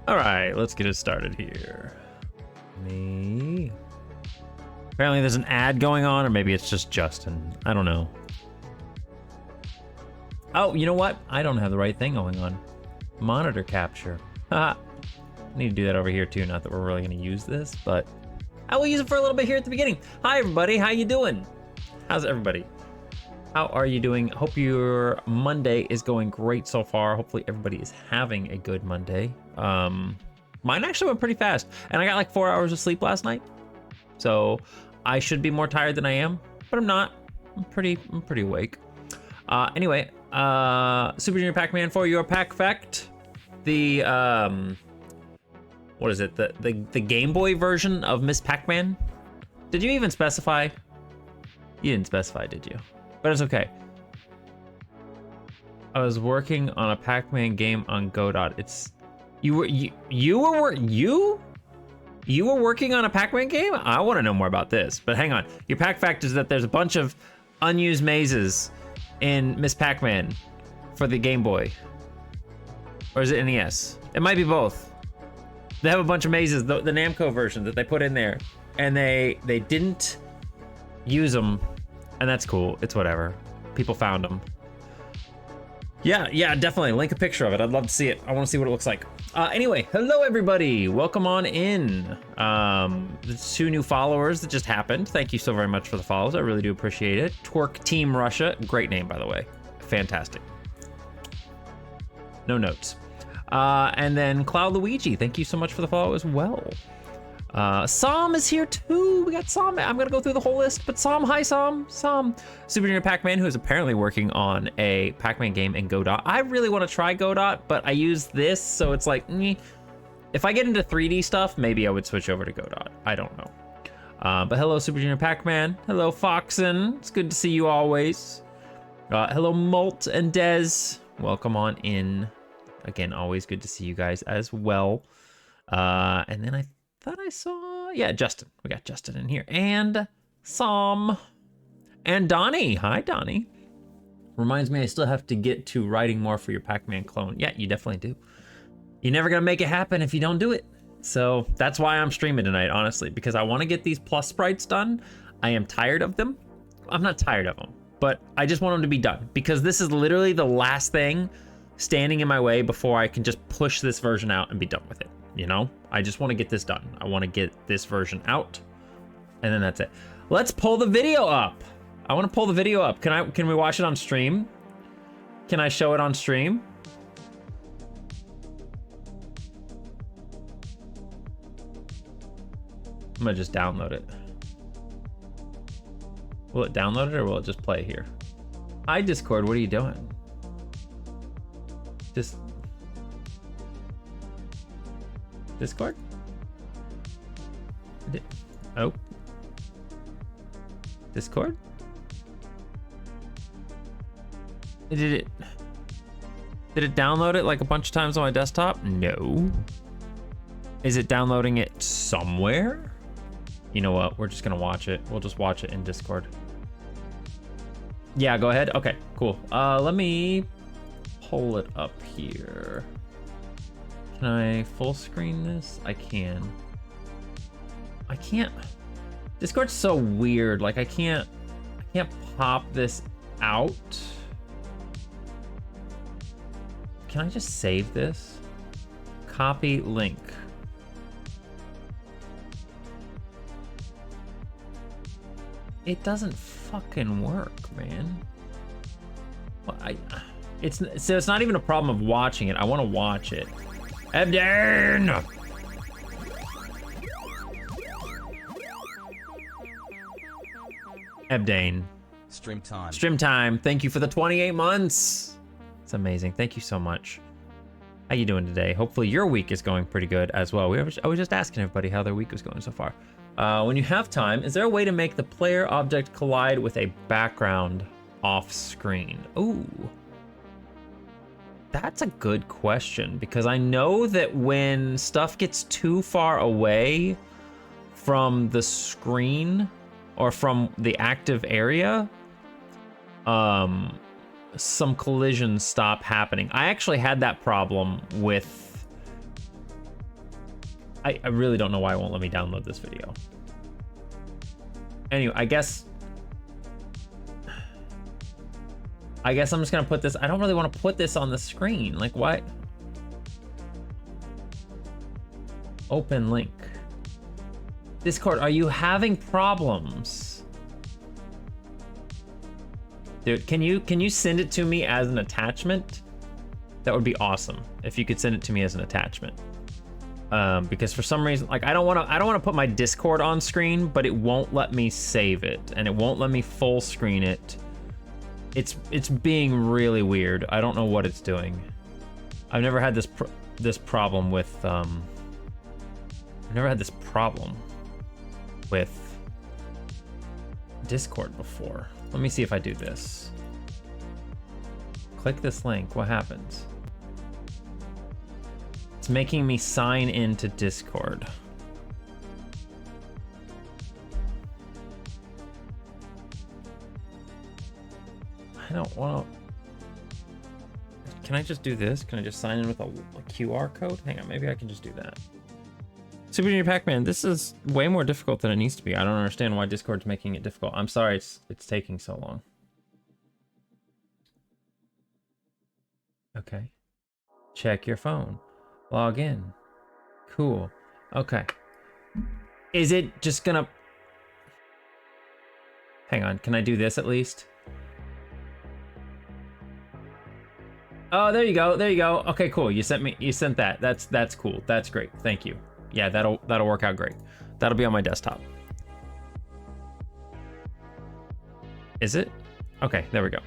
All right, let's get it started here. Me. Apparently there's an ad going on, or maybe it's just Justin. I don't know. Oh, you know what? I don't have the right thing going on. Monitor capture. Haha. I need to do that over here too. Not that we're really gonna use this, but I will use it for a little bit here at the beginning. Hi everybody, how you doing? How's everybody? How are you doing? Hope your Monday is going great so far. Hopefully everybody is having a good Monday. Mine actually went pretty fast, and I got like 4 hours of sleep last night. So I should be more tired than I am, but I'm not. I'm pretty awake. Anyway, Super Junior Pac-Man for your Pac Fact. The what is it? The Game Boy version of Miss Pac-Man. Did you even specify? You didn't specify, did you? But it's okay. I was working on a Pac-Man game on Godot. You were working on a Pac-Man game? I want to know more about this. But hang on. Your Pac Fact is that there's a bunch of unused mazes in Miss Pac-Man for the Game Boy. Or is it NES? It might be both. They have a bunch of mazes, the Namco version that they put in there, and they didn't use them, and that's cool. It's whatever. People found them. Yeah, definitely. Link a picture of it. I'd love to see it. I want to see what it looks like. Anyway, hello everybody. Welcome on in. The 2 new followers that just happened. Thank you so very much for the follows. I really do appreciate it. Twerk Team Russia. Great name, by the way. Fantastic. No notes. And then Cloud Luigi. Thank you so much for the follow as well. Sam is here too. We got Sam. I'm gonna go through the whole list, but Sam, hi Sam. Super Junior Pac-Man, who is apparently working on a Pac-Man game in Godot. I really want to try Godot, but I use this, so it's like, if I get into 3D stuff, maybe I would switch over to Godot. I don't know. But hello, Super Junior Pac-Man. Hello, Foxen. It's good to see you always. Hello, Molt and Dez. Welcome on in. Again, always good to see you guys as well. And then I thought I saw, yeah, Justin. We got Justin in here. And Sam. And Donnie. Hi, Donnie. Reminds me I still have to get to writing more for your Pac-Man clone. Yeah, you definitely do. You're never gonna make it happen if you don't do it. So that's why I'm streaming tonight, honestly, because I want to get these plus sprites done. I am tired of them. I'm not tired of them, but I just want them to be done because this is literally the last thing standing in my way before I can just push this version out and be done with it. You know, I just want to get this done. I want to get this version out, and then that's it. Let's pull the video up. I want to pull the video up. Can we watch it on stream? Can I show it on stream? I'm gonna just download it. Will it download it or will it just play here? Hi Discord, what are you doing? Just Discord? Oh. Discord? Did it download it like a bunch of times on my desktop? No. Is it downloading it somewhere? You know what? We're just gonna watch it. We'll just watch it in Discord. Yeah, go ahead. Okay, cool. Let me pull it up here. Can I full screen this? I can. I can't. Discord's so weird. Like I can't pop this out. Can I just save this? Copy link. It doesn't fucking work, man. Well, so it's not even a problem of watching it. I want to watch it. Ebden! Ebdane. Stream time. Stream time. Thank you for the 28 months. It's amazing. Thank you so much. How you doing today? Hopefully your week is going pretty good as well. I was just asking everybody how their week was going so far. When you have time, is there a way to make the player object collide with a background off screen? Ooh. That's a good question, because I know that when stuff gets too far away from the screen or from the active area, some collisions stop happening. I actually had that problem with... I really don't know why it won't let me download this video. Anyway, I guess I'm just gonna put this... I don't really want to put this on the screen. Like, what? Open link. Discord, are you having problems? Dude, can you send it to me as an attachment? That would be awesome if you could send it to me as an attachment. Because for some reason, like, I don't want to put my Discord on screen, but it won't let me save it, and it won't let me full screen it. It's being really weird. I don't know what it's doing. I've never had this problem with Discord before. Let me see if I do this. Click this link. What happens? It's making me sign into Discord. I don't want to... Can I just do this? Can I just sign in with a QR code? Hang on, maybe I can just do that. Super Junior Pac-Man, this is way more difficult than it needs to be. I don't understand why Discord's making it difficult. I'm sorry it's taking so long. Okay. Check your phone. Log in. Cool. Okay. Is it just gonna... Hang on, can I do this at least? Oh, there you go. There you go. Okay, cool. You sent that. That's cool. That's great. Thank you. Yeah, that'll work out great. That'll be on my desktop. Is it? Okay, there we go.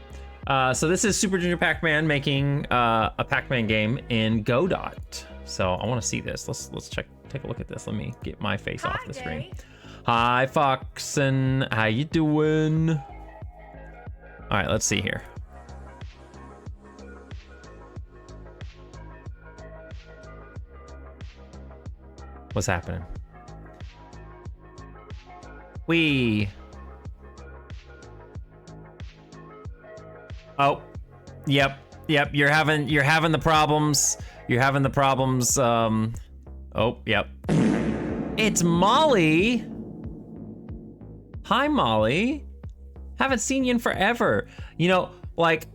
So this is Super Junior Pac-Man making a Pac-Man game in Godot. So I want to see this. Let's take a look at this. Let me get my face off the screen. Hi, Foxen. How you doing? All right, let's see here. What's happening? Oh, yep. You're having the problems. Oh, yep. It's Molly. Hi, Molly. Haven't seen you in forever. You know, like,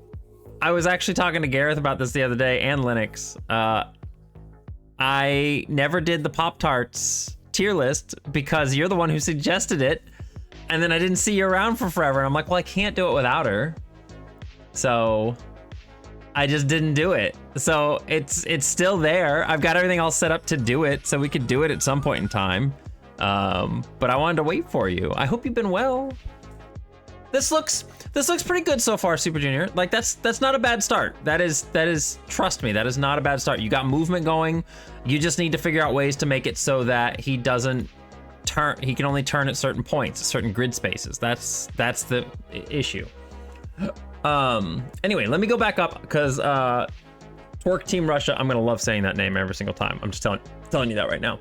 I was actually talking to Gareth about this the other day, and Linux. I never did the Pop-Tarts tier list because you're the one who suggested it, and then I didn't see you around for forever, and I'm like, well, I can't do it without her. So I just didn't do it. So it's still there. I've got everything all set up to do it, so we could do it at some point in time. But I wanted to wait for you. I hope you've been well. This looks pretty good so far, Super Junior. Like, that's not a bad start. That is, trust me, that is not a bad start. You got movement going. You just need to figure out ways to make it so that he doesn't turn. He can only turn at certain points, certain grid spaces. That's the issue. Anyway, let me go back up because Twerk Team Russia. I'm gonna love saying that name every single time. I'm just telling you that right now.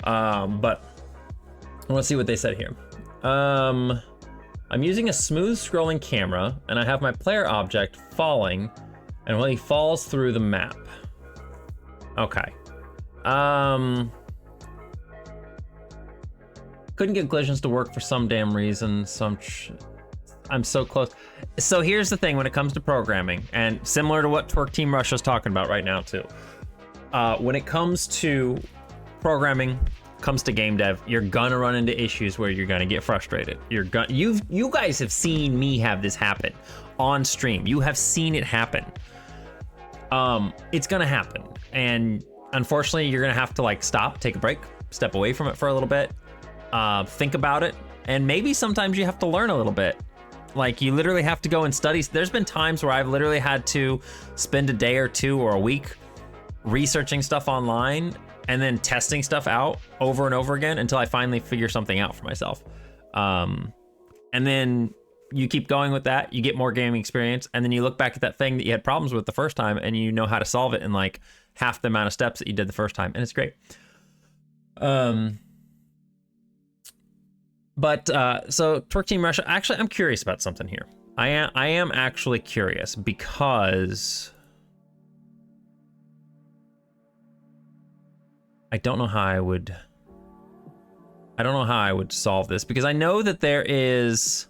But I want to see what they said here. I'm using a smooth scrolling camera, and I have my player object falling, and when he falls through the map. Okay. Couldn't get collisions to work for some damn reason, so I'm so close. So here's the thing when it comes to programming, and similar to what Twerk Team Russia is talking about right now too. When it comes to programming, comes to game dev, you're gonna run into issues where you're gonna get frustrated. You guys have seen me have this happen on stream. You have seen it happen. It's gonna happen, and unfortunately, you're gonna have to like stop, take a break, step away from it for a little bit, think about it, and maybe sometimes you have to learn a little bit. Like, you literally have to go and study. There's been times where I've literally had to spend a day or two or a week researching stuff online and then testing stuff out over and over again until I finally figure something out for myself. And then you keep going with that, you get more gaming experience, and then you look back at that thing that you had problems with the first time and you know how to solve it in like half the amount of steps that you did the first time, and it's great. So Twerk Team Russia, actually, I'm curious about something here. I am actually curious because I don't know how I would solve this, because I know that there is,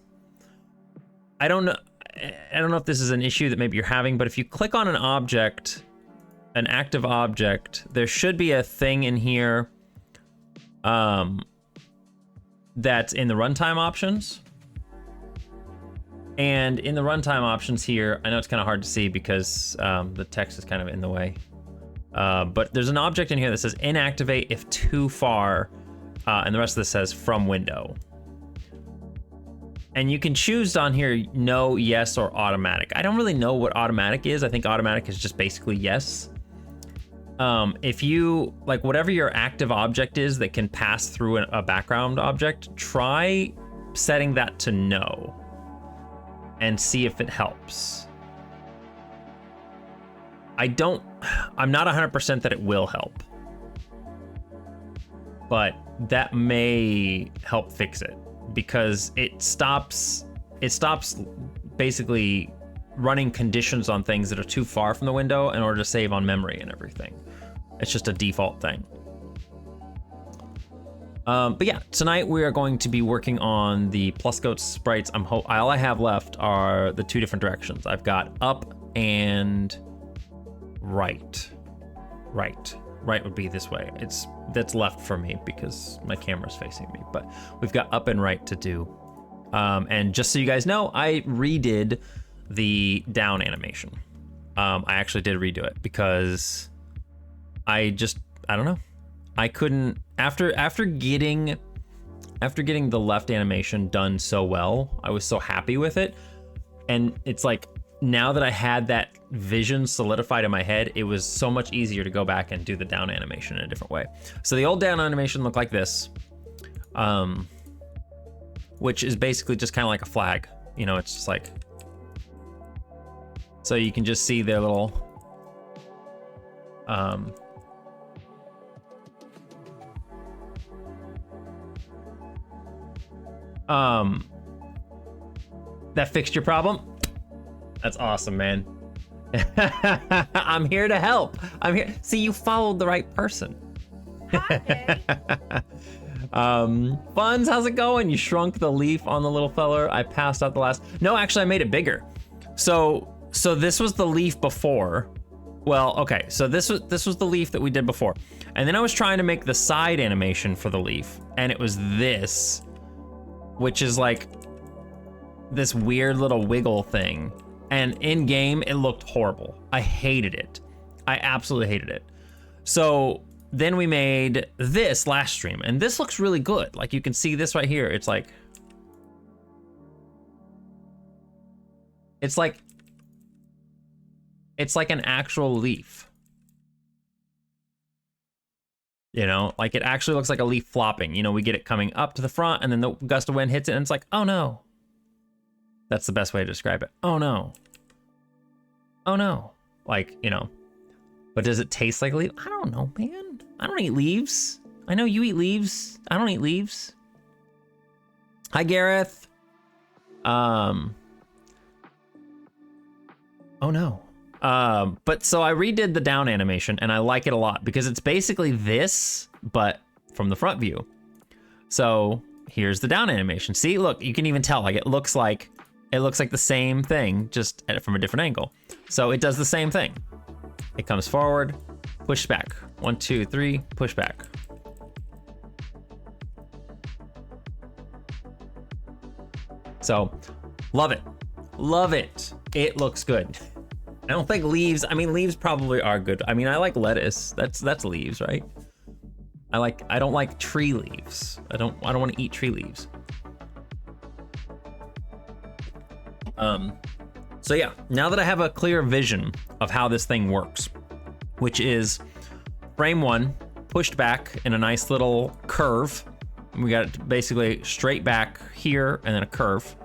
I don't know if this is an issue that maybe you're having, but if you click on an object, an active object, there should be a thing in here that's in the runtime options. And in the runtime options here, I know it's kind of hard to see because the text is kind of in the way. But there's an object in here that says inactivate if too far, and the rest of this says from window. And you can choose on here no, yes, or automatic. I don't really know what automatic is. I think automatic is just basically yes. If you, like, whatever your active object is that can pass through a background object, try setting that to no and see if it helps. I'm not 100% that it will help, but that may help fix it, because it stops basically running conditions on things that are too far from the window in order to save on memory and everything. It's just a default thing. But yeah, tonight we are going to be working on the plus goat sprites. All I have left are the two different directions. I've got up and right. Right would be this way. That's left for me because my camera's facing me, but we've got up and right to do. And just so you guys know, I redid the down animation. I actually did redo it because I don't know. I couldn't, after getting the left animation done so well, I was so happy with it. And it's like, now that I had that vision solidified in my head, it was so much easier to go back and do the down animation in a different way. So the old down animation looked like this, which is basically just kind of like a flag. You know, it's just like, so you can just see their little, that fixed your problem? That's awesome, man. I'm here to help. I'm here. See, you followed the right person. Hi. Buns, how's it going? You shrunk the leaf on the little feller. I passed out the last. No, actually, I made it bigger. So this was the leaf before. Well, okay. So this was the leaf that we did before, and then I was trying to make the side animation for the leaf, and it was this, which is like this weird little wiggle thing. And in game, it looked horrible. I hated it. I absolutely hated it. So then we made this last stream, and this looks really good. Like, you can see this right here. It's like an actual leaf. You know, like it actually looks like a leaf flopping. You know, we get it coming up to the front, and then the gust of wind hits it, and it's like, oh no. That's the best way to describe it. Oh no. Oh no. Like, you know. But does it taste like a leaf? I don't know, man. I don't eat leaves. I know you eat leaves. I don't eat leaves. Hi, Gareth. Oh no. But so I redid the down animation, and I like it a lot because it's basically this, but from the front view. So here's the down animation. See, look, you can even tell, like, it looks like the same thing, just from a different angle. So it does the same thing. It comes forward, push back. 1, 2, 3, push back. So, love it. Love it. It looks good. I don't think leaves, I mean, leaves probably are good. I mean, I like lettuce. That's leaves, right? I don't like tree leaves. I don't want to eat tree leaves. So yeah, now that I have a clear vision of how this thing works, which is frame 1 pushed back in a nice little curve. We got it basically straight back here and then a curve.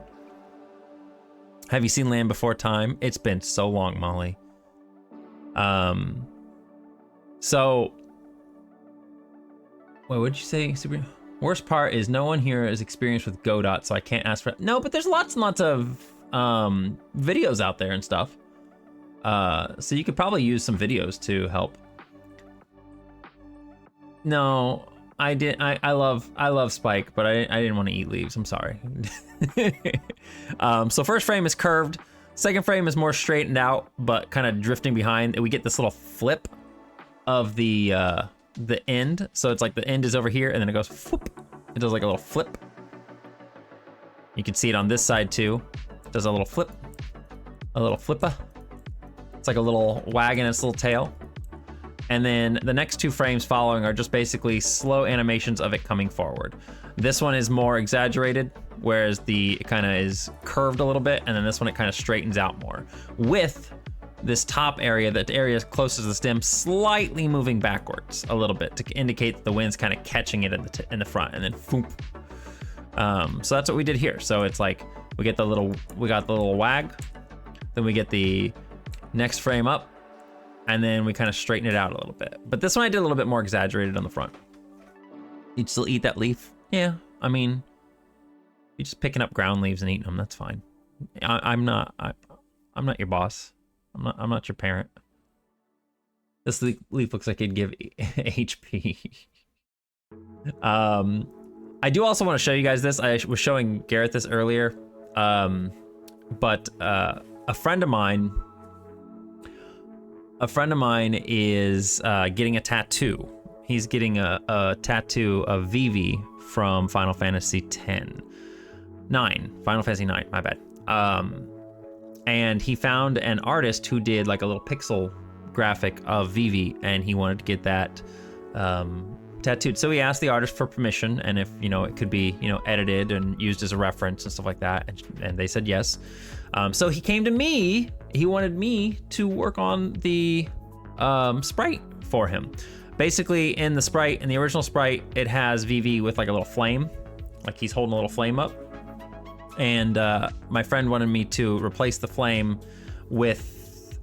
Have you seen Land Before Time? It's been so long, Molly. So, wait, what'd you say? Worst part is no one here is experienced with Godot, so I can't ask for. No, but there's lots and lots of videos out there and stuff. So you could probably use some videos to help. No, I did. I love Spike, but I didn't want to eat leaves. I'm sorry. So first frame is curved. Second frame is more straightened out, but kind of drifting behind. We get this little flip of the end. So it's like the end is over here, and then it goes whoop. It does like a little flip. You can see it on this side too. It does a little flip, a little flippa. It's like a little wag in its little tail. And then the next 2 frames following are just basically slow animations of it coming forward. This one is more exaggerated, whereas it kind of is curved a little bit, and then this one it kind of straightens out more. With this top area, that area closest to the stem, slightly moving backwards a little bit to indicate that the wind's kind of catching it in the front, and then foop. So that's what we did here. So it's like we got the little wag, then we get the next frame up, and then we kind of straighten it out a little bit. But this one I did a little bit more exaggerated on the front. You'd still eat that leaf? Yeah, I mean, you're just picking up ground leaves and eating them. That's fine. I'm not your boss. I'm not your parent. This leaf looks like it'd give HP. I do also want to show you guys this. I was showing Garrett this earlier, but a friend of mine is getting a tattoo. He's getting a tattoo of Vivi from Final Fantasy Final Fantasy 9, my bad. And he found an artist who did like a little pixel graphic of Vivi, and he wanted to get that tattooed. So he asked the artist for permission, and if, it could be, edited and used as a reference and stuff like that. And they said yes. So he came to me. He wanted me to work on the sprite for him. Basically, in the original sprite, it has Vivi with like a little flame, like he's holding a little flame up. And my friend wanted me to replace the flame with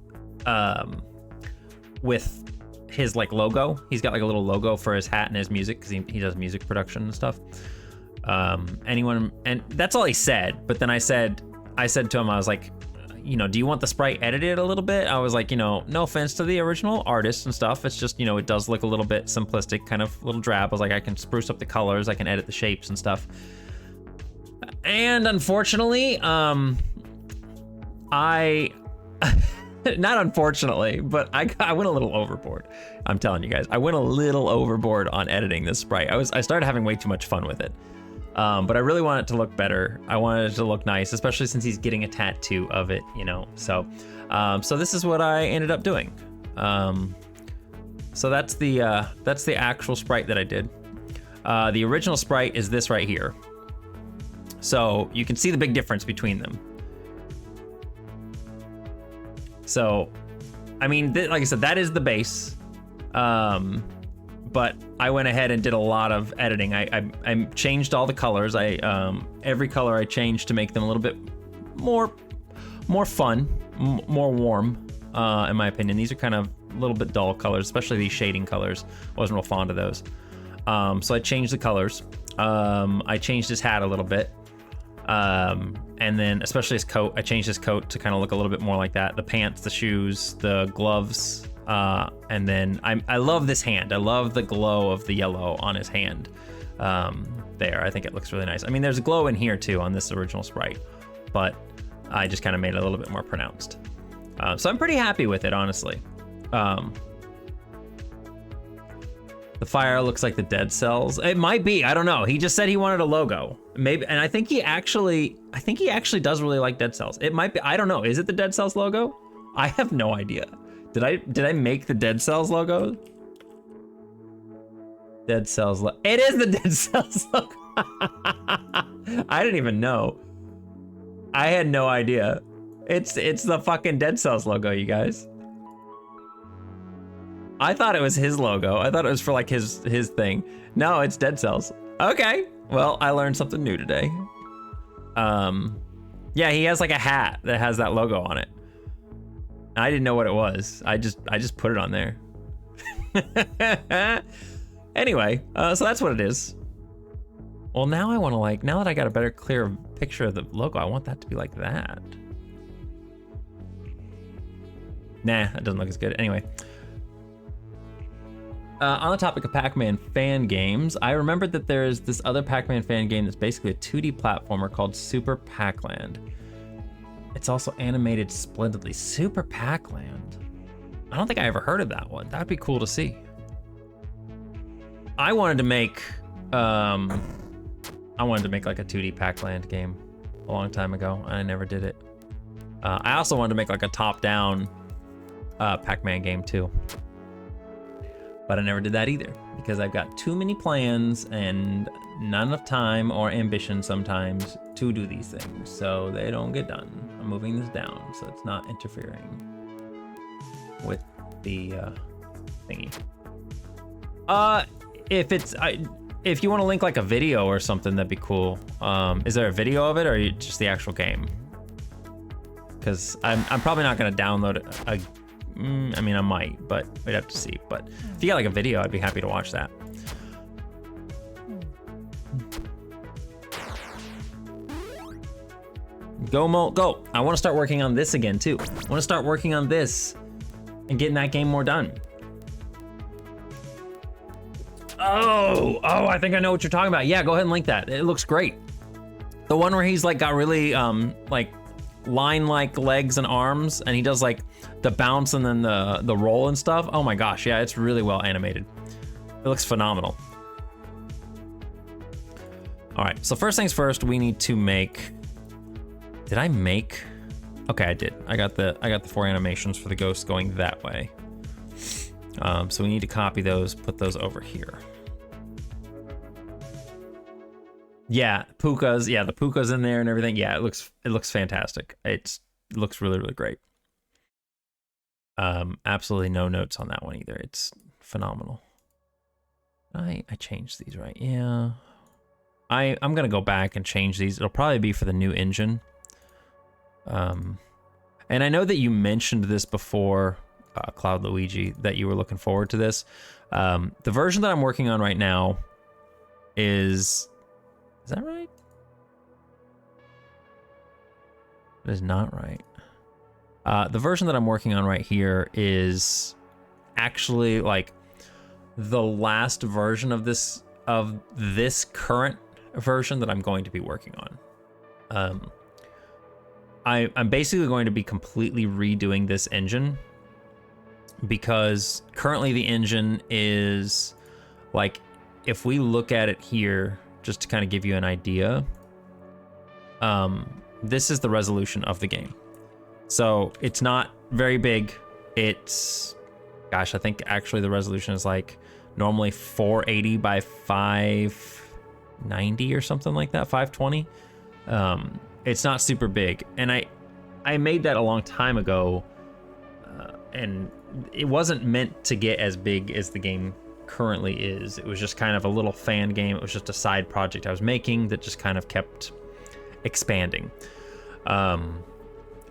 his like logo. He's got like a little logo for his hat and his music, because he does music production and stuff. And that's all he said. But then I said to him, I was like, do you want the sprite edited a little bit? I was like, no offense to the original artist and stuff. It's just, it does look a little bit simplistic, kind of little drab. I was like, I can spruce up the colors, I can edit the shapes and stuff. And unfortunately, not unfortunately, but I went a little overboard. I'm telling you guys, I went a little overboard on editing this sprite. I started having way too much fun with it. But I really want it to look better. I wanted it to look nice, especially since he's getting a tattoo of it, So this is what I ended up doing. So that's the actual sprite that I did. The original sprite is this right here. So you can see the big difference between them. So, I mean, like I said, that is the base. But I went ahead and did a lot of editing. I changed all the colors. Every color I changed to make them a little bit more fun, more warm, in my opinion. These are kind of a little bit dull colors, especially these shading colors. I wasn't real fond of those. So I changed the colors. I changed his hat a little bit. And then especially his coat, I changed his coat to kind of look a little bit more like that. The pants, the shoes, the gloves, and then I love this hand. I love the glow of the yellow on his hand. There, I think it looks really nice. I mean, there's a glow in here too on this original sprite, but I just kind of made it a little bit more pronounced. So I'm pretty happy with it, honestly. The fire looks like the dead cells. It might be, I don't know. He just said he wanted a logo. Maybe, and I think he actually does really like dead cells. It might be, I don't know. Is it the dead cells logo? I have no idea. Did I make the dead cells logo? Dead cells, it is the dead cells logo. I didn't even know. I had no idea. It's the fucking dead cells logo, you guys. I thought it was his logo. I thought it was for like his thing. No, it's Dead Cells. Okay. Well, I learned something new today. Yeah, he has like a hat that has that logo on it. I didn't know what it was. I just put it on there. Anyway, so that's what it is. Well, now I want to like, now that I got a better, clear picture of the logo, I want that to be like that. Nah, that doesn't look as good. Anyway. On the topic of Pac-Man fan games, I remembered that there's this other Pac-Man fan game that's basically a 2D platformer called Super Pac-Land. It's also animated splendidly. Super Pac-Land. I don't think I ever heard of that one. That'd be cool to see. I wanted to make like a 2D Pac-Land game a long time ago. I never did it. I also wanted to make like a top-down Pac-Man game too. But I never did that either because I've got too many plans and not enough time or ambition sometimes to do these things, so they don't get done. I'm moving this down so it's not interfering with the thingy. If you want to link like a video or something, that'd be cool. Is there a video of it or just the actual game? Because I'm probably not gonna download it. I mean, I might, but we'd have to see. But if you got like a video, I'd be happy to watch that. Go, Molt, go. I want to start working on this again, too. I want to start working on this and getting that game more done. Oh, I think I know what you're talking about. Yeah, go ahead and link that. It looks great. The one where he's like got really like line-like legs and arms, and he does like the bounce and then the roll and stuff. Oh my gosh, yeah, it's really well animated. It looks phenomenal. All right, so first things first, we need to make. Did I make? Okay, I did. I got the 4 animations for the ghost going that way. So we need to copy those, put those over here. Yeah, Puka's. Yeah, the Puka's in there and everything. Yeah, it looks fantastic. It looks really, really great. Absolutely no notes on that one either. It's phenomenal. I changed these, right? Yeah. I'm gonna go back and change these. It'll probably be for the new engine. And I know that you mentioned this before, Cloud Luigi, that you were looking forward to this. The version that I'm working on right now is that right? That is not right. The version that I'm working on right here is actually like the last version of this current version that I'm going to be working on. I'm basically going to be completely redoing this engine because currently the engine is like, if we look at it here, just to kind of give you an idea, this is the resolution of the game. So it's not very big. It's, gosh, I think actually the resolution is like normally 480 by 590 or something like that, 520. It's not super big. And I made that a long time ago, and it wasn't meant to get as big as the game currently is. It was just kind of a little fan game. It was just a side project I was making that just kind of kept expanding.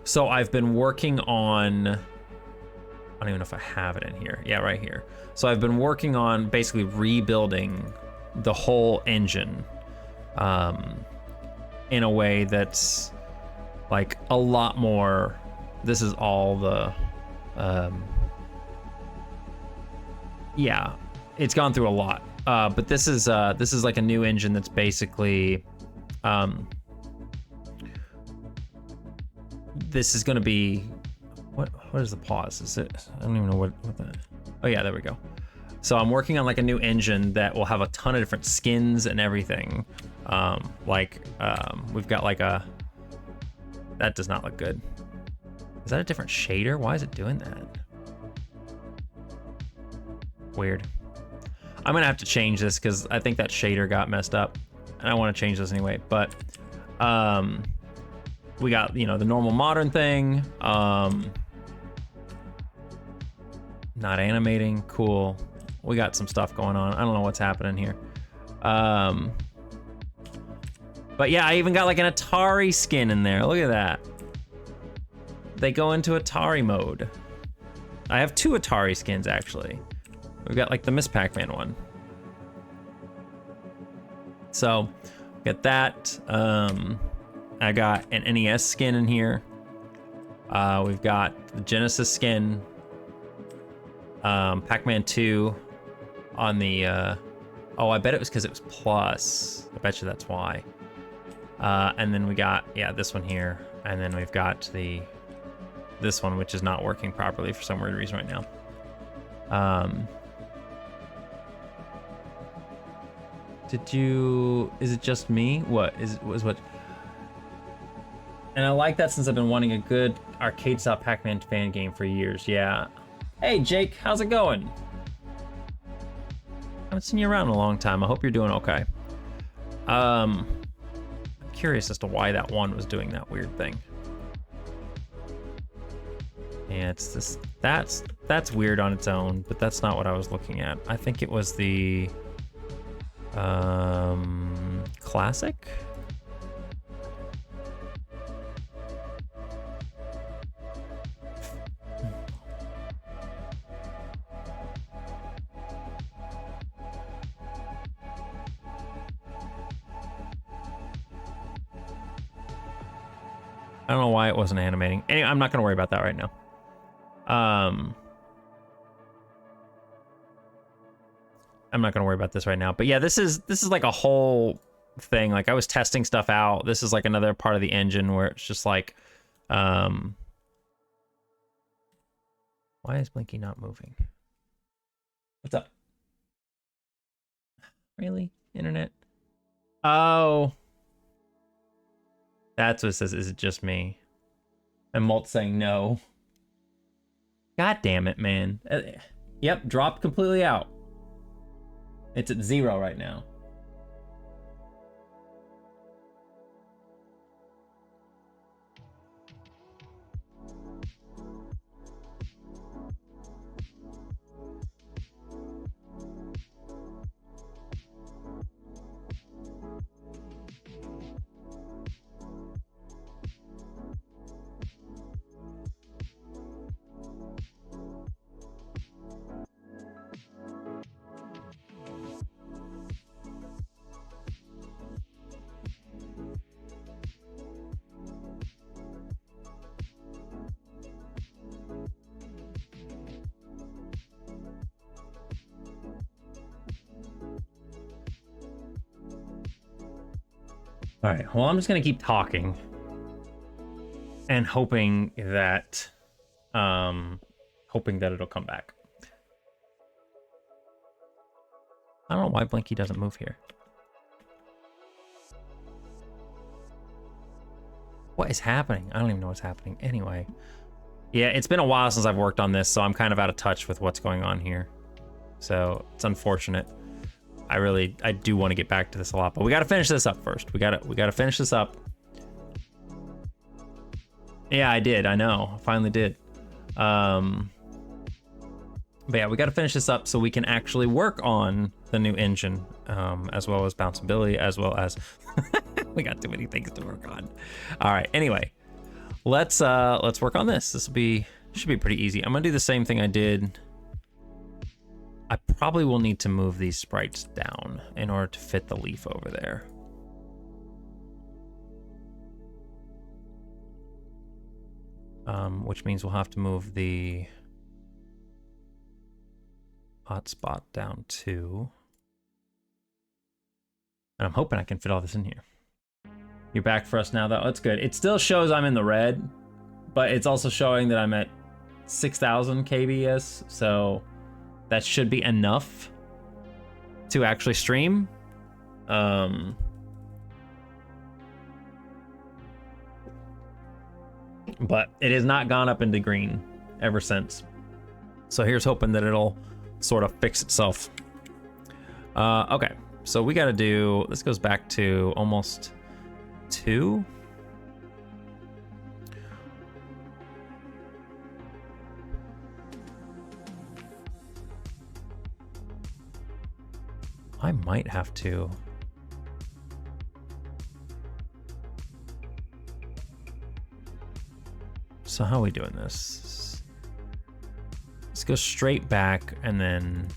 So I've been working on, I don't even know if I have it in here. Yeah, right here. So I've been working on basically rebuilding the whole engine in a way that's like a lot more. This is all the, yeah, it's gone through a lot. But this is like a new engine that's basically, this is going to be, what is the pause? Is it, I don't even know what that, oh yeah, there we go. So I'm working on like a new engine that will have a ton of different skins and everything. We've got like a, that does not look good. Is that a different shader? Why is it doing that? Weird. I'm gonna have to change this because I think that shader got messed up and I want to change this anyway. But we got, you know, the normal modern thing. Not animating. Cool. We got some stuff going on. I don't know what's happening here. But yeah, I even got like an Atari skin in there. Look at that. They go into Atari mode. I have 2 Atari skins actually. We've got like the Miss Pac-Man one. So, get that. I got an NES skin in here. We've got the Genesis skin. Pac-Man 2 on the, oh, I bet it was because it was plus. I bet you that's why. And then we got, yeah, this one here. And then we've got this one, which is not working properly for some weird reason right now. Is it just me? What? What? And I like that since I've been wanting a good arcade-style Pac-Man fan game for years, yeah. Hey, Jake, how's it going? I haven't seen you around in a long time. I hope you're doing okay. I'm curious as to why that one was doing that weird thing. Yeah, it's this, that's weird on its own, but that's not what I was looking at. I think it was the, classic? I don't know why it wasn't animating. Anyway, I'm not gonna worry about that right now. I'm not gonna worry about this right now. But yeah, this is like a whole thing. Like I was testing stuff out. This is like another part of the engine where it's just like, why is Blinky not moving? What's up? Really? Internet? Oh. That's what it says. Is it just me? And Malt saying no. God damn it, man. Yep, dropped completely out. It's at 0 right now. All right, well, I'm just gonna keep talking and hoping that it'll come back. I don't know why Blinky doesn't move here. What is happening? I don't even know what's happening. Anyway, yeah, it's been a while since I've worked on this, so I'm kind of out of touch with what's going on here. So it's unfortunate. I do want to get back to this a lot, but we got to finish this up first. We got to finish this up. Yeah, I did. I know. I finally did. But yeah, we got to finish this up so we can actually work on the new engine, as well as bounceability, as well as we got too many things to work on. All right. Anyway, let's work on this. Should be pretty easy. I'm gonna do the same thing I did. I probably will need to move these sprites down in order to fit the leaf over there. Which means we'll have to move the hotspot down too. And I'm hoping I can fit all this in here. You're back for us now though, that's good. It still shows I'm in the red, but it's also showing that I'm at 6,000 kbs, so that should be enough to actually stream. But it has not gone up into green ever since. So here's hoping that it'll sort of fix itself. Okay, so we gotta do, this goes back to almost 2. I might have to. So how are we doing this? Let's go straight back and then...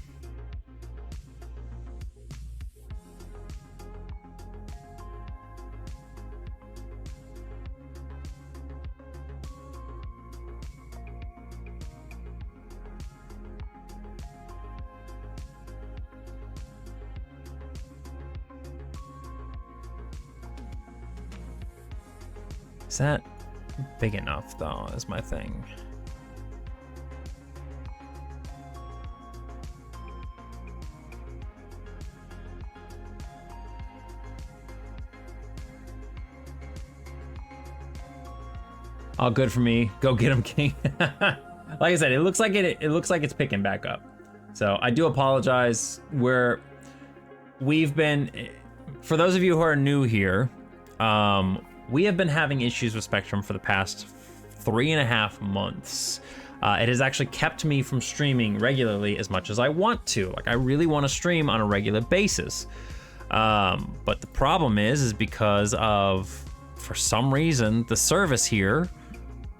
Is that big enough, though, is my thing. All good for me. Go get him, King. Like I said, it looks like it's picking back up. So I do apologize. We've been, for those of you who are new here, we have been having issues with Spectrum for the past 3.5 months. It has actually kept me from streaming regularly as much as I want to. Like, I really want to stream on a regular basis. But the problem is because of, for some reason, the service here,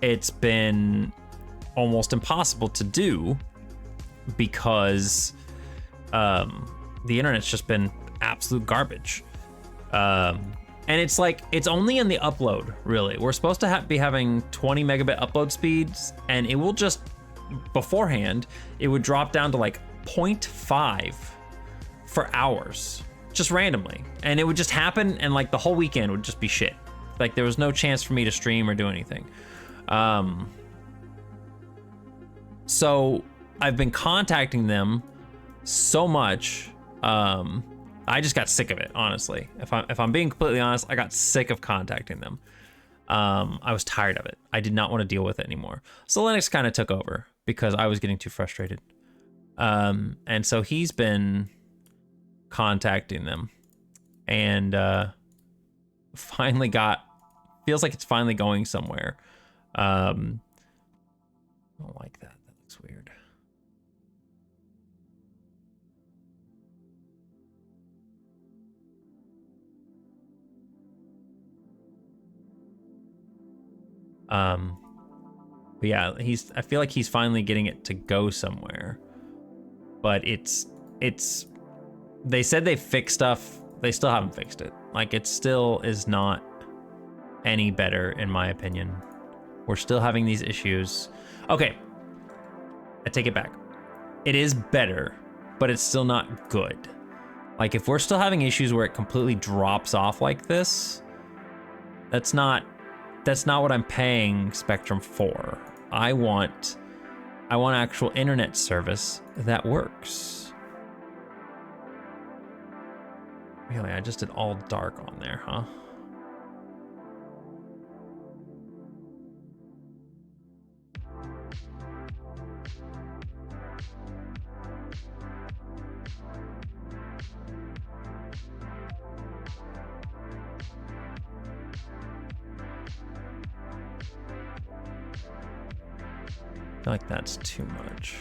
it's been almost impossible to do because the internet's just been absolute garbage. And it's like, it's only in the upload, really. We're supposed to be having 20 megabit upload speeds, and it will just, beforehand, it would drop down to like 0.5 for hours, just randomly. And it would just happen, and like the whole weekend would just be shit. Like there was no chance for me to stream or do anything. So I've been contacting them so much, I just got sick of it, honestly. If I'm being completely honest, I got sick of contacting them. I was tired of it. I did not want to deal with it anymore. So Linux kind of took over because I was getting too frustrated. And so he's been contacting them, and finally feels like it's finally going somewhere. I don't like that. That looks weird. But yeah, I feel like he's finally getting it to go somewhere, but they said they fixed stuff. They still haven't fixed it. Like, it still is not any better, in my opinion. We're still having these issues. Okay, I take it back. It is better, but it's still not good. Like, if we're still having issues where it completely drops off like this, that's not what I'm paying Spectrum for. I want actual internet service that works. Really, I just did all dark on there, huh? I feel like that's too much.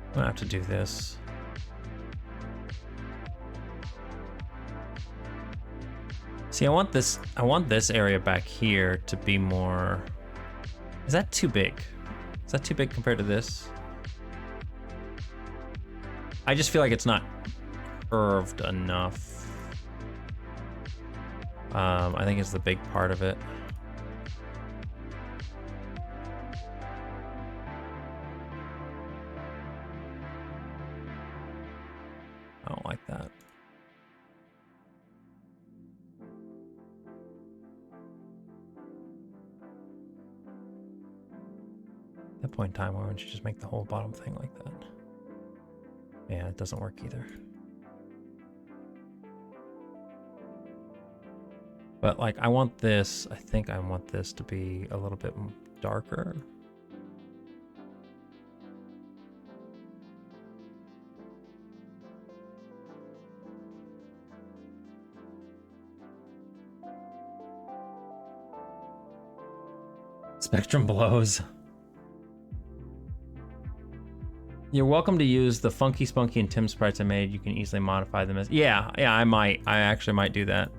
I'm gonna have to do this. See, I want this area back here to be more... Is that too big? Is that too big compared to this? I just feel like it's not curved enough. I think it's the big part of it. I don't like that. At that point in time, why wouldn't you just make the whole bottom thing like that? Yeah, it doesn't work either. But like, I want this, I think I want this to be a little bit darker. Spectrum blows. You're welcome to use the Funky Spunky and Tim sprites I made. You can easily modify them as... Yeah, I might. I actually might do that.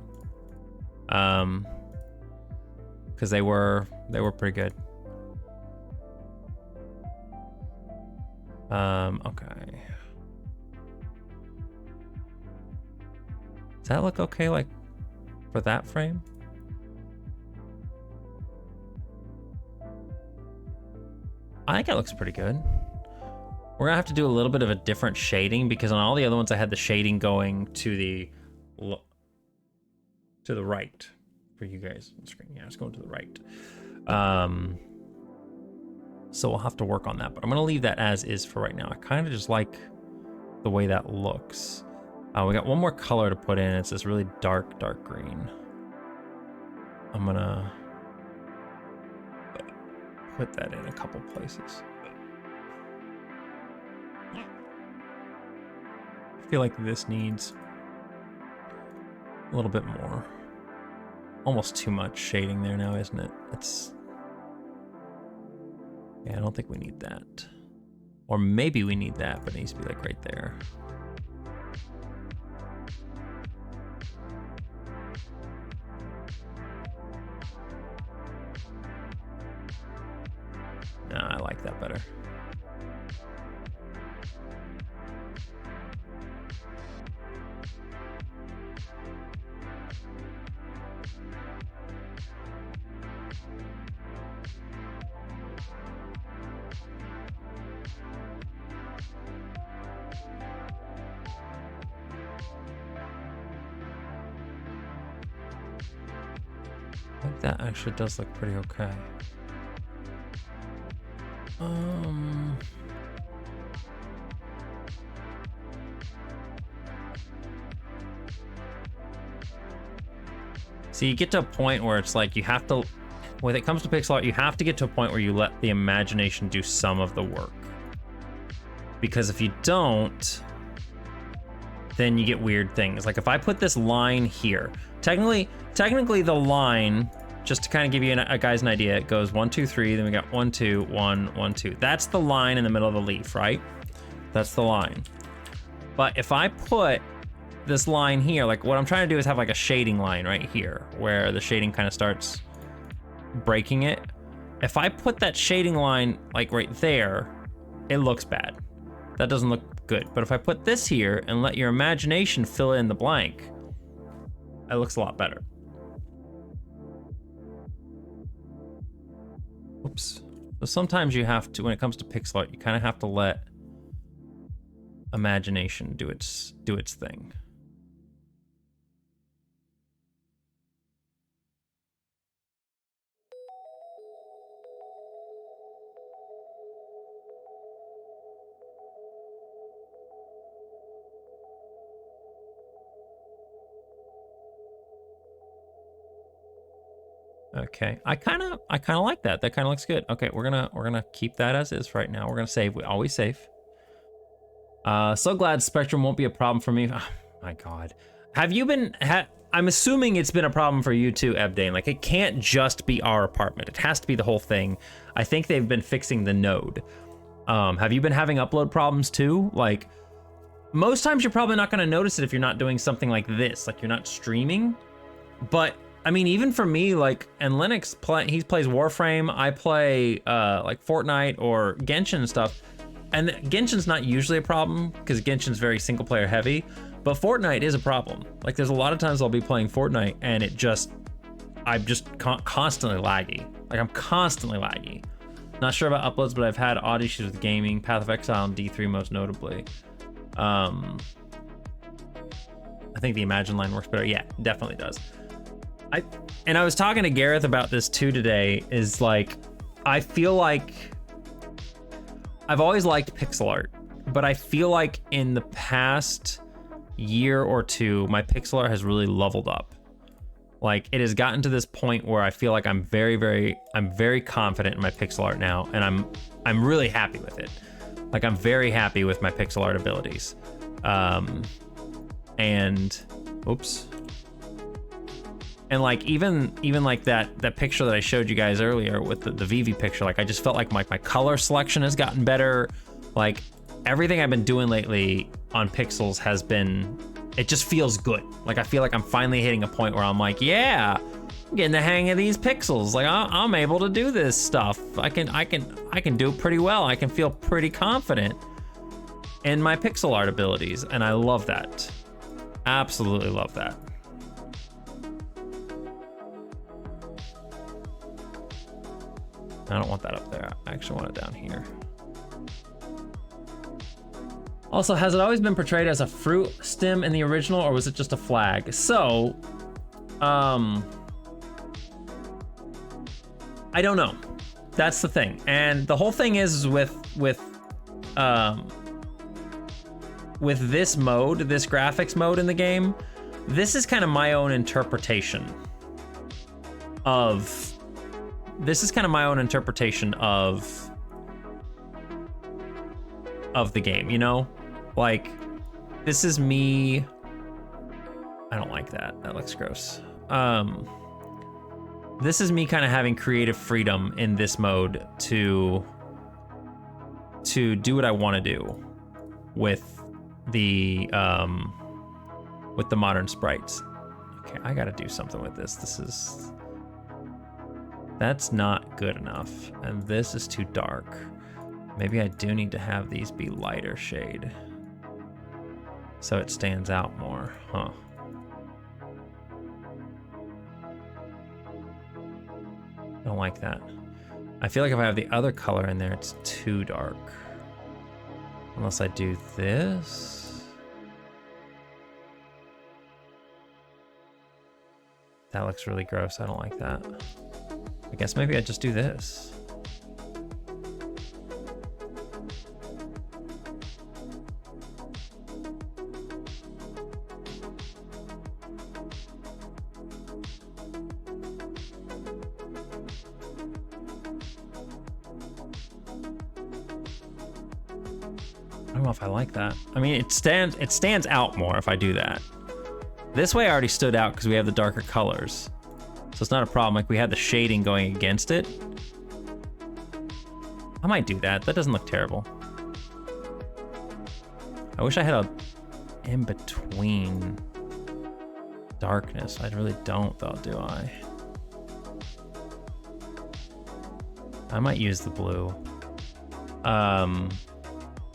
Because they were pretty good. Okay. Does that look okay, like, for that frame? I think it looks pretty good. We're gonna have to do a little bit of a different shading because on all the other ones I had the shading going to the right for you guys on the screen. Yeah, it's going to the right. So we'll have to work on that, but I'm gonna leave that as is for right now. I kind of just like the way that looks. We got one more color to put in. It's this really dark green. I'm gonna put that in a couple places. I feel like this needs a little bit more. Almost too much shading there now, isn't it? It's... Yeah, I don't think we need that. Or maybe we need that, but it needs to be like right there. Nah, I like that better. I think that actually does look pretty okay. So you get to a point where it's like you have to, when it comes to pixel art, you have to get to a point where you let the imagination do some of the work. Because if you don't, then you get weird things. Like if I put this line here, technically the line, just to kind of give you a guy's an idea, it goes 1, 2, 3, then we got 1, 2, 1, 1, 2. That's the line in the middle of the leaf, right? That's the line. But if I put this line here, like what I'm trying to do is have like a shading line right here, where the shading kind of starts breaking it. If I put that shading line like right there, it looks bad. That doesn't look good. But if I put this here and let your imagination fill in the blank, it looks a lot better. Oops. So sometimes you have to, when it comes to pixel art, you kind of have to let imagination do its thing. Okay, I kind of like that. That kind of looks good. Okay, we're gonna keep that as is right now. We're gonna save. We always save. So glad Spectrum won't be a problem for me. Oh, my God, have you been? I'm assuming it's been a problem for you too, Ebdane. Like it can't just be our apartment. It has to be the whole thing. I think they've been fixing the node. Have you been having upload problems too? Like most times you're probably not gonna notice it if you're not doing something like this, like you're not streaming, but I mean, even for me, like, and Linux, he plays Warframe, I play like Fortnite or Genshin and stuff, and Genshin's not usually a problem because Genshin's very single player heavy, but Fortnite is a problem. Like, there's a lot of times I'll be playing Fortnite and I'm just constantly laggy. Like, I'm constantly laggy. Not sure about uploads, but I've had odd issues with gaming, Path of Exile and D3 most notably. I think the Imagine line works better. Yeah, definitely does. And I was talking to Gareth about this too today, is like, I feel like I've always liked pixel art, but I feel like in the past year or two, my pixel art has really leveled up. Like, it has gotten to this point where I feel like I'm very confident in my pixel art now, and I'm really happy with it. Like, I'm very happy with my pixel art abilities. And oops. And like even like that picture that I showed you guys earlier with the VV picture, like I just felt like my color selection has gotten better. Like everything I've been doing lately on pixels has been, it just feels good. Like I feel like I'm finally hitting a point where I'm like, yeah, I'm getting the hang of these pixels. Like I'm able to do this stuff. I can do it pretty well. I can feel pretty confident in my pixel art abilities, and I love that. Absolutely love that. I don't want that up there. I actually want it down here. Also, has it always been portrayed as a fruit stem in the original, or was it just a flag? So, I don't know. That's the thing. And the whole thing is with this mode, this graphics mode in the game, this is kind of my own interpretation of the game, you know? Like, this is me. I don't like that. That looks gross. This is me kind of having creative freedom in this mode to do what I want to do with the modern sprites. Okay, I gotta do something with this. That's not good enough, and this is too dark. Maybe I do need to have these be lighter shade so it stands out more, huh? I don't like that. I feel like if I have the other color in there, it's too dark. Unless I do this. That looks really gross. I don't like that. I guess maybe I just do this. I don't know if I like that. I mean, it stands out more if I do that. This way I already stood out because we have the darker colors. So it's not a problem. Like, we had the shading going against it. I might do that. That doesn't look terrible. I wish I had a in-between darkness. I really don't, though, do I? I might use the blue.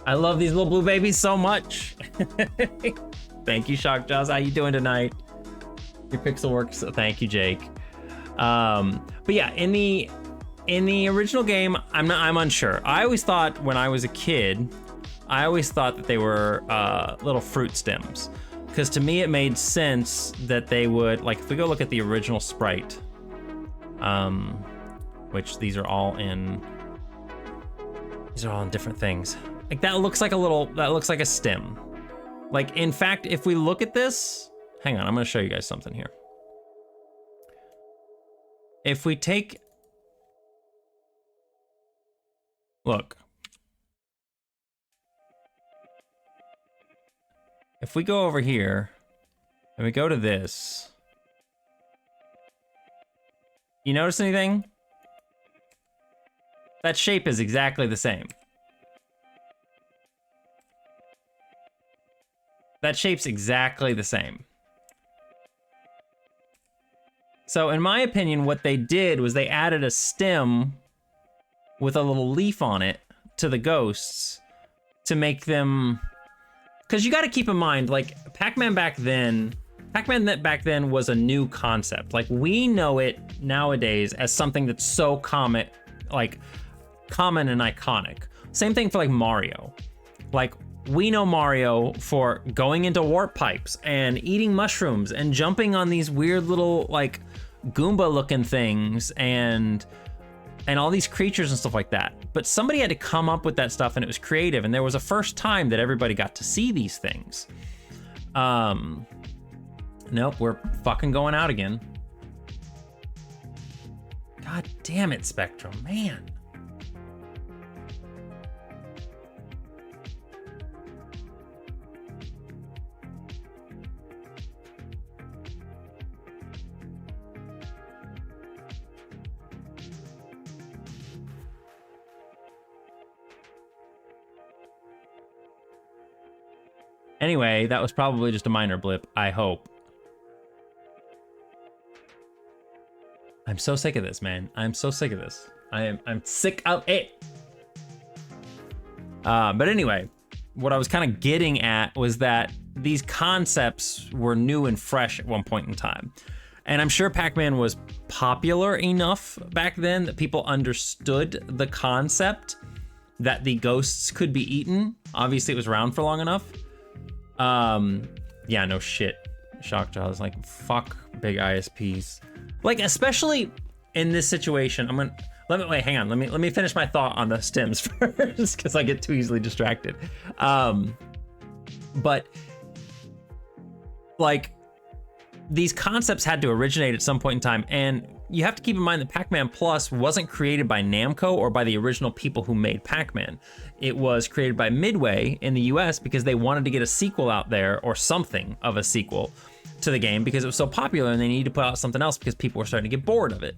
I love these little blue babies so much. Thank you, Shockjaws. How you doing tonight? Your pixel works. So thank you, Jake. But yeah, in the original game, I'm unsure. I always thought when I was a kid, I always thought that they were little fruit stems, because to me it made sense that they would, like, if we go look at the original sprite, which these are all in different things. Like, that looks like a stem. Like, in fact, if we look at this, hang on, I'm gonna show you guys something here. If we take, look. If we go over here and we go to this, you notice anything? That shape is exactly the same. That shape's exactly the same. So in my opinion, what they did was they added a stem with a little leaf on it to the ghosts to make them, because you got to keep in mind, like, Pac-Man back then was a new concept. Like, we know it nowadays as something that's so common and iconic. Same thing for, like, Mario. Like, we know Mario for going into warp pipes and eating mushrooms and jumping on these weird little, like, Goomba looking things and all these creatures and stuff like that. But somebody had to come up with that stuff, and it was creative, and there was a first time that everybody got to see these things. Nope, we're fucking going out again. God damn it, Spectrum, man. Anyway, that was probably just a minor blip, I hope. I'm so sick of this, man. I'm so sick of this. I'm sick of it. But anyway, what I was kind of getting at was that these concepts were new and fresh at one point in time. And I'm sure Pac-Man was popular enough back then that people understood the concept that the ghosts could be eaten. Obviously, it was around for long enough. Yeah, no shit. Shockjaw is like, fuck big ISPs. Like, especially in this situation, hang on. Let me finish my thought on the stems first, because I get too easily distracted. But like, these concepts had to originate at some point in time, and you have to keep in mind that Pac-Man Plus wasn't created by Namco or by the original people who made Pac-Man. It was created by Midway in the US because they wanted to get a sequel out there, or something of a sequel to the game, because it was so popular and they needed to put out something else because people were starting to get bored of it.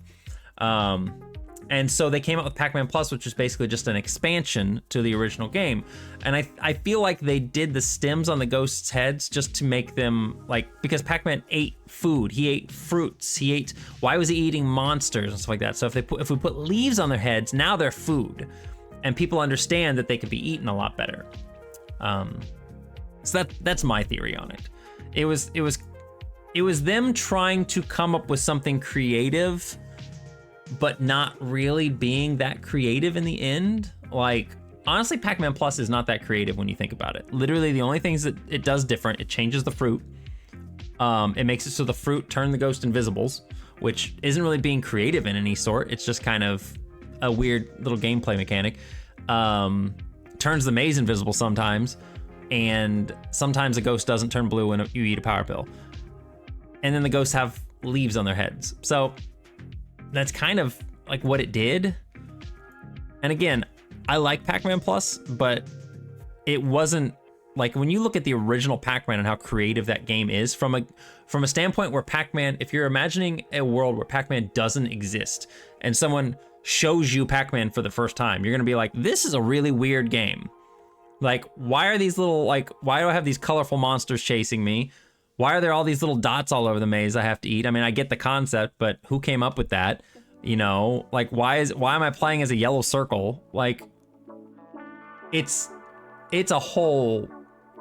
And so they came out with Pac-Man Plus, which is basically just an expansion to the original game. And I feel like they did the stems on the ghosts' heads just to make them, like, because Pac-Man ate food, he ate fruits, why was he eating monsters and stuff like that? So if we put leaves on their heads, now they're food, and people understand that they could be eaten a lot better. So that's my theory on it. It was them trying to come up with something creative, but not really being that creative in the end. Like, honestly, Pac-Man Plus is not that creative when you think about it. Literally, the only things that it does different, it changes the fruit. It makes it so the fruit turn the ghost invisibles, which isn't really being creative in any sort. It's just kind of a weird little gameplay mechanic. Turns the maze invisible sometimes, and sometimes the ghost doesn't turn blue when you eat a power pill. And then the ghosts have leaves on their heads. So that's kind of like what it did. And again, I like Pac-Man Plus, but it wasn't like, when you look at the original Pac-Man and how creative that game is from a standpoint where Pac-Man, if you're imagining a world where Pac-Man doesn't exist and someone shows you Pac-Man for the first time, you're gonna be like, this is a really weird game. Like, why are these little, like, why do I have these colorful monsters chasing me? Why are there all these little dots all over the maze I have to eat? I mean, I get the concept, but who came up with that? You know, like, why am I playing as a yellow circle? Like, it's a whole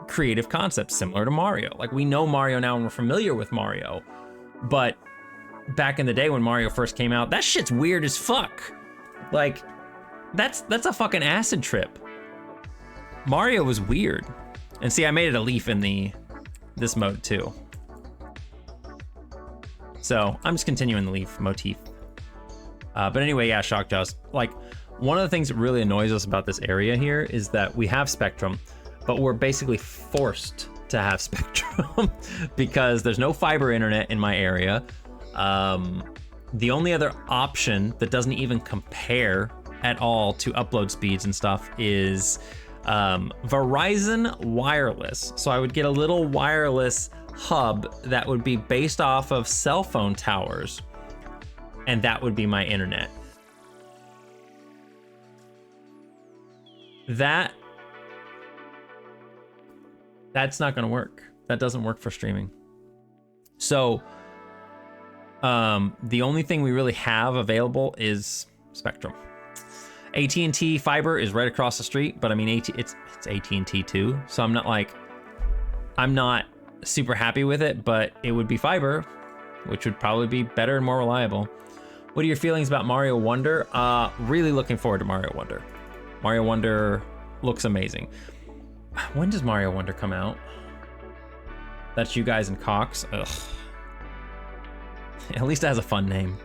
creative concept similar to Mario. Like, we know Mario now and we're familiar with Mario, but back in the day when Mario first came out, that shit's weird as fuck. Like, that's a fucking acid trip. Mario was weird. And see, I made it a leaf in this mode too. So I'm just continuing the leaf motif. But anyway, yeah, Shockjaws. Like, one of the things that really annoys us about this area here is that we have Spectrum, but we're basically forced to have Spectrum because there's no fiber internet in my area. The only other option that doesn't even compare at all to upload speeds and stuff is Verizon Wireless. So I would get a little wireless hub that would be based off of cell phone towers, and that would be my internet. That's not gonna work. That doesn't work for streaming. So the only thing we really have available is Spectrum. AT&T fiber is right across the street, but I mean, it's AT&T too, so I'm not super happy with it, but it would be fiber, which would probably be better and more reliable. What are your feelings about Mario Wonder? Really looking forward to Mario Wonder. Mario Wonder looks amazing. When does Mario Wonder come out? That's you guys and Cox. Ugh. At least it has a fun name.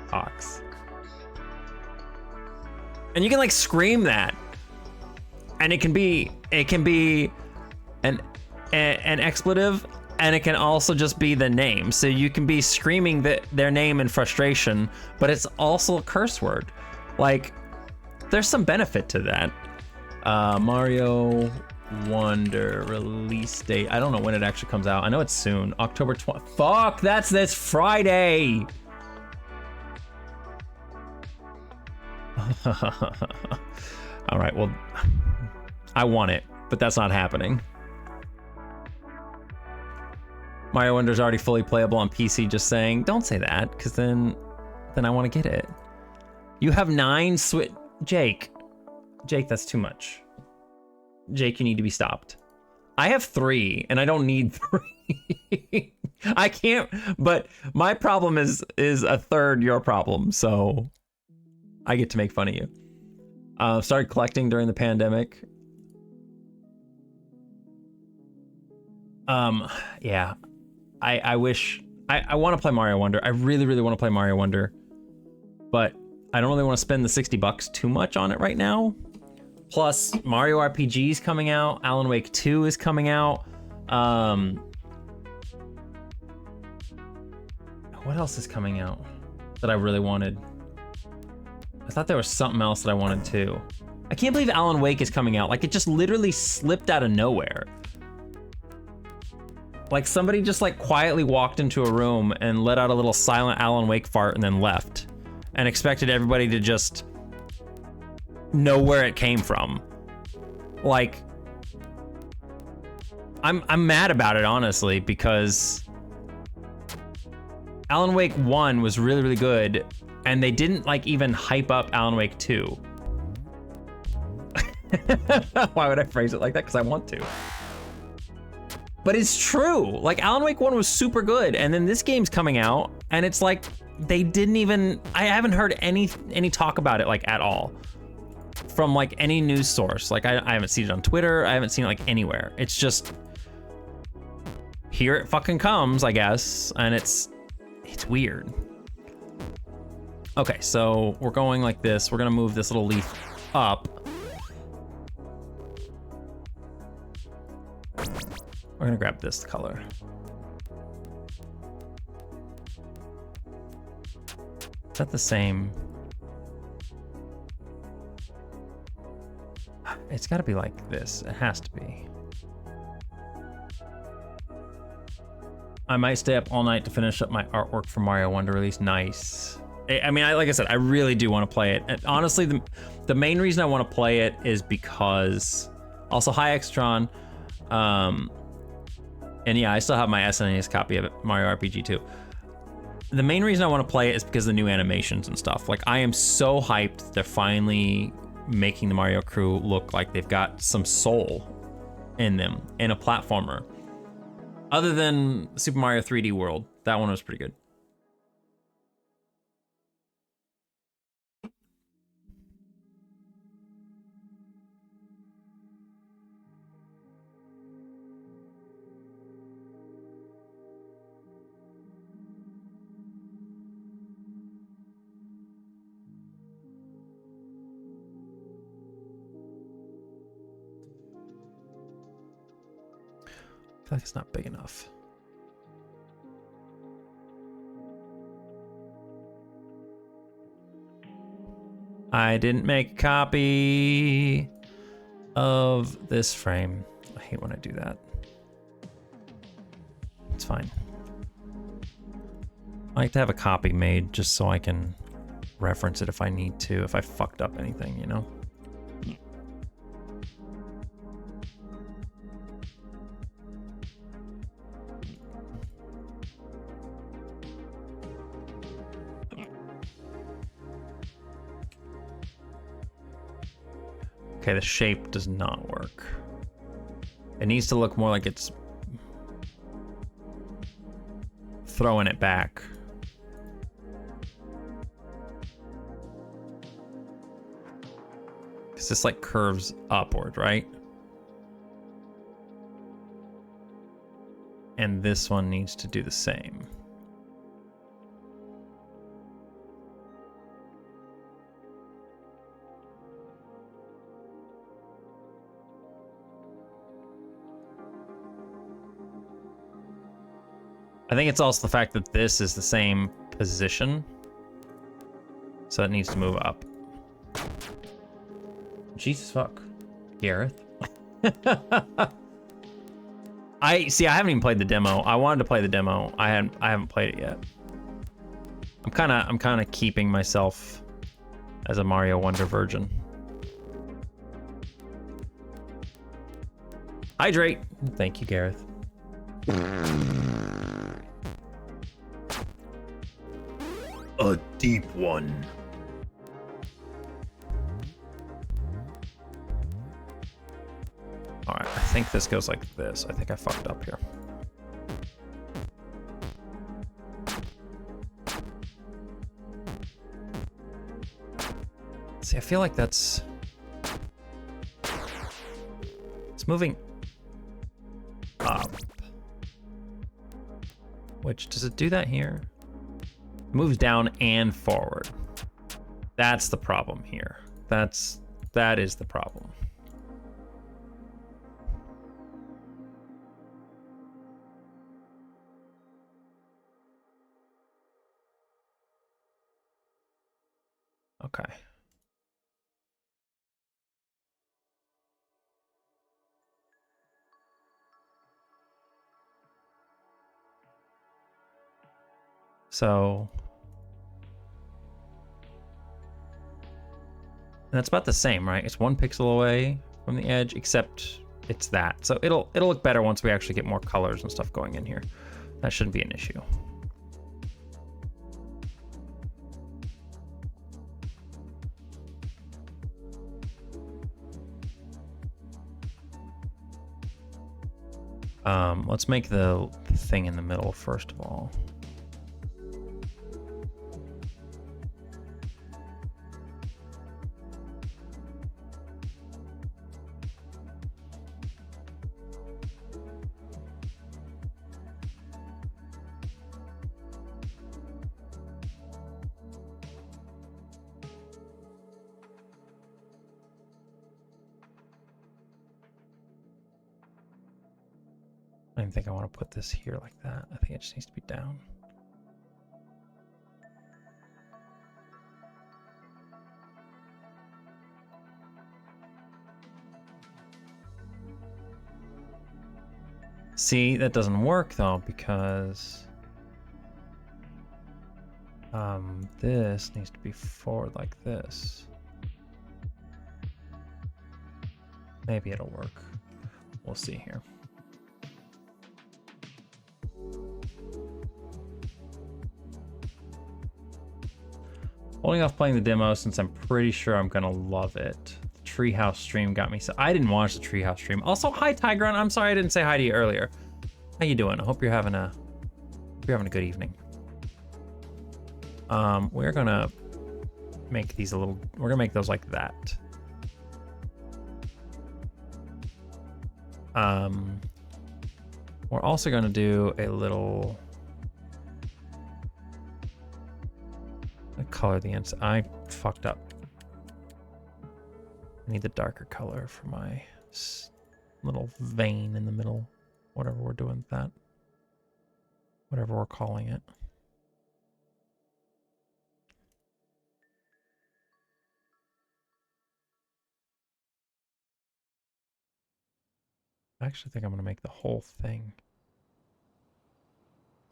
Cox. And you can like scream that, and it can be an expletive and it can also just be the name. So you can be screaming their name in frustration, but it's also a curse word. Like, there's some benefit to that. Mario Wonder release date. I don't know when it actually comes out. I know it's soon. October 20th. Fuck, that's this Friday. All right, well, I want it, but that's not happening. Mario Wonder's already fully playable on PC, just saying. Don't say that, because then I want to get it. You have 9 Switch... Jake, that's too much. Jake, you need to be stopped. I have 3, and I don't need 3. I can't, but my problem is a third your problem, so I get to make fun of you. Started collecting during the pandemic. Yeah. I wish... I want to play Mario Wonder. I really, really want to play Mario Wonder. But I don't really want to spend the $60 too much on it right now. Plus, Mario RPG is coming out. Alan Wake 2 is coming out. What else is coming out that I really wanted? I thought there was something else that I wanted too. I can't believe Alan Wake is coming out. Like, it just literally slipped out of nowhere. Like, somebody just like quietly walked into a room and let out a little silent Alan Wake fart and then left. And expected everybody to just know where it came from. Like, I'm mad about it, honestly, because Alan Wake 1 was really, really good, and they didn't like even hype up Alan Wake 2. Why would I phrase it like that? Because I want to. But it's true. Like, Alan Wake 1 was super good, and then this game's coming out, and it's like they didn't even... I haven't heard any talk about it, like, at all. From, like, any news source. Like, I haven't seen it on Twitter. I haven't seen it, like, anywhere. It's just... here it fucking comes, I guess, and it's weird. Okay, so we're going like this. We're gonna move this little leaf up. We're gonna grab this color. Is that the same? It's gotta be like this. It has to be. I might stay up all night to finish up my artwork for Mario Wonder release. Nice. I mean, like I said, I really do want to play it. And honestly, the main reason I want to play it is because... Also, hi, Extron. And yeah, I still have my SNES copy of it, Mario RPG 2. The main reason I want to play it is because of the new animations and stuff. Like, I am so hyped they're finally making the Mario crew look like they've got some soul in them, in a platformer. Other than Super Mario 3D World, that one was pretty good. I feel like it's not big enough. I didn't make a copy of this frame. I hate when I do that. It's fine. I like to have a copy made just so I can reference it if I need to, if I fucked up anything, you know? Okay, the shape does not work. It needs to look more like it's throwing it back. Because this like curves upward, right? And this one needs to do the same. I think it's also the fact that this is the same position. So it needs to move up. Jesus fuck. Gareth. I haven't even played the demo. I wanted to play the demo. I haven't played it yet. I'm kinda keeping myself as a Mario Wonder virgin. Hydrate. Thank you, Gareth. A deep one. All right, I think this goes like this. I think I fucked up here. See, I feel like it's moving up. Which, does it do that here? It moves down and forward. That's the problem here. That is the problem. Okay. So, and that's about the same, right? It's 1 pixel away from the edge, except it's that. So it'll look better once we actually get more colors and stuff going in here. That shouldn't be an issue. Let's make the thing in the middle first of all. I don't think I want to put this here like that. I think it just needs to be down. See, that doesn't work though, because this needs to be forward like this. Maybe it'll work. We'll see here. Holding off playing the demo since I'm pretty sure I'm gonna love it. The Treehouse stream got me so I didn't watch the Treehouse stream. Also, hi Tigron. I'm sorry I didn't say hi to you earlier. How you doing? I hope you're having a good evening. We're gonna make these a little. We're gonna make those like that. We're also gonna do a little. Color the inside. I fucked up. I need the darker color for my little vein in the middle. Whatever we're doing with that. Whatever we're calling it. I actually think I'm going to make the whole thing.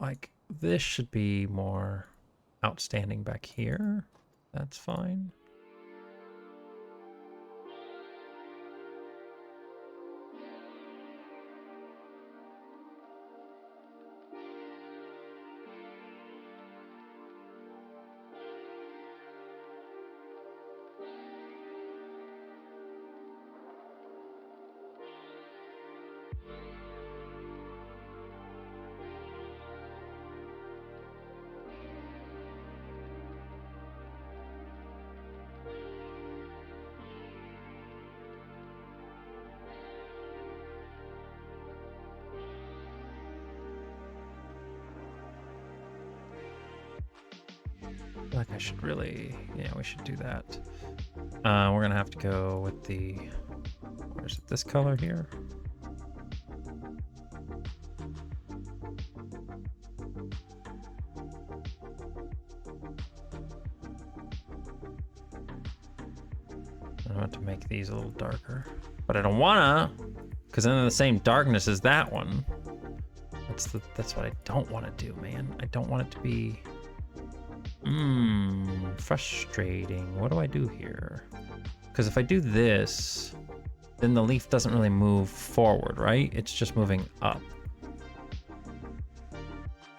Like, this should be more outstanding back here. That's fine. Like I should really, yeah, we should do that. We're gonna have to go with the, where's it, this color here? I want to make these a little darker, but I don't wanna, because then they're the same darkness as that one. That's what I don't want to do, man. I don't want it to be frustrating. What do I do here? Because if I do this, then the leaf doesn't really move forward, right? It's just moving up.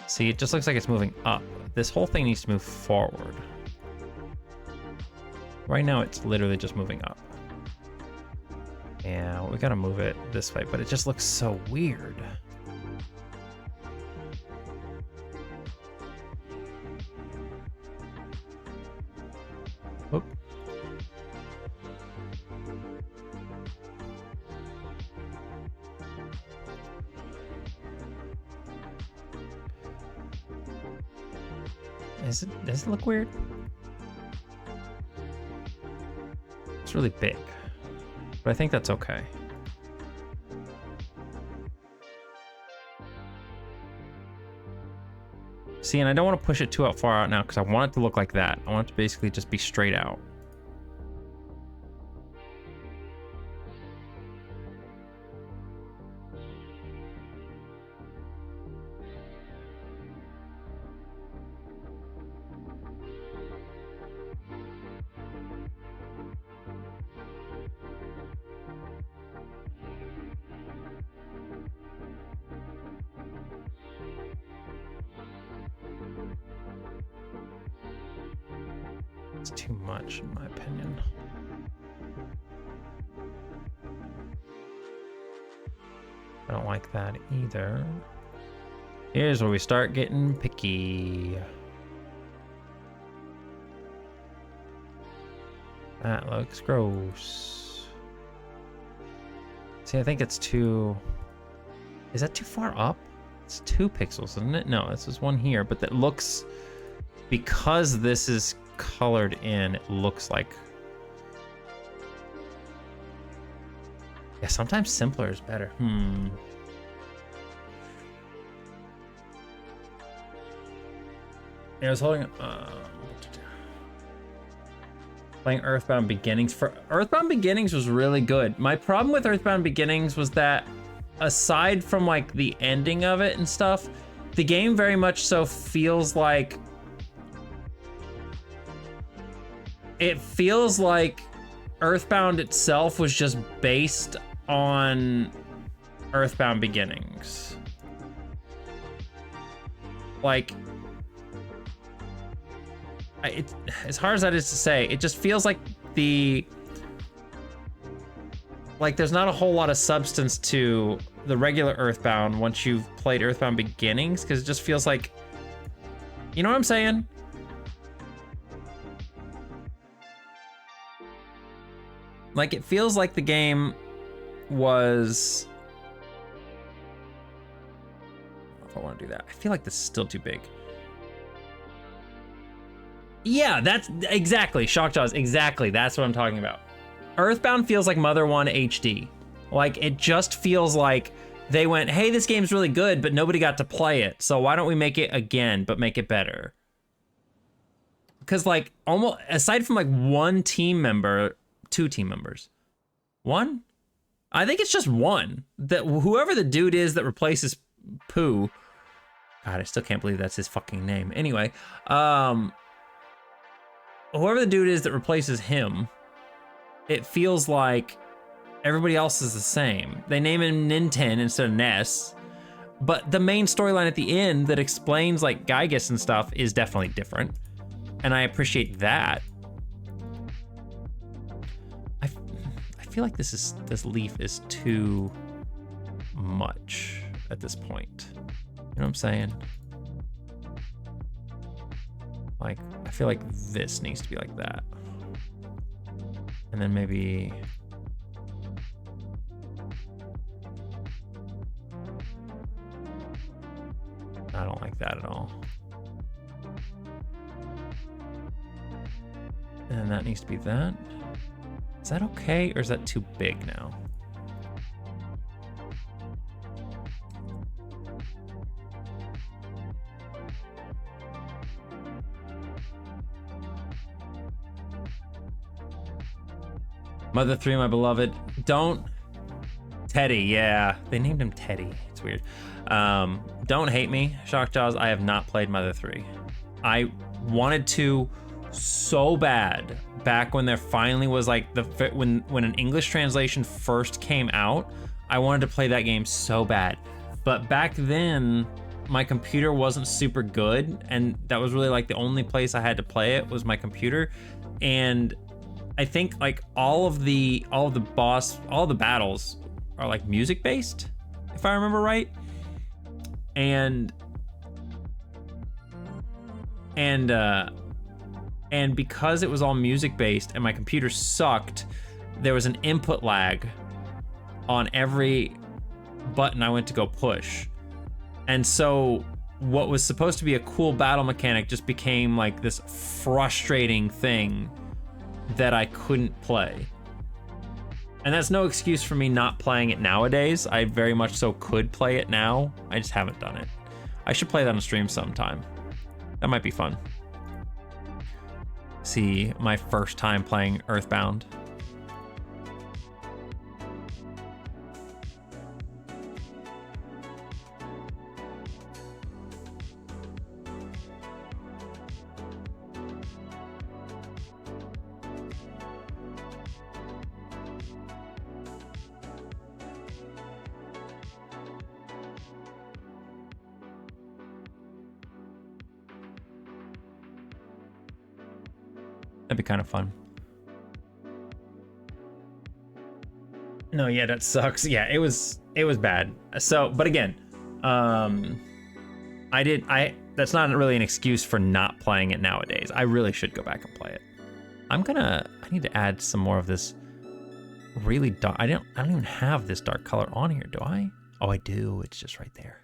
See, it just looks like it's moving up. This whole thing needs to move forward. Right now, it's literally just moving up. Yeah, we gotta move it this way, but it just looks so weird. Oop. Does it look weird? It's really big, but I think that's okay. See, and I don't want to push it too far out now because I want it to look like that. I want it to basically just be straight out. It's too much, in my opinion. I don't like that either. Here's where we start getting picky. That looks gross. See, I think it's too... Is that too far up? It's 2 pixels, isn't it? No, this is one here, but that looks... Because this is colored in, it looks like... Yeah, sometimes simpler is better. Yeah, I was holding... playing Earthbound Beginnings. For Earthbound Beginnings was really good. My problem with Earthbound Beginnings was that, aside from like the ending of it and stuff, the game very much so feels like... It feels like Earthbound itself was just based on Earthbound Beginnings. Like, as hard as that is to say, it just feels like there's not a whole lot of substance to the regular Earthbound once you've played Earthbound Beginnings, because it just feels like, you know what I'm saying? Like, it feels like the game was... I don't know if I want to do that. I feel like this is still too big. Yeah, that's exactly, Shockjaws, exactly. That's what I'm talking about. Earthbound feels like Mother 1 HD. Like, it just feels like they went, hey, this game's really good, but nobody got to play it. So why don't we make it again, but make it better? Because, like, almost, aside from like 1 team member, 2 team members. 1? I think it's just 1. That whoever the dude is that replaces Pooh. God, I still can't believe that's his fucking name. Anyway, whoever the dude is that replaces him, it feels like everybody else is the same. They name him Ninten instead of Ness, but the main storyline at the end that explains like Gygus and stuff is definitely different, and I appreciate that. I feel like this leaf is too much at this point. You know what I'm saying? Like, I feel like this needs to be like that. And then maybe... I don't like that at all. And that needs to be that. Is that okay, or is that too big now? Mother 3, my beloved. Don't. Teddy, yeah. They named him Teddy. It's weird. Don't hate me, Shockjaws. I have not played Mother 3. I wanted to so bad back when there finally was like when an English translation first came out. I wanted to play that game so bad. But back then, my computer wasn't super good, and that was really like the only place I had to play it was my computer. And I think like all of the battles are like music based, if I remember right. And because it was all music based and my computer sucked, there was an input lag on every button I went to go push. And so what was supposed to be a cool battle mechanic just became like this frustrating thing that I couldn't play. And that's no excuse for me not playing it nowadays. I very much so could play it now. I just haven't done it. I should play that on stream sometime. That might be fun. See, my first time playing Earthbound. That'd be kind of fun. No, yeah, that sucks. Yeah, it was bad. So, but again, that's not really an excuse for not playing it nowadays. I really should go back and play it. I need to add some more of this really dark. I don't even have this dark color on here, do I? Oh, I do. It's just right there.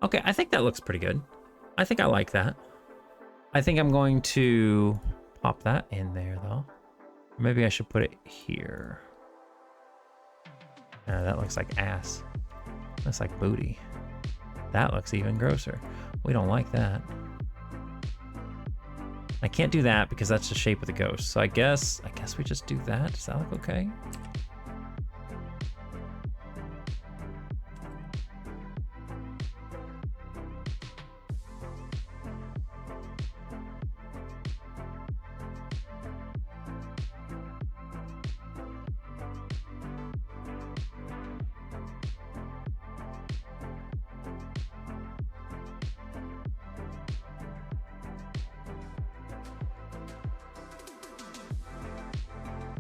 Okay, I think that looks pretty good. I think I like that. I think I'm going to pop that in there though. Maybe I should put it here. That looks like ass. That's like booty. That looks even grosser. We don't like that. I can't do that because that's the shape of the ghost. So I guess we just do that. Does that look okay?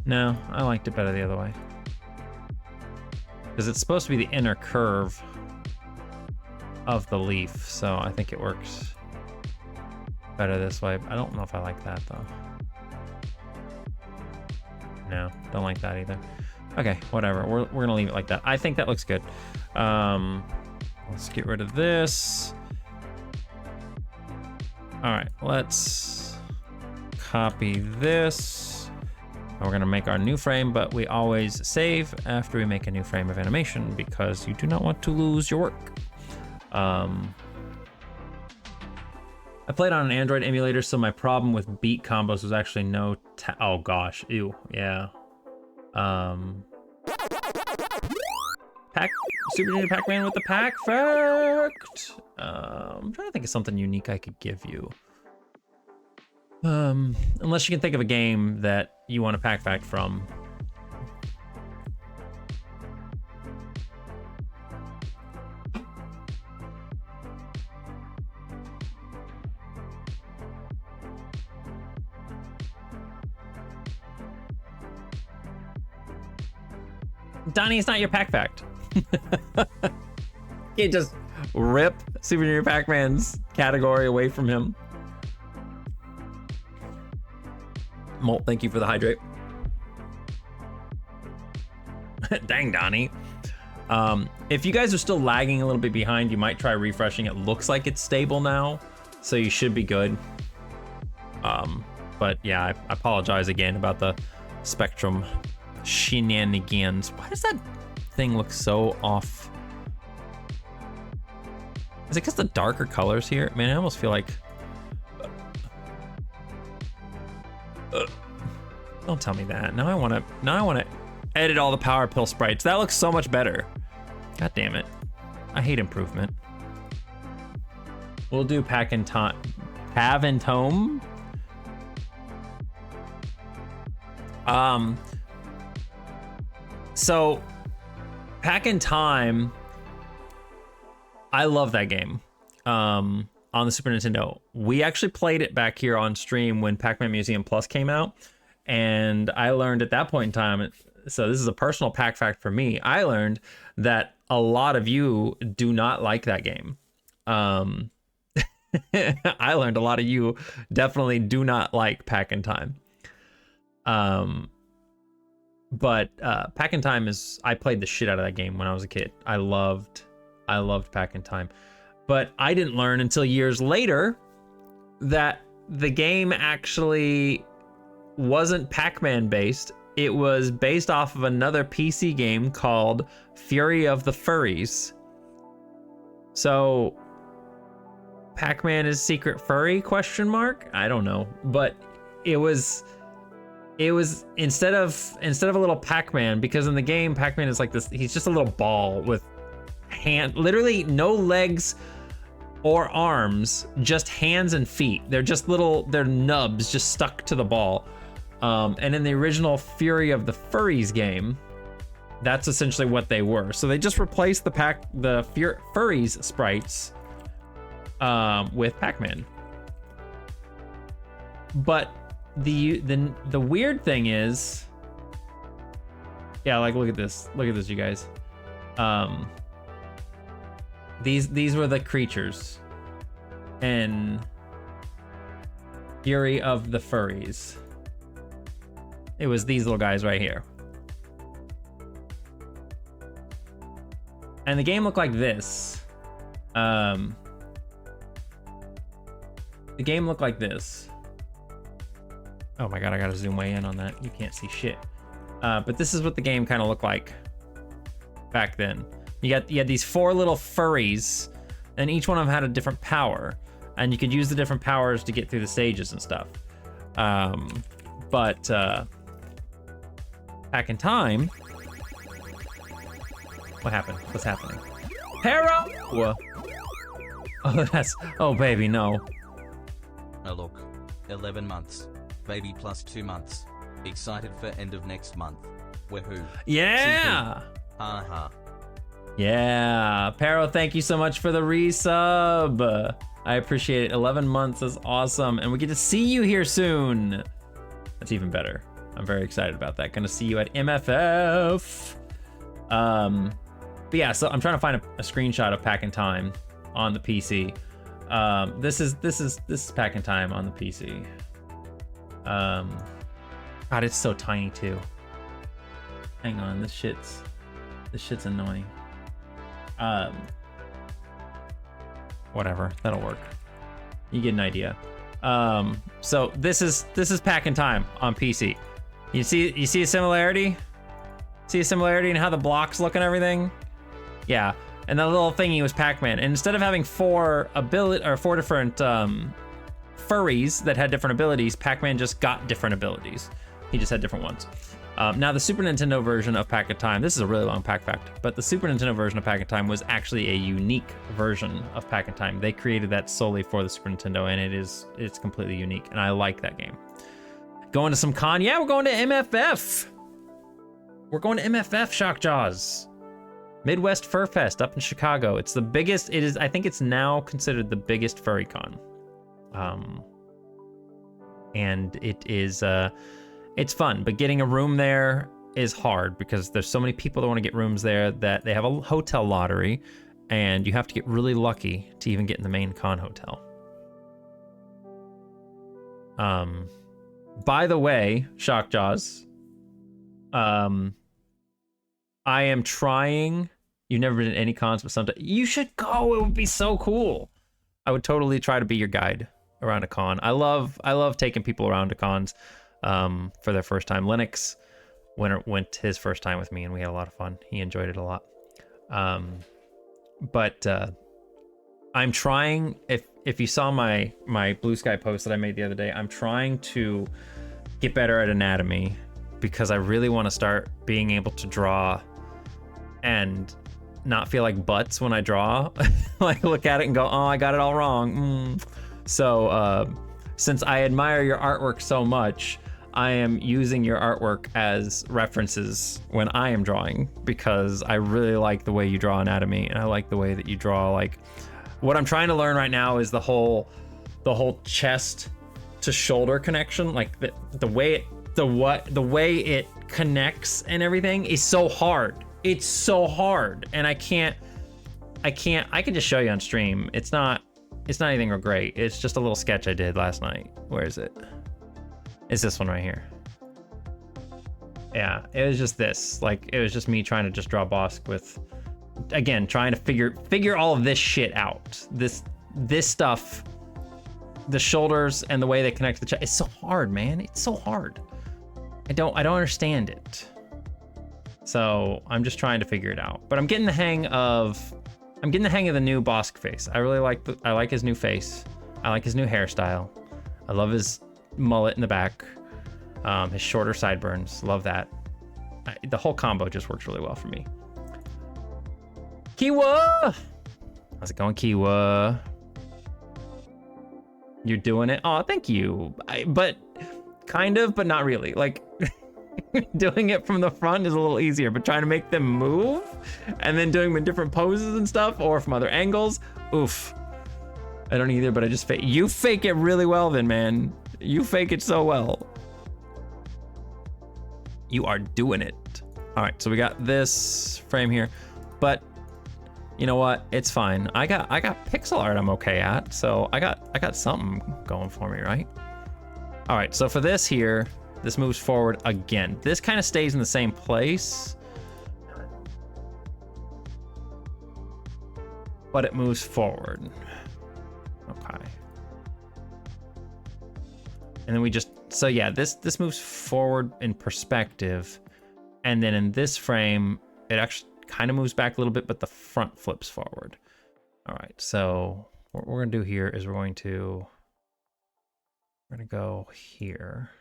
No, I liked it better the other way. Because it's supposed to be the inner curve of the leaf, so I think it works better this way. I don't know if I like that though. No, don't like that either. Okay, whatever. We're gonna leave it like that. I think that looks good. Let's get rid of this. All right, let's copy this. We're gonna make our new frame, but we always save after we make a new frame of animation because you do not want to lose your work. I played on an Android emulator, so my problem with beat combos was actually no oh gosh, ew, yeah. Super Junior Pac-Man with the Pac Fact. I'm trying to think of something unique I could give you. Unless you can think of a game that you want a Pac Fact from. Donnie, it's not your Pac Fact. Can't just rip Super Junior Pac-Man's category away from him. Molt, thank you for the hydrate. Dang, Donnie. If you guys are still lagging a little bit behind, you might try refreshing. It looks like it's stable now, so you should be good. But yeah, I apologize again about the Spectrum shenanigans. Why does that everything looks so off. Is it because the darker colors here? Man, I almost feel like... don't tell me that. Now I wanna edit all the Power Pill sprites. That looks so much better. God damn it. I hate improvement. We'll do Pav and Tome. So Pac and Time, I love that game. On the Super Nintendo. We actually played it back here on stream when Pac-Man Museum Plus came out. And I learned at that point in time, so this is a personal Pac fact for me, I learned that a lot of you do not like that game. I learned a lot of you definitely do not like Pac and Time. But Pac and Time is, I played the shit out of that game when I was a kid. I loved Pac and Time. But I didn't learn until years later that the game actually wasn't Pac-Man based. It was based off of another PC game called Fury of the Furries. So Pac-Man is secret furry question mark? I don't know. But it was instead of a little Pac-Man, because in the game Pac-Man is like this, he's just a little ball with literally no legs or arms, just hands and feet. They're just they're nubs just stuck to the ball. And in the original Fury of the Furries game, that's essentially what they were. So they just replaced the Furries sprites with Pac-Man. But the weird thing is, yeah, like look at this, you guys. These were the creatures in Fury of the Furries. It was these little guys right here. And the game looked like this. The game looked like this. Oh my god, I gotta zoom way in on that. You can't see shit. But this is what the game kind of looked like back then. You had these 4 little furries, and each one of them had a different power, and you could use the different powers to get through the stages and stuff. But Pac and Time. What happened? What's happening? Hero! Oh baby, no. Oh look, 11 months. Baby plus 2 months. Excited for end of next month. Woohoo. Yeah! Ha ha. Yeah, Pero, thank you so much for the resub. I appreciate it. 11 months is awesome, and we get to see you here soon. That's even better. I'm very excited about that. Gonna see you at MFF. But yeah, so I'm trying to find a screenshot of Pac and Time on the PC. This is Pac and Time on the PC. God, it's so tiny too. Hang on, this shit's annoying. Whatever, that'll work. You get an idea. So this is Pac and Time on PC. You see a similarity? See a similarity in how the blocks look and everything? Yeah. And that little thingy was Pac-Man. And instead of having 4 different furries that had different abilities, Pac-Man just got different abilities. He just had different ones. Now the Super Nintendo version of Pac and Time, this is a really long Pac fact, but the Super Nintendo version of Pac and Time was actually a unique version of Pac and Time. They created that solely for the Super Nintendo, and it's completely unique, and I like that game. Going to some con? Yeah, we're going to MFF. We're going to MFF, Shockjaws. Midwest Fur Fest up in Chicago. It's the biggest, I think it's now considered the biggest furry con. And it is, it's fun, but getting a room there is hard because there's so many people that want to get rooms there that they have a hotel lottery, and you have to get really lucky to even get in the main con hotel. By the way, Shockjaws, I am trying. You've never been to any cons, but sometimes you should go. It would be so cool. I would totally try to be your guide around a con. I love taking people around to cons for their first time. Linux, went his first time with me, and we had a lot of fun. He enjoyed it a lot. But I'm trying. If you saw my blue sky post that I made the other day, I'm trying to get better at anatomy because I really want to start being able to draw and not feel like butts when I draw. Like look at it and go, oh, I got it all wrong. So since I admire your artwork so much, I am using your artwork as references when I am drawing because I really like the way you draw anatomy, and I like the way that you draw. Like what I'm trying to learn right now is the whole chest to shoulder connection, like the way it connects and everything is so hard. It's so hard, and I can just show you on stream. It's not anything real great. It's just a little sketch I did last night. Where is it? It's this one right here. Yeah, it was just this. Like, it was just me trying to just draw Bosk with, again, trying to figure all of this shit out. This stuff, the shoulders and the way they connect to the chest. It's so hard, man. It's so hard. I don't understand it. So I'm just trying to figure it out. But I'm getting the hang of the new Bosk face. I really like his new face. I like his new hairstyle. I love his mullet in the back. His shorter sideburns. Love that. The whole combo just works really well for me. Kiwa! How's it going, Kiwa? You're doing it? Oh, thank you. But kind of, but not really. Like, doing it from the front is a little easier, but trying to make them move and then doing them in different poses and stuff or from other angles, oof. I don't either, but I just fake. You fake it really well then, man. You fake it so well. You are doing it. All right, so we got this frame here, but you know what? It's fine. I got pixel art I'm okay at, so I got something going for me, right? All right, so for this here, this moves forward again. This kind of stays in the same place, but it moves forward. Okay. And then we just, so yeah, this moves forward in perspective. And then in this frame, it actually kind of moves back a little bit, but the front flips forward. All right, so what we're gonna do here is we're gonna go here.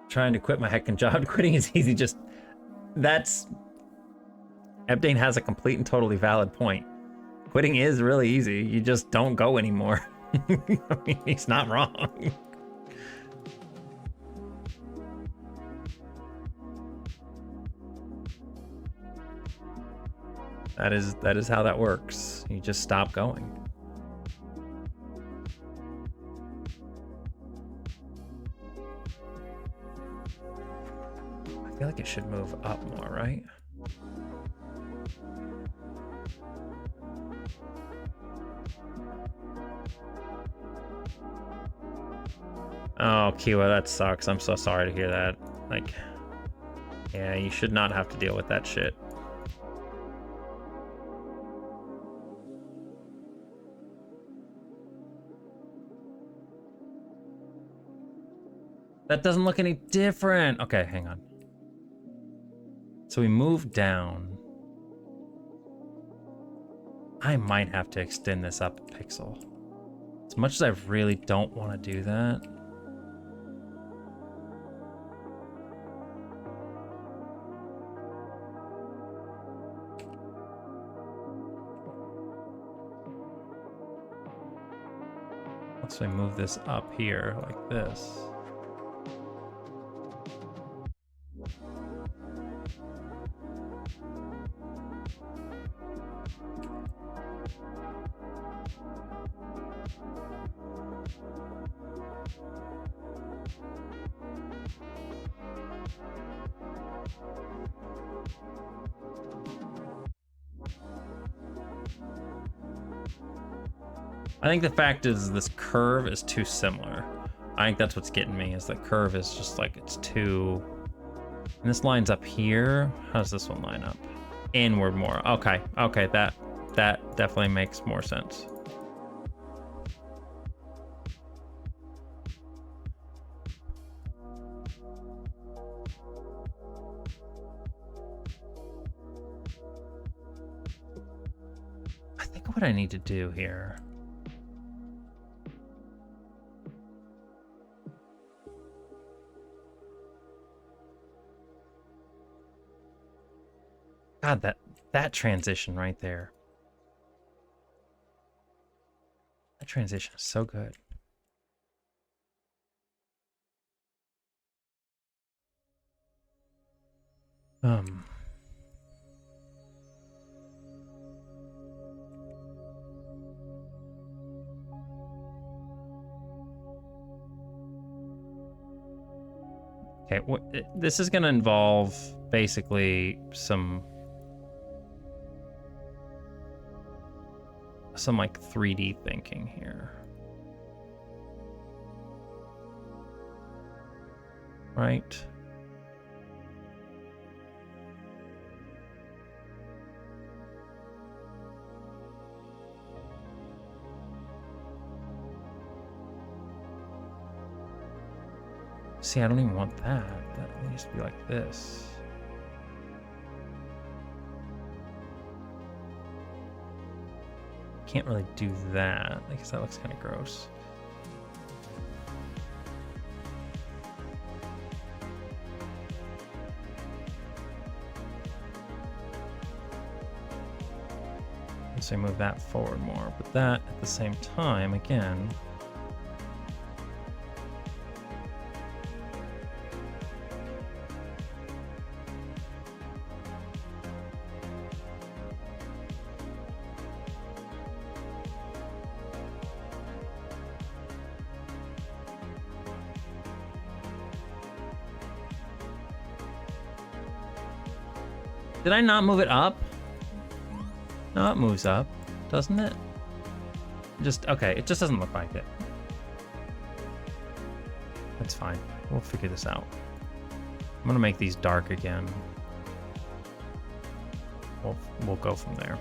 Trying to quit my heckin' job. Quitting is easy. Just Ebdane has a complete and totally valid point. Quitting is really easy. You just don't go anymore. I mean, he's not wrong. That is how that works. You just stop going. I feel like it should move up more, right? Oh, Kiwa, that sucks. I'm so sorry to hear that. Like, yeah, you should not have to deal with that shit. That doesn't look any different. Okay, hang on. So we move down. I might have to extend this up a pixel. As much as I really don't want to do that. So I move this up here like this. I think the fact is this curve is too similar. I think that's what's getting me, is the curve is just like, it's too... And this lines up here. How does this one line up? Inward more. Okay, okay, that definitely makes more sense. I think what I need to do here... God, that transition right there. That transition is so good. Okay, this is going to involve basically some like 3D thinking here. Right? See, I don't even want that. That needs to be like this. Can't really do that because that looks kind of gross. So move that forward more, but that at the same time, again, did I not move it up? No, it moves up, doesn't it? Just, okay, it just doesn't look like it. That's fine. We'll figure this out. I'm gonna make these dark again. We'll go from there.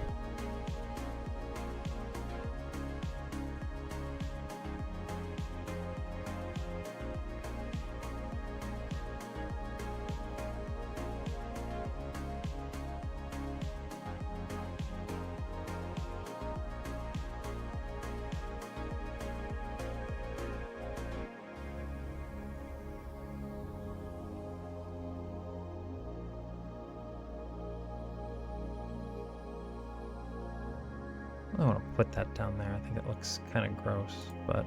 I don't want to put that down there. I think it looks kind of gross, but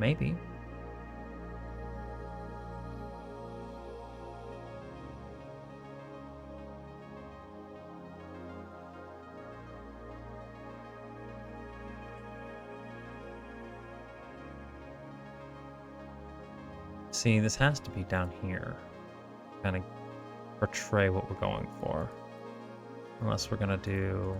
maybe. See, this has to be down here. Kind of portray what we're going for. Unless we're gonna do...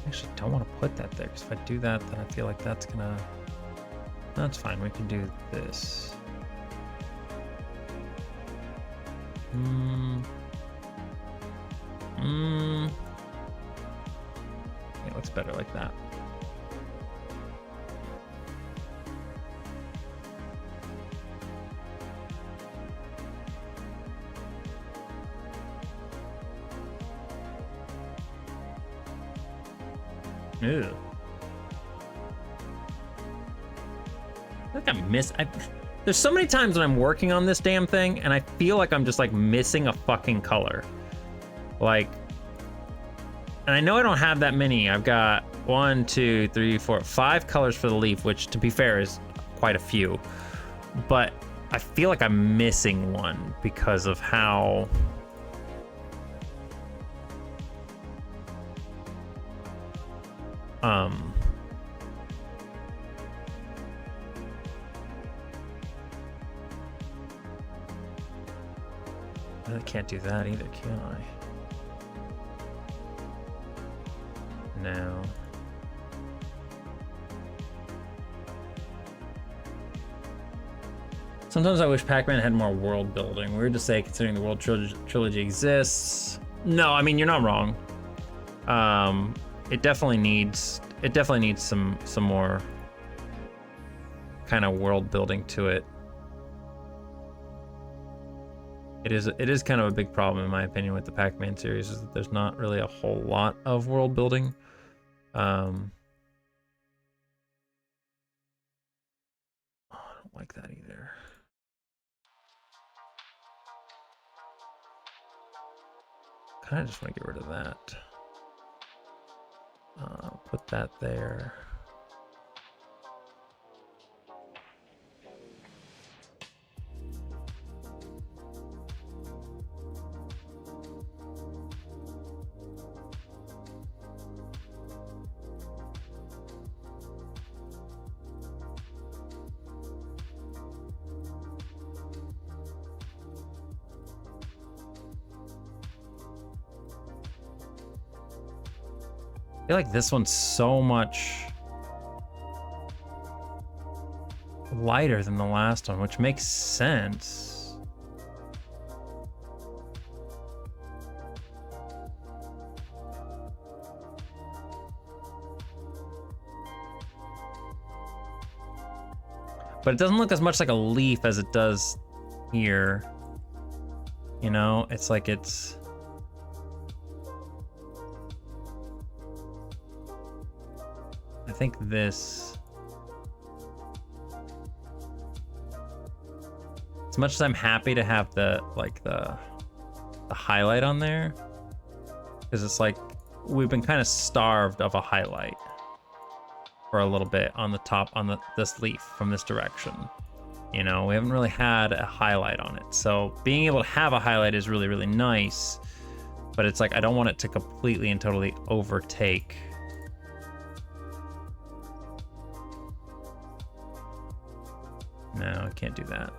Actually, don't want to put that there, because if I do that, then I feel like that's gonna... That's fine, we can do this. It looks better like that. Ew. I think there's so many times when I'm working on this damn thing and I feel like I'm just like missing a fucking color. Like, and I know I don't have that many. I've got 1, 2, 3, 4, 5 colors for the leaf, which to be fair is quite a few. But I feel like I'm missing one because of how I can't do that either, can I? No. Sometimes I wish Pac-Man had more world building. Weird to say considering the world trilogy exists. No, I mean, you're not wrong. It definitely needs some more kind of world building to it. It is kind of a big problem in my opinion with the Pac-Man series, is that there's not really a whole lot of world building. I don't like that either. Kind of just want to get rid of that. Put that there. I feel like this one's so much lighter than the last one, which makes sense. But it doesn't look as much like a leaf as it does here. You know, it's like it's... I think this... As much as I'm happy to have the, like, the highlight on there, because it's like, we've been kind of starved of a highlight for a little bit on the top, on this leaf from this direction. You know, we haven't really had a highlight on it. So being able to have a highlight is really, really nice, but it's like, I don't want it to completely and totally overtake. No, I can't do that.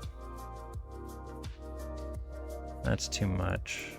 That's too much.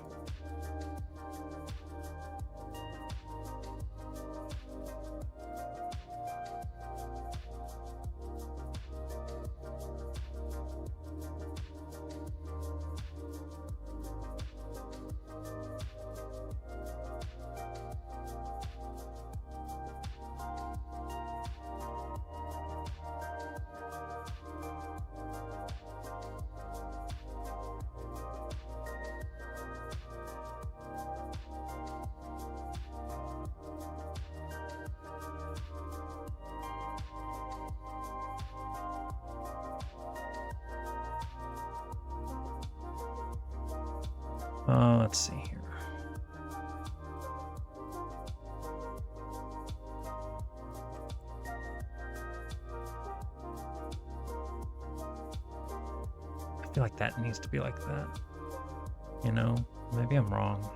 Let's see here. I feel like that needs to be like that. You know, maybe I'm wrong.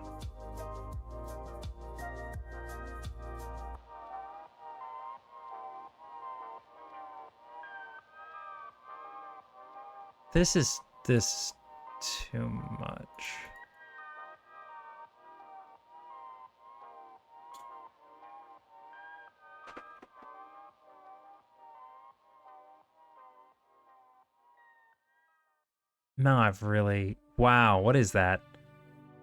This is too much. Now I've really... Wow, what is that?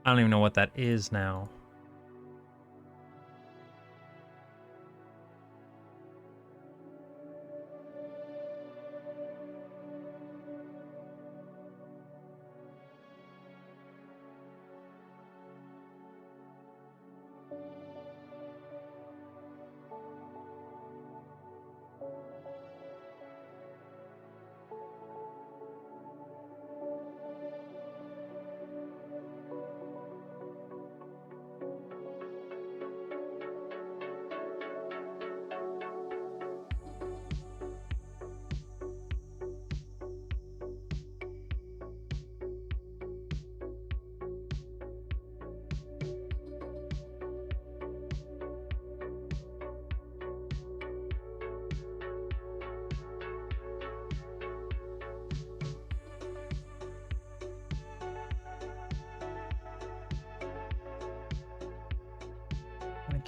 I don't even know what that is now.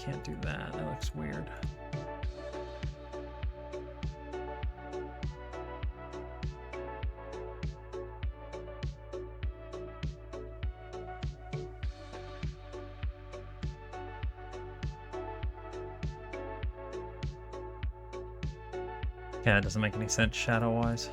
can't do that. That looks weird. Yeah, it doesn't make any sense shadow-wise.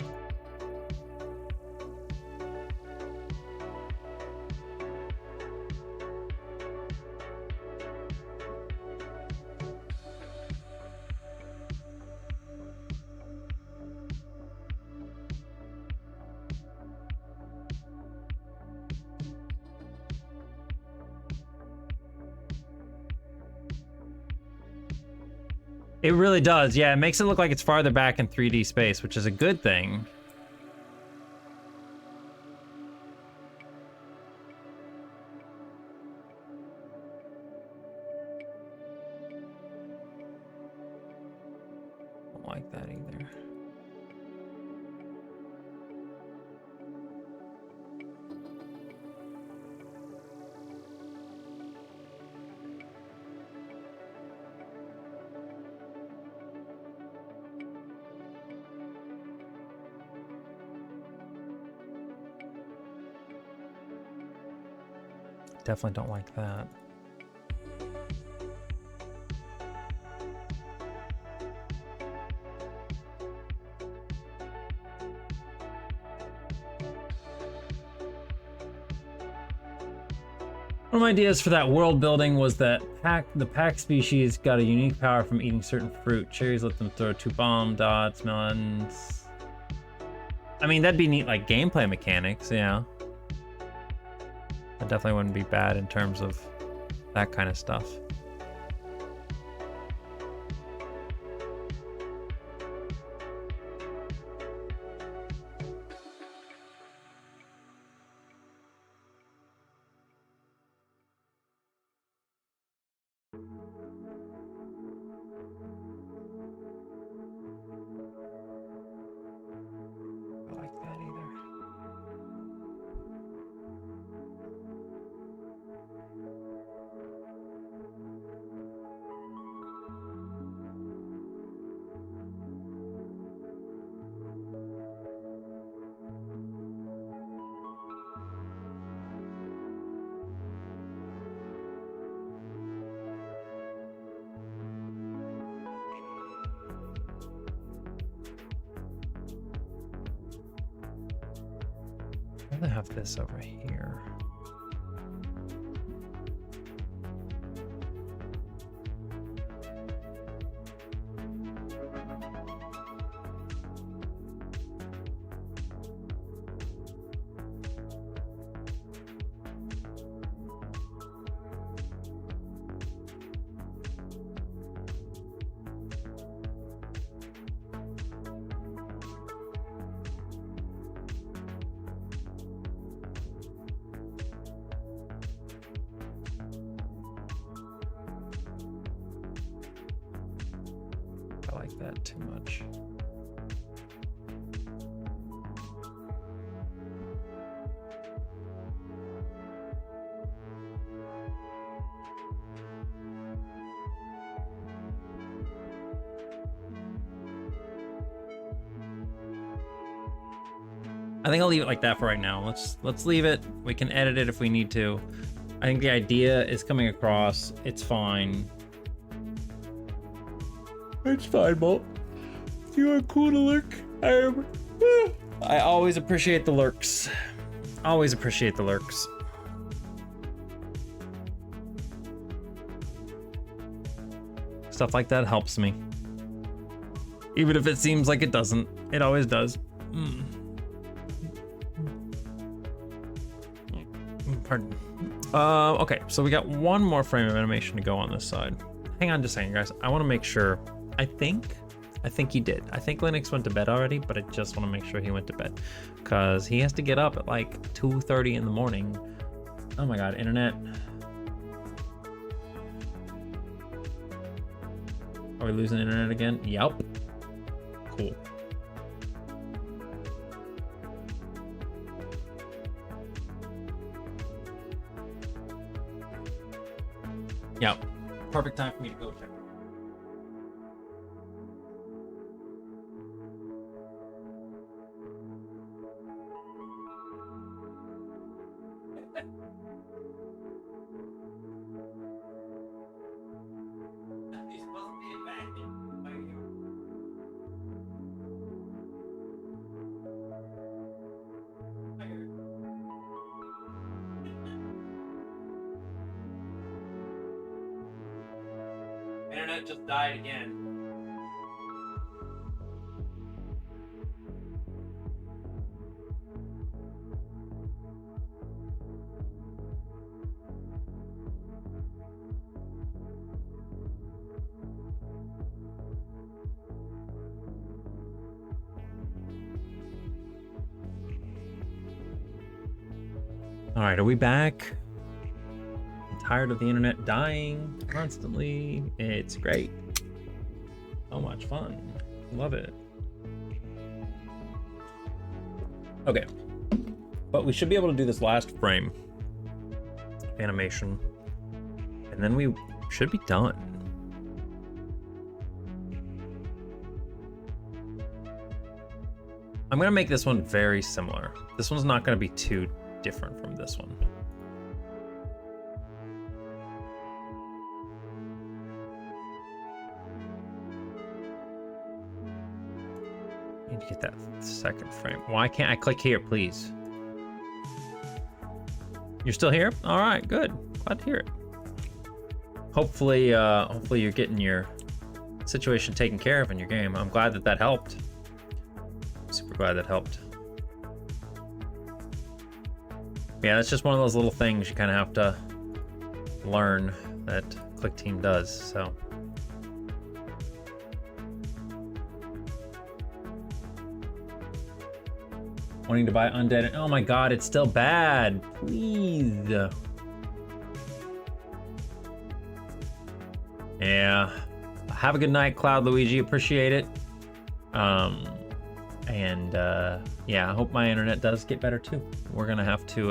It really does, yeah. It makes it look like it's farther back in 3D space, which is a good thing. Don't like that either. Definitely don't like that. One of my ideas for that world building was that the Pac species got a unique power from eating certain fruit. Cherries let them throw 2 bomb dots, melons. I mean, that'd be neat, like gameplay mechanics, yeah. That definitely wouldn't be bad in terms of that kind of stuff. I like that either. I have this over here. I like that too much. I think I'll leave it like that for right now. Let's leave it. We can edit it if we need to. I think the idea is coming across. It's fine. It's fine, Bolt. You are cool to lurk. I always appreciate the lurks. Always appreciate the lurks. Stuff like that helps me. Even if it seems like it doesn't. It always does. Pardon. Okay, so we got one more frame of animation to go on this side. Hang on just a second, guys. I want to make sure. I think he did. I think Linux went to bed already, but I just want to make sure he went to bed because he has to get up at like 2:30 in the morning. Oh my God, internet. Are we losing internet again? Yep. Cool. Yep. Perfect time for me to go check. Internet just died again. All right, are we back? I'm tired of the internet dying constantly. It's great. So much fun. Love it. Okay. But we should be able to do this last frame animation. And then we should be done. I'm gonna make this one very similar. This one's not gonna be too different from this one. Need to get that second frame. Why can't I click here, please? You're still here? All right, good. Glad to hear it. Hopefully, hopefully you're getting your situation taken care of in your game. I'm glad that helped. Super glad that helped. Yeah, that's just one of those little things you kind of have to learn that Clickteam does, so. Wanting to buy Undead. Oh my god, it's still bad. Please. Yeah. Have a good night, Cloud Luigi. Appreciate it. Yeah, I hope my internet does get better too. We're gonna have to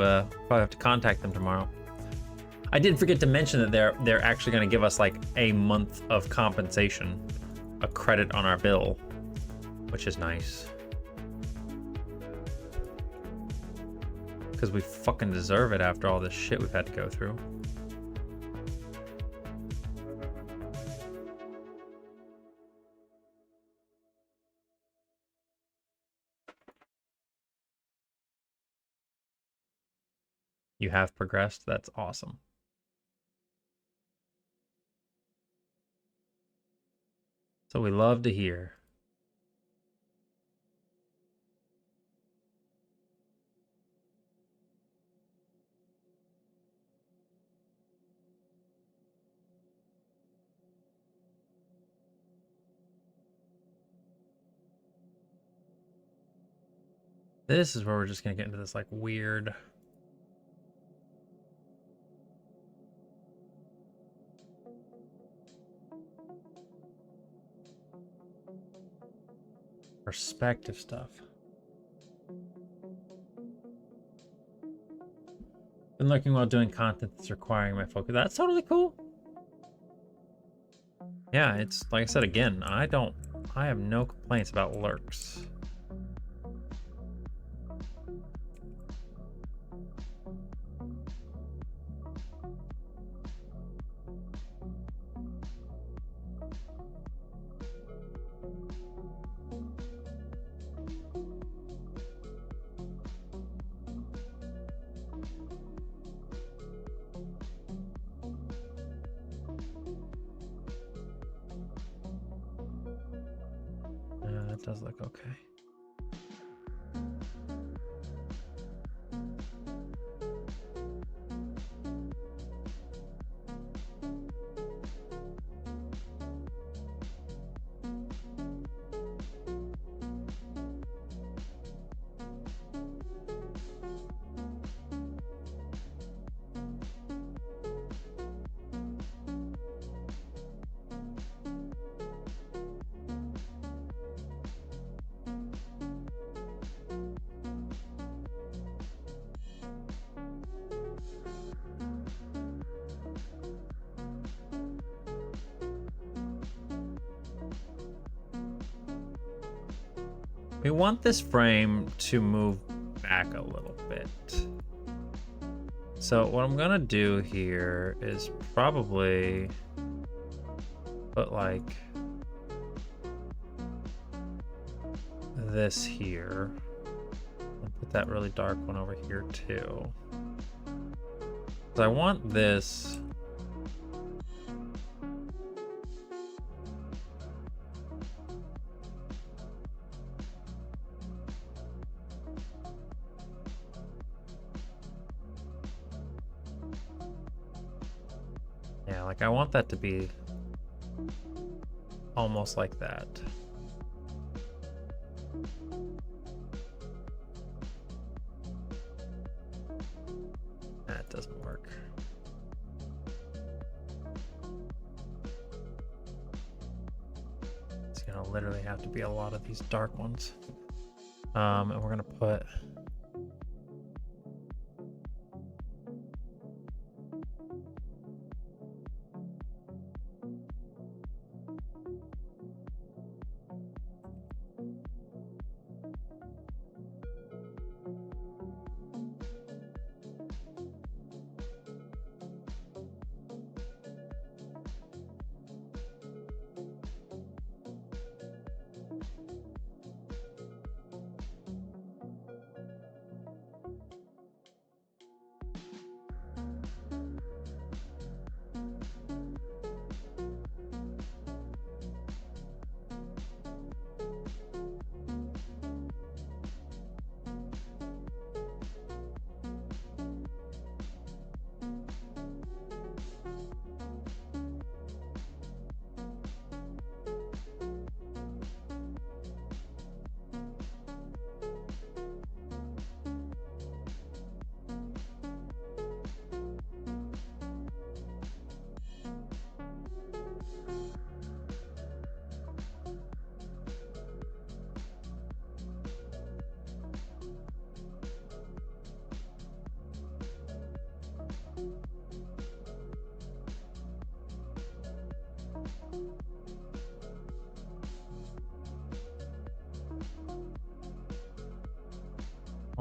probably have to contact them tomorrow. I did forget to mention that they're actually gonna give us like a month of compensation, a credit on our bill, which is nice. Because we fucking deserve it after all this shit we've had to go through. You have progressed. That's awesome. So we love to hear. This is where we're just gonna get into this like weird perspective stuff. Been lurking while doing content that's requiring my focus. That's totally cool. Yeah, it's like I said again, I have no complaints about lurks. That does look okay. We want this frame to move back a little bit. So what I'm gonna do here is probably put like this here. And put that really dark one over here too. So I want this. Yeah, like I want that to be almost like that. That doesn't work. It's gonna literally have to be a lot of these dark ones. And we're gonna put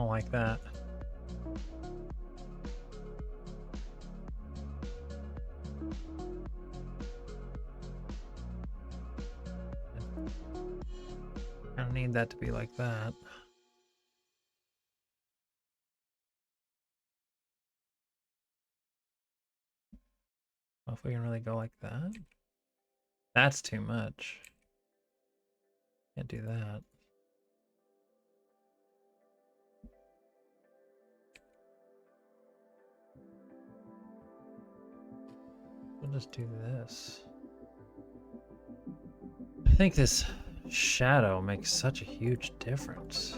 like that. I don't need that to be like that. Well, if we can really go like that. That's too much. Can't do that. We'll just do this. I think this shadow makes such a huge difference.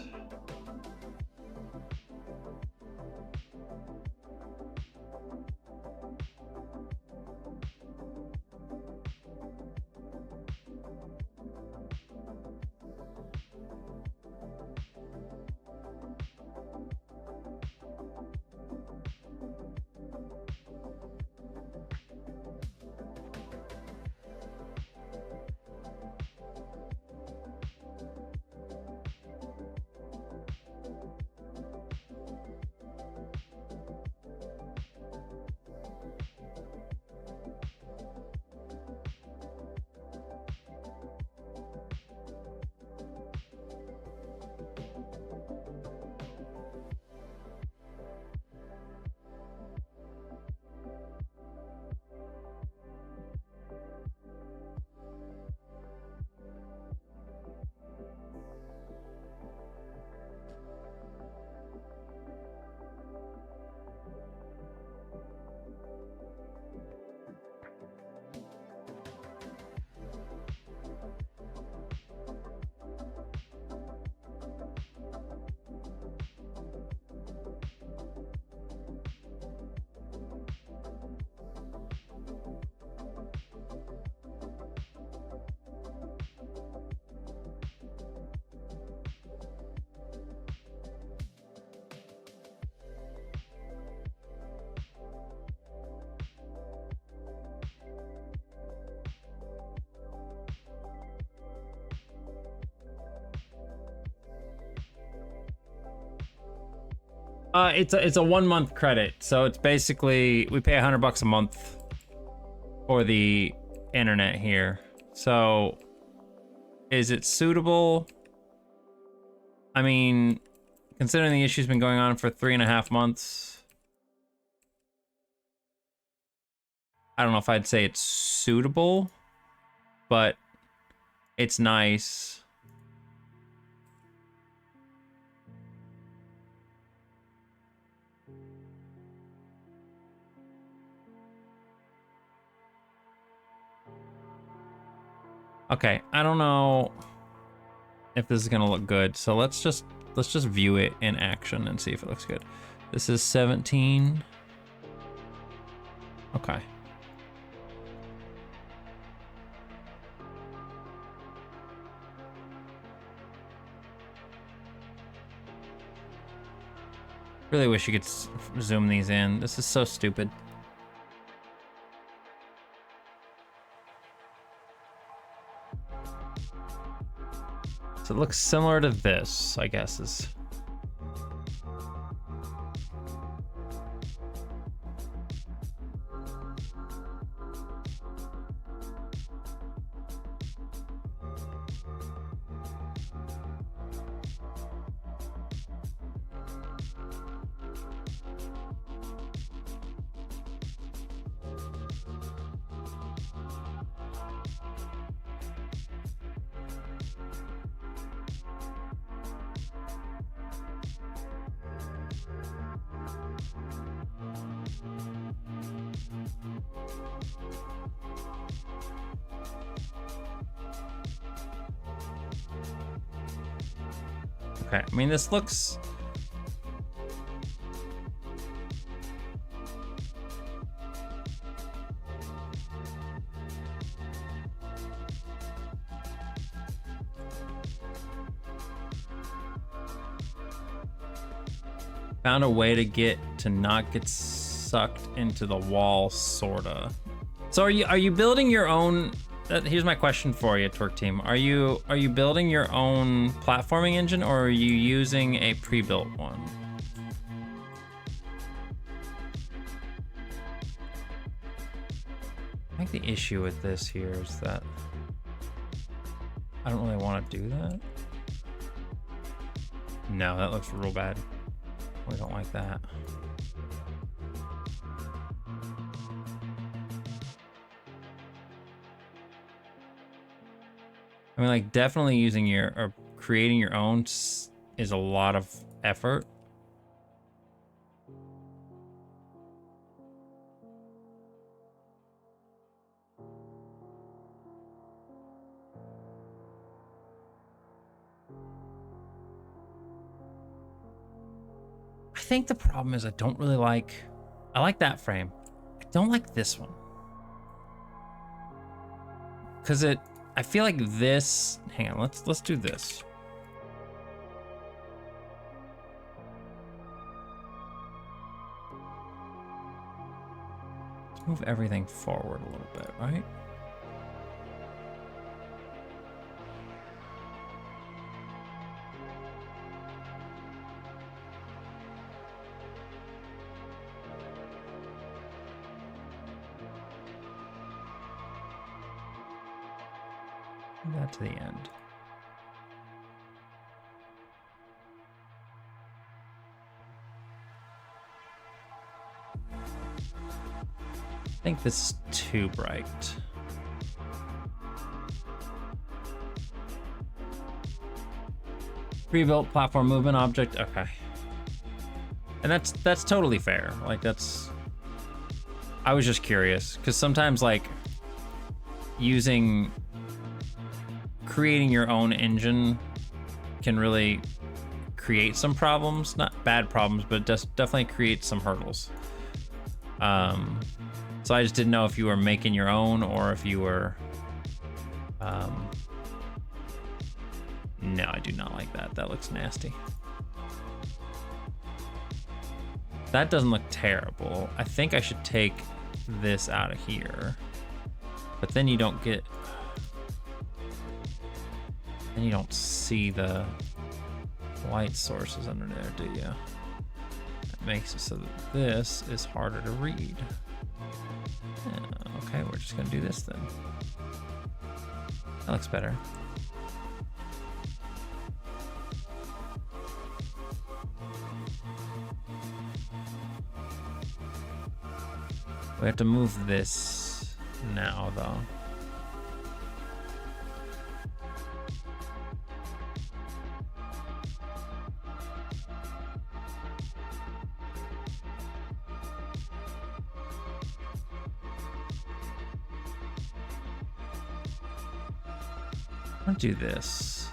It's a 1 month credit, so it's basically we pay $100 a month for the internet here. So, is it suitable? I mean, considering the issue's been going on for 3.5 months, I don't know if I'd say it's suitable, but it's nice. Okay, I don't know if this is gonna look good, so let's just view it in action and see if it looks good. This is 17. Okay. Really wish you could zoom these in. This is so stupid. So it looks similar to this, I guess is. Okay, I mean, this looks... Found a way to not get sucked into the wall, sorta. So are you building your own? Here's my question for you, Twerk Team. Are you building your own platforming engine, or are you using a pre-built one? I think the issue with this here is that I don't really want to do that. No, that looks real bad. We don't like that. I mean, like, definitely using or creating your own is a lot of effort. I think the problem is I don't really like... I like that frame. I don't like this one. Because I feel like this... Hang on, let's do this. Let's move everything forward a little bit, right? That to the end. I think this is too bright. Pre-built platform movement object, okay. And that's totally fair. Like, that's... I was just curious, because sometimes, like, creating your own engine can really create some problems. Not bad problems, but just definitely create some hurdles. So I just didn't know if you were making your own or if you were... No, I do not like that. That looks nasty. That doesn't look terrible. I think I should take this out of here. But then you don't get... Then you don't see the light sources under there, do you? makes it so that this is harder to read. Okay, we're just gonna do this then. That looks better. We have to move this now, though. I'll do this.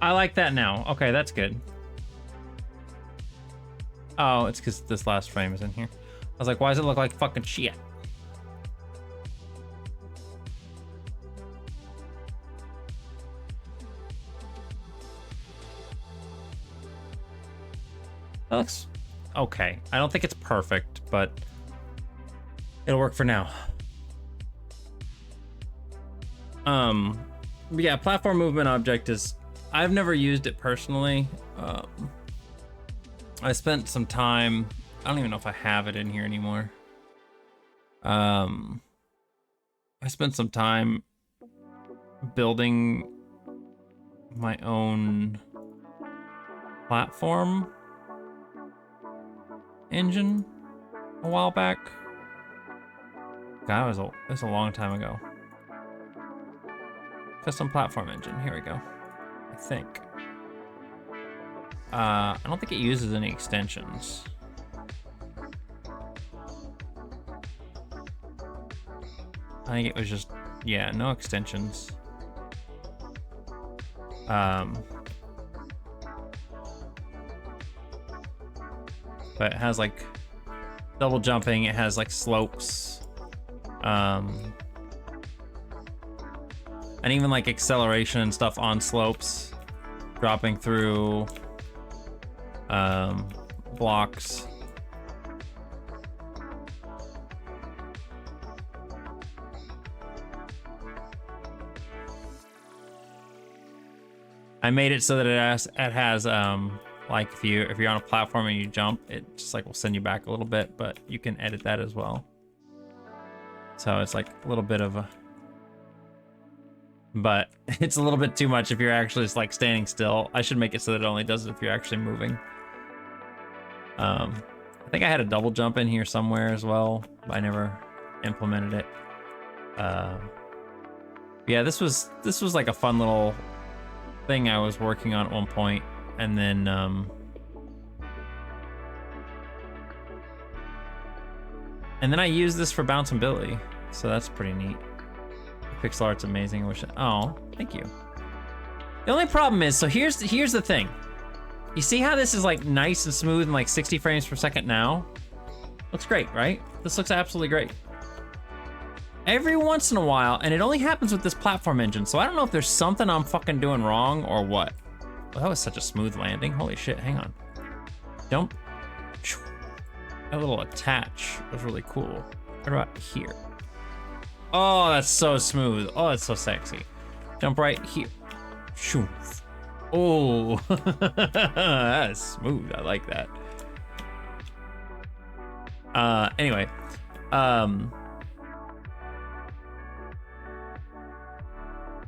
I like that now. Okay, that's good. Oh, it's because this last frame is in here. I was like, why does it look like fucking shit? That looks okay. I don't think it's perfect, but it'll work for now. But yeah, platform movement object is, I've never used it personally. I spent some time, I don't even know if I have it in here anymore. I spent some time building my own platform engine a while back. God, it was a long time ago. Custom platform engine, here we go. I think. I don't think it uses any extensions. I think it was just, yeah, no extensions. But it has like double jumping, it has like slopes. And even like acceleration and stuff on slopes, dropping through blocks. I made it so that it has like if you're on a platform and you jump, it just like will send you back a little bit, but you can edit that as well. So it's like a little bit of a, but it's a little bit too much if you're actually just like standing still. I should make it so that it only does it if you're actually moving. I think I had a double jump in here somewhere as well, but I never implemented it. Yeah, this was like a fun little thing I was working on at one point, and then I used this for Bounce and Billy, so that's pretty neat. Pixel art's amazing. I wish. Oh, thank you. The only problem is, so here's the thing. You see how this is like nice and smooth and like 60 frames per second now? Looks great, right? This looks absolutely great. Every once in a while, and it only happens with this platform engine, so I don't know if there's something I'm fucking doing wrong or what. Well, that was such a smooth landing. Holy shit, hang on. Jump. That little attach was really cool. What about here? Oh, that's so smooth. Oh, that's so sexy. Jump right here. Shoo. Oh, that's smooth. I like that. Anyway,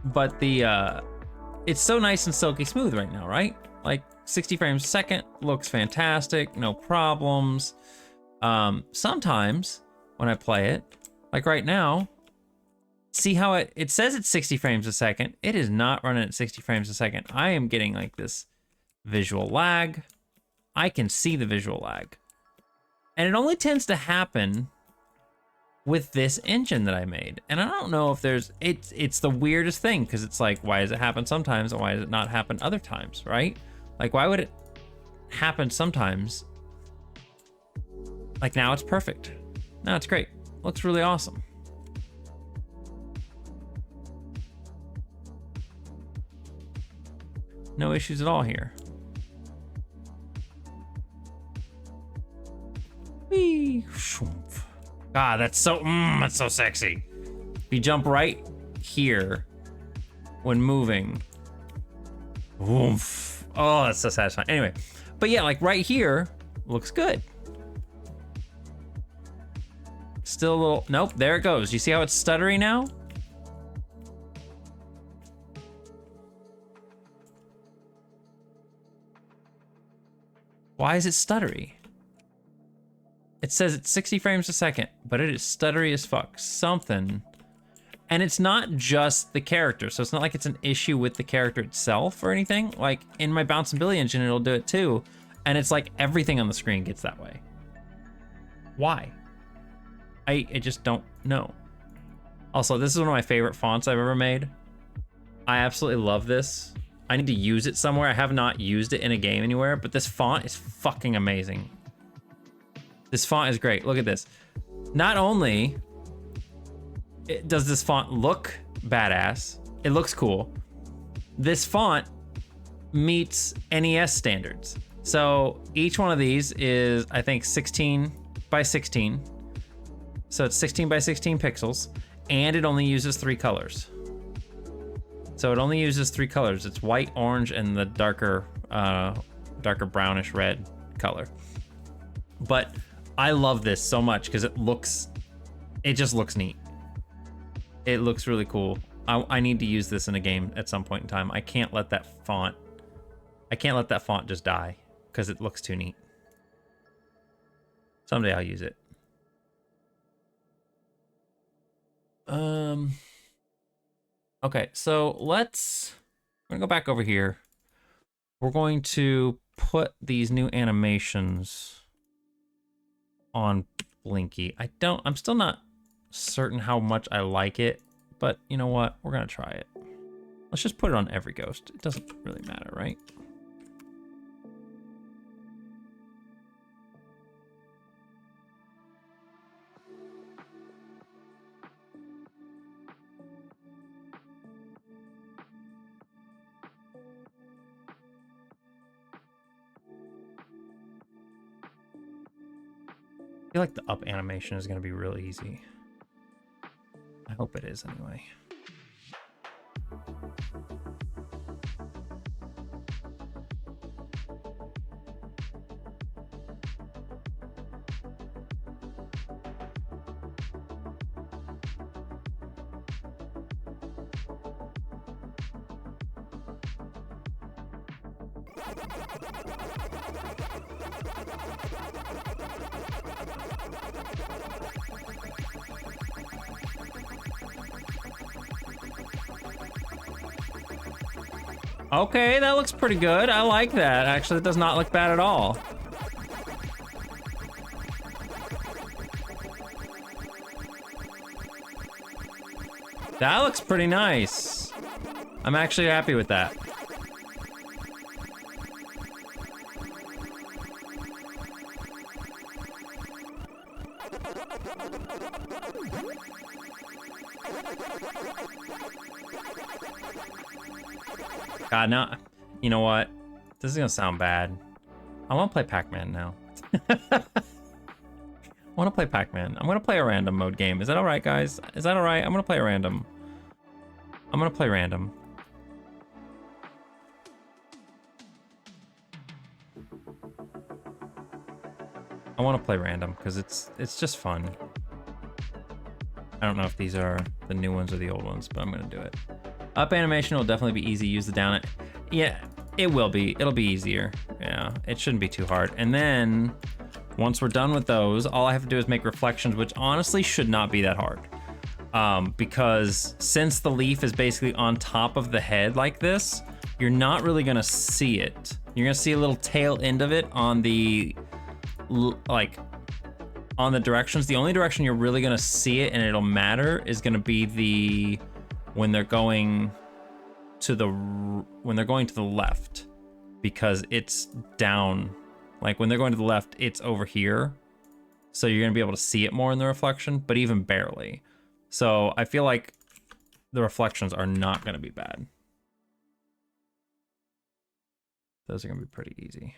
but it's so nice and silky smooth right now, right? Like 60 frames a second, looks fantastic, no problems. Sometimes when I play it, like right now, see how it says it's 60 frames a second. It is not running at 60 frames a second. I am getting like this visual lag. I can see the visual lag. And it only tends to happen with this engine that I made. And I don't know if it's the weirdest thing, because it's like, why does it happen sometimes and why does it not happen other times, right? Like, why would it happen sometimes? Like now it's perfect. Now it's great. Looks really awesome. No issues at all here. Whee! God, that's so sexy. If you jump right here when moving, oomph. Oh, that's so satisfying. Anyway, but yeah, like right here looks good. Still a little, nope, there it goes. You see how it's stuttery now? Why is it stuttery? It says it's 60 frames a second, but it is stuttery as fuck. Something. And it's not just the character, so it's not like it's an issue with the character itself or anything. Like in my Bounce and Billy engine, it'll do it too. And it's like everything on the screen gets that way. Why? I just don't know. Also, this is one of my favorite fonts I've ever made. I absolutely love this. I need to use it somewhere. I have not used it in a game anywhere, but this font is fucking amazing. This font is great. Look at this. Not only does this font look badass, it looks cool. This font meets NES standards. So each one of these is, I think, 16 by 16. So it's 16 by 16 pixels, and it only uses 3 colors. So it only uses 3 colors. It's white, orange, and the darker brownish red color. But I love this so much because it just looks neat. It looks really cool. I need to use this in a game at some point in time. I can't let that font just die because it looks too neat. Someday I'll use it. Okay, so we're gonna go back over here. We're going to put these new animations on Blinky. I'm still not certain how much I like it, but you know what? We're gonna try it. Let's just put it on every ghost. It doesn't really matter, right? I feel like the up animation is going to be really easy. I hope it is anyway. Okay, that looks pretty good. I like that. Actually, it does not look bad at all. That looks pretty nice. I'm actually happy with that. God, now, you know what? This is gonna sound bad. I wanna play Pac-Man now. I wanna play Pac-Man. I'm gonna play a random mode game. Is that all right, guys? Is that all right? I'm gonna play a random. I'm gonna play random. I wanna play random because it's just fun. I don't know if these are the new ones or the old ones, but I'm gonna do it. Up animation will definitely be easy. Use the down it. Yeah, it will be. It'll be easier. Yeah, it shouldn't be too hard. And then once we're done with those, all I have to do is make reflections, which honestly should not be that hard. Because since the leaf is basically on top of the head like this, you're not really gonna see it. You're gonna see a little tail end of it on the, like, on the directions. The only direction you're really gonna see it and it'll matter is gonna be the, when they're going to the left, because it's down. Like when they're going to the left, it's over here. So you're gonna be able to see it more in the reflection, but even barely. So I feel like the reflections are not gonna be bad. Those are gonna be pretty easy.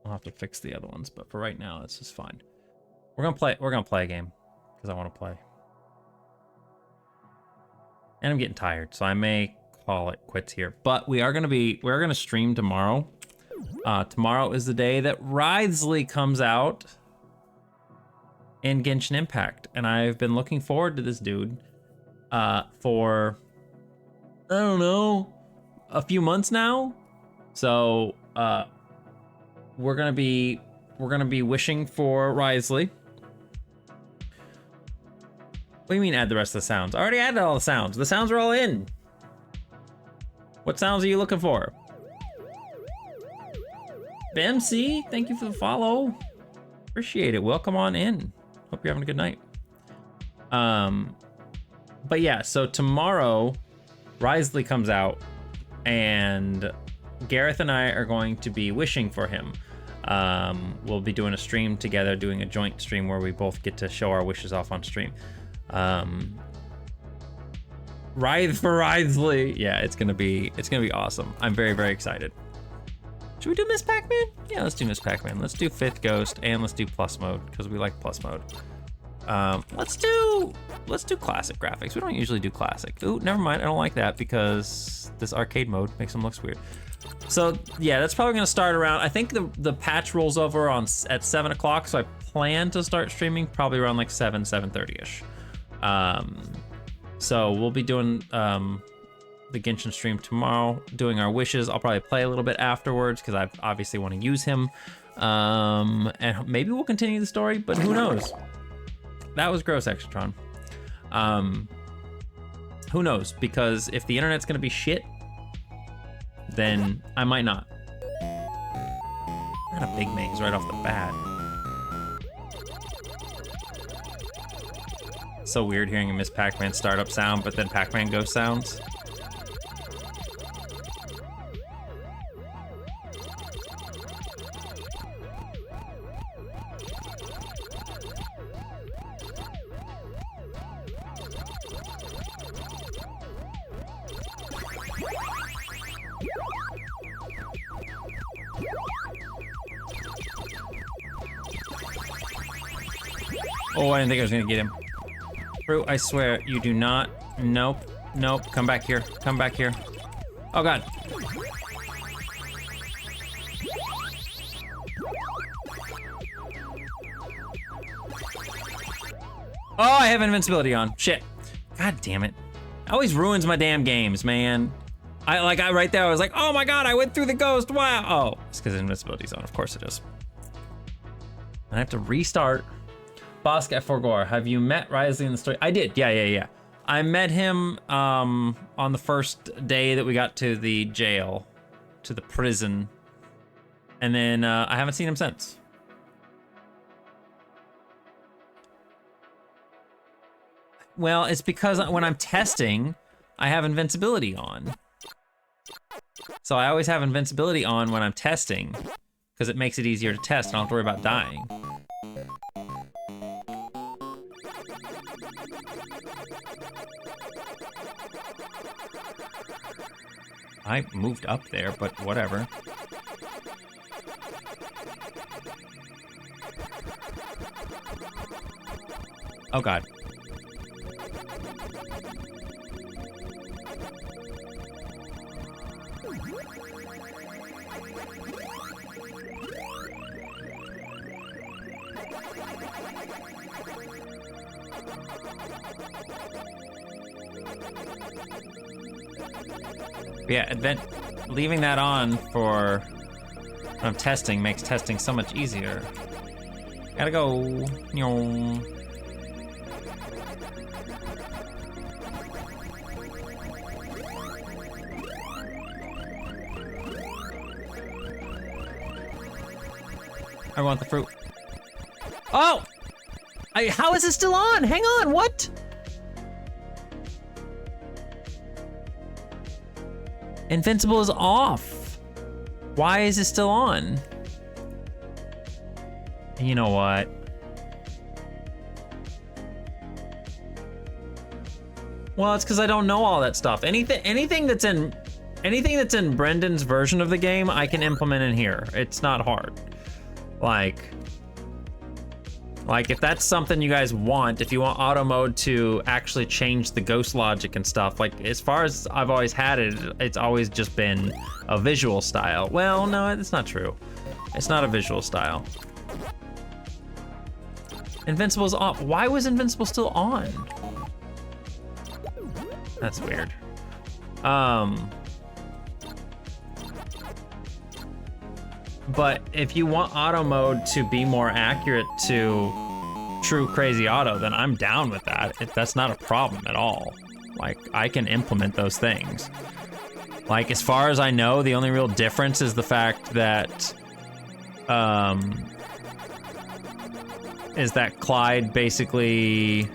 I'll have to fix the other ones, but for right now, this is fine. We're gonna play a game because I want to play. And I'm getting tired, so I may call it quits here. But we're gonna stream tomorrow. Tomorrow is the day that Writhely comes out in Genshin Impact, and I've been looking forward to this dude for, I don't know, a few months now. So we're gonna be wishing for Writhely. What do you mean add the rest of the sounds? I already added all the sounds. The sounds are all in. What sounds are you looking for? BMC, thank you for the follow. Appreciate it. Welcome on in. Hope you're having a good night. But yeah, so tomorrow, Writhely comes out, and Gareth and I are going to be wishing for him. We'll be doing a stream together, doing a joint stream where we both get to show our wishes off on stream. Writhe for Writhely. Yeah, it's gonna be awesome. I'm very, very excited. Should we do Miss Pac-Man? Yeah, let's do Miss Pac-Man. Let's do 5th Ghost, and let's do plus mode because we like plus mode. Let's do classic graphics. We don't usually do classic. Ooh, never mind. I don't like that because this arcade mode makes them look weird. So yeah, that's probably gonna start around. I think the patch rolls over at 7 o'clock, so I plan to start streaming probably around like 7:30ish. So we'll be doing the Genshin stream tomorrow, doing our wishes. I'll probably play a little bit afterwards because I obviously want to use him. And maybe we'll continue the story, but who knows? That was gross, Extron. Who knows? Because if the internet's gonna be shit, then I might not. Not a big maze right off the bat. So weird hearing a Miss Pac-Man startup sound, but then Pac-Man Ghost sounds. Oh, I didn't think I was gonna get him. Fruit, I swear, you do not. Nope, nope, come back here, come back here. Oh God. Oh, I have invincibility on. Shit. God damn it. It always ruins my damn games, man. I right there, I was like, oh my god, I went through the ghost, wow. Oh, it's because invincibility's on, of course it is. I have to restart. Bosk at Forgor, have you met Risley in the story? I did, yeah. I met him on the first day that we got to the jail, to the prison. And then I haven't seen him since. Well, it's because when I'm testing, I have invincibility on. So I always have invincibility on when I'm testing, because it makes it easier to test. I don't have to worry about dying. I moved up there, but whatever. Oh god. Yeah, leaving that on for when I'm testing makes testing so much easier. Gotta go. I want the fruit. Oh! How is it still on? Hang on, what? Invincible is off. Why is it still on? You know what? Well, it's because I don't know all that stuff. Anything that's in Brendan's version of the game, I can implement in here. It's not hard. Like if that's something you guys want, if you want auto mode to actually change the ghost logic and stuff, like as far as I've always had it, it's always just been a visual style. Well, no, it's not true. It's not a visual style. Invincible's off. Why was Invincible still on? That's weird. But if you want auto mode to be more accurate to true crazy auto, then I'm down with that. That's not a problem at all. Like, I can implement those things. Like, as far as I know, the only real difference is the fact that, Clyde basically,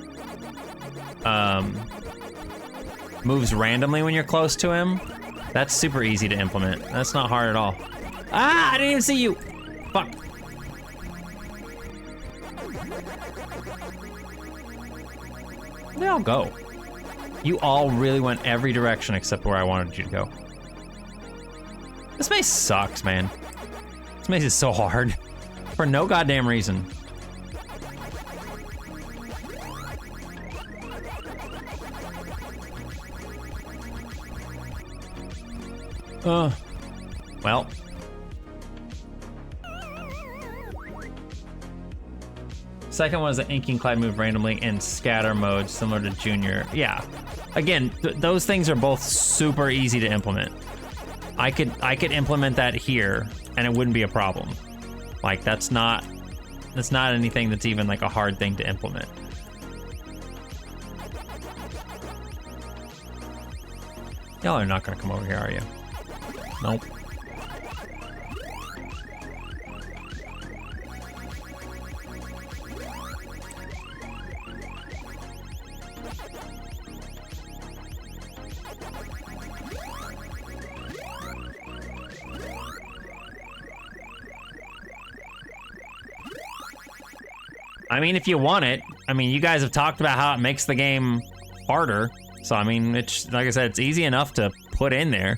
moves randomly when you're close to him. That's super easy to implement. That's not hard at all. Ah, I didn't even see you. Fuck. Where'd they all go? You all really went every direction except where I wanted you to go. This maze sucks, man. This maze is so hard. For no goddamn reason. Well. Second one is the Inking Clyde move randomly in scatter mode, similar to Junior. Yeah. Again, those things are both super easy to implement. I could implement that here, and it wouldn't be a problem. Like that's not anything that's even like a hard thing to implement. Y'all are not gonna come over here, are you? Nope. I mean, if you want it, I mean, you guys have talked about how it makes the game harder. So, I mean, it's, like I said, it's easy enough to put in there.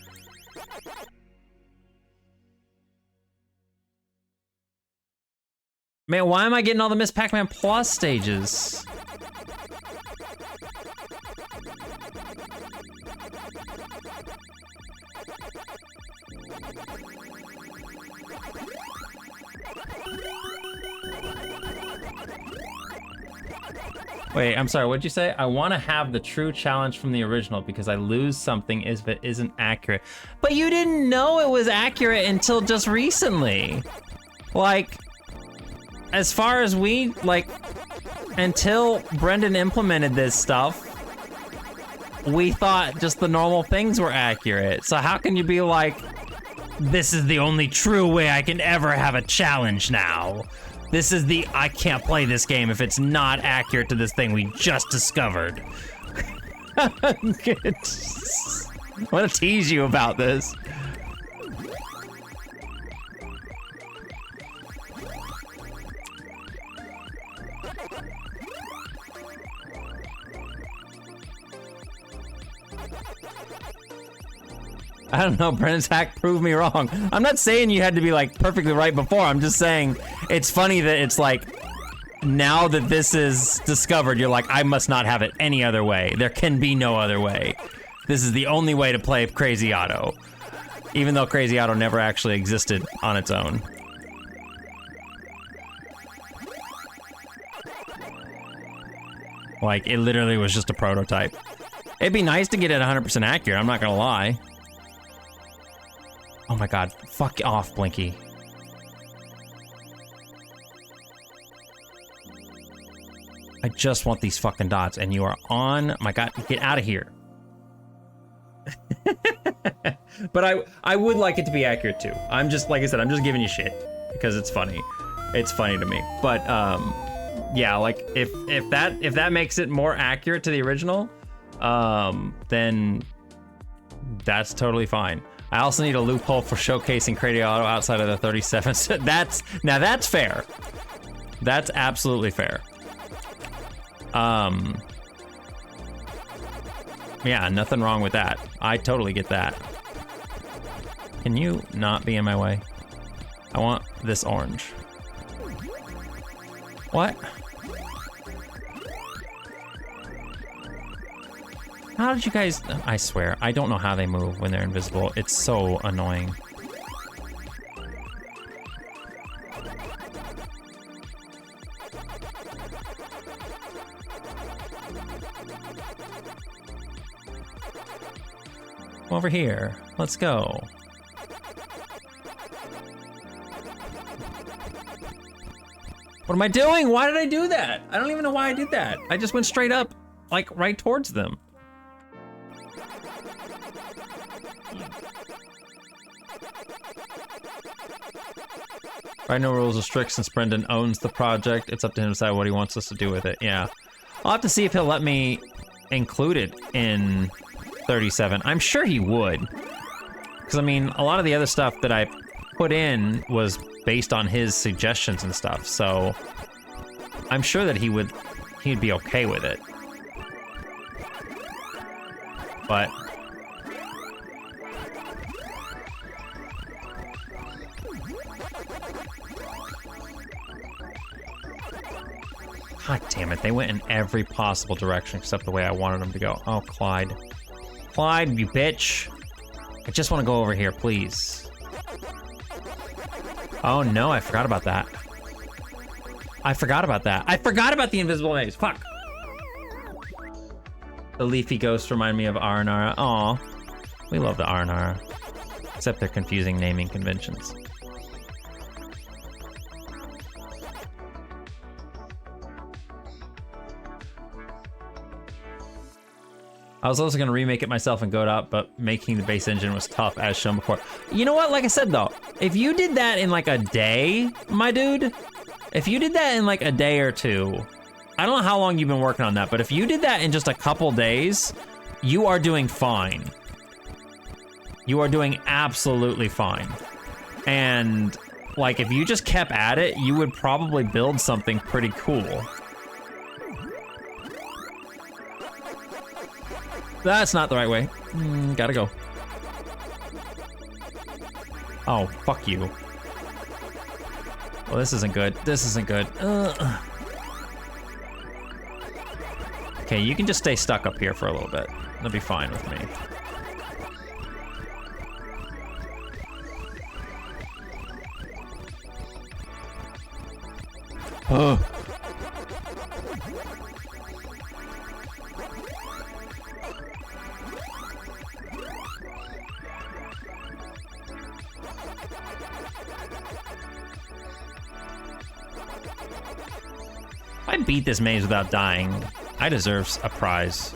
Man, why am I getting all the Miss Pac-Man Plus stages? Wait, I'm sorry, what'd you say? I want to have the true challenge from the original because I lose something if it isn't accurate. But you didn't know it was accurate until just recently. Like, as far as we, like, until Brendan implemented this stuff, we thought just the normal things were accurate. So how can you be like, this is the only true way I can ever have a challenge now? This is the, I can't play this game if it's not accurate to this thing we just discovered. I'm gonna tease you about this. I don't know, Brendan's hack proved me wrong. I'm not saying you had to be like perfectly right before. I'm just saying it's funny that it's like, now that this is discovered, you're like, I must not have it any other way. There can be no other way. This is the only way to play Crazy Otto. Even though Crazy Otto never actually existed on its own. Like, it literally was just a prototype. It'd be nice to get it 100% accurate, I'm not gonna lie. Oh my god, fuck off, Blinky. I just want these fucking dots, and you are on, my god, get out of here. But I would like it to be accurate too. I'm just, like I said, I'm just giving you shit, because it's funny. It's funny to me. But, yeah, like, if that makes it more accurate to the original, then that's totally fine. I also need a loophole for showcasing Crazy Otto outside of the 37. So now that's fair. That's absolutely fair. Yeah, nothing wrong with that. I totally get that. Can you not be in my way? I want this orange. What? How did you guys... I swear, I don't know how they move when they're invisible. It's so annoying. Over here. Let's go. What am I doing? Why did I do that? I don't even know why I did that. I just went straight up, like, right towards them. Right, no rules are strict since Brendan owns the project. It's up to him to decide what he wants us to do with it. Yeah. I'll have to see if he'll let me include it in 37. I'm sure he would. Because, I mean, a lot of the other stuff that I put in was based on his suggestions and stuff, so I'm sure that he'd be okay with it. But god damn it, they went in every possible direction except the way I wanted them to go. Oh, Clyde. Clyde, you bitch. I just want to go over here, please. Oh no, I forgot about that. I forgot about that. I forgot about the invisible maze. Fuck. The leafy ghosts remind me of Aranara. Aw. We love the Aranara. Except their confusing naming conventions. I was also gonna remake it myself and go it out, but making the base engine was tough as shown before. You know what, like I said though, if you did that in like a day, my dude, if you did that in like a day or two, I don't know how long you've been working on that, but if you did that in just a couple days, you are doing fine. You are doing absolutely fine. And like if you just kept at it, you would probably build something pretty cool. That's not the right way. Gotta go. Oh, fuck you. Well, this isn't good. This isn't good. Okay, you can just stay stuck up here for a little bit. That'll be fine with me. If I beat this maze without dying, I deserve a prize.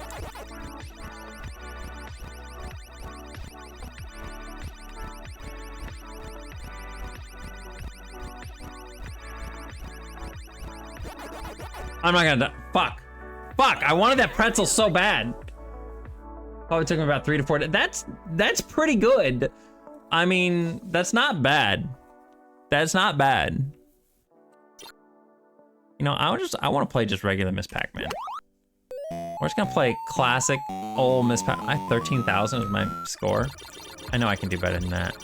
I'm not gonna die. Fuck. Fuck, I wanted that pretzel so bad. Probably took me about 3 to 4 days. That's pretty good. I mean, that's not bad. That's not bad. You know, I want to play just regular Miss Pac-Man. We're just gonna play classic old Miss Pac-Man. 13,000 is my score. I know I can do better than that.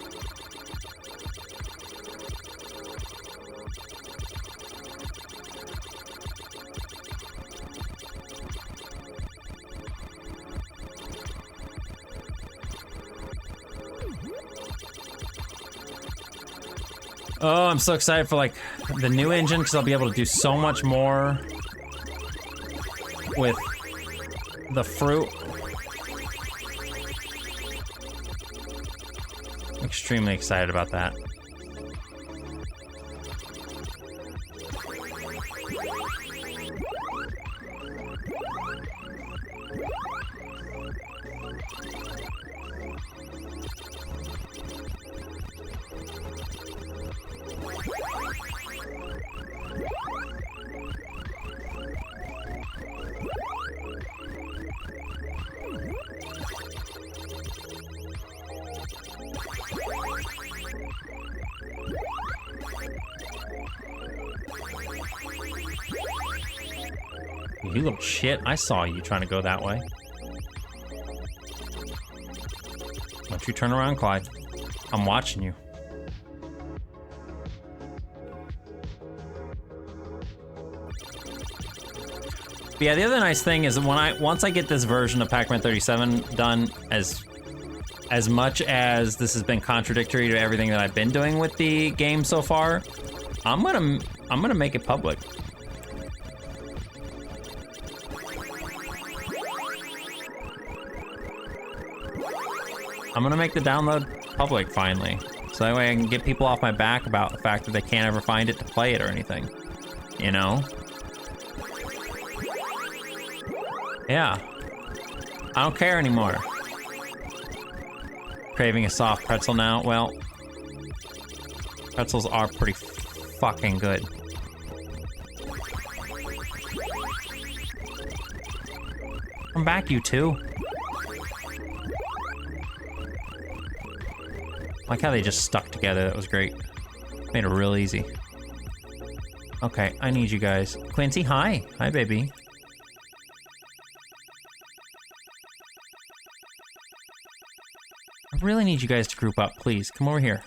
Oh, I'm so excited for like the new engine because I'll be able to do so much more with the fruit. I'm extremely excited about that. You little shit, I saw you trying to go that way. Don't you turn around, Clyde. I'm watching you. But yeah, the other nice thing is when once I get this version of Pac-Man 37 done, as much as this has been contradictory to everything that I've been doing with the game so far, I'm gonna make it public. I'm gonna make the download public finally. So that way I can get people off my back about the fact that they can't ever find it to play it or anything. You know? Yeah. I don't care anymore. Craving a soft pretzel now? Well, pretzels are pretty fucking good. Come back, you two. Like how they just stuck together, that was great. Made it real easy. Okay, I need you guys. Quincy, hi. Hi, baby. I really need you guys to group up, please. Come over here.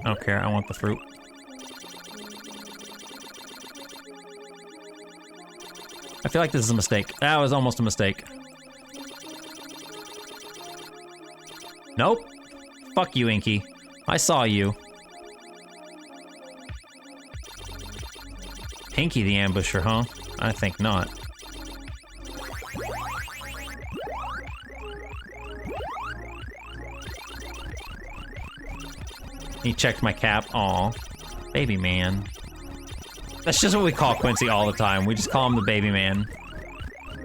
I don't care. I want the fruit. I feel like this is a mistake. That was almost a mistake. Nope. Fuck you, Inky. I saw you. Pinky the ambusher, huh? I think not. He checked my cap. Aw. Baby man. That's just what we call Quincy all the time. We just call him the baby man.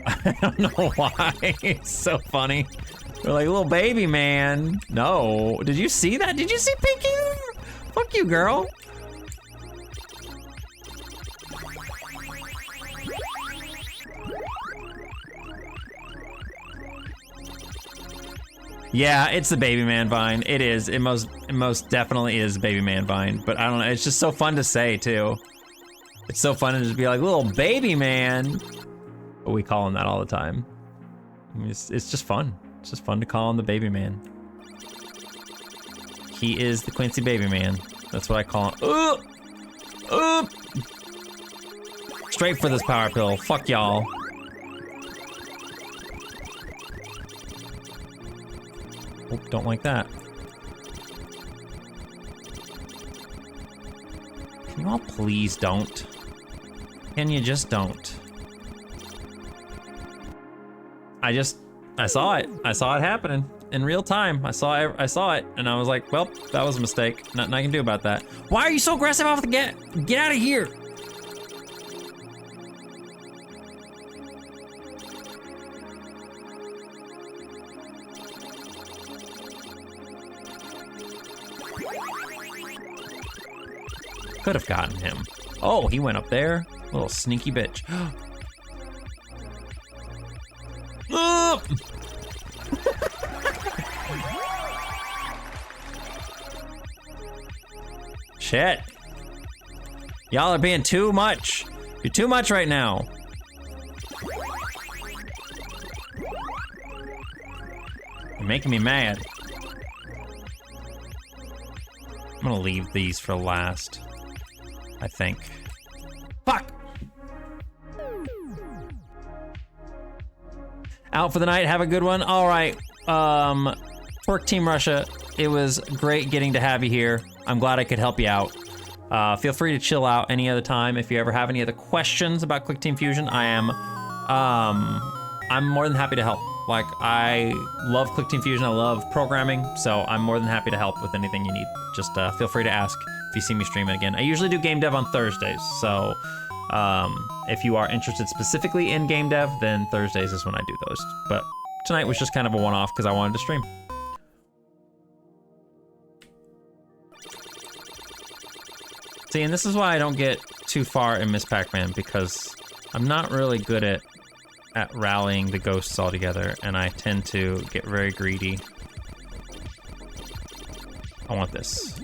I don't know why. It's so funny. We're like, little baby man. No. Did you see that? Did you see Pinky? Fuck you, girl. Yeah, it's the baby man vine. It is. It most definitely is baby man vine. But I don't know. It's just so fun to say too. It's so fun to just be like, little baby man. But we call him that all the time. I mean, it's just fun. It's just fun to call him the baby man. He is the Quincy baby man. That's what I call him. Straight for this power pill. Fuck y'all. Oh, don't like that. Can you all please don't? Can you just don't? I saw it. I saw it happening in real time. I saw it, and I was like, well, that was a mistake. Nothing I can do about that. Why are you so aggressive off the get? Get out of here. Could have gotten him. Oh, he went up there. Little sneaky bitch. Shit. Y'all are being too much. You're too much right now. You're making me mad. I'm gonna leave these for last, I think. Fuck! Out for the night, have a good one. All right, Twerk Team Russia, it was great getting to have you here. I'm glad I could help you out. Feel free to chill out any other time. If you ever have any other questions about Clickteam Fusion, I'm more than happy to help. Like, I love Clickteam Fusion, I love programming, so I'm more than happy to help with anything you need. Just feel free to ask if you see me stream it again. I usually do game dev on Thursdays, so if you are interested specifically in game dev, then Thursdays is when I do those. But tonight was just kind of a one-off because I wanted to stream. See, and this is why I don't get too far in Miss Pac-Man, because I'm not really good at rallying the ghosts all together, and I tend to get very greedy. I want this.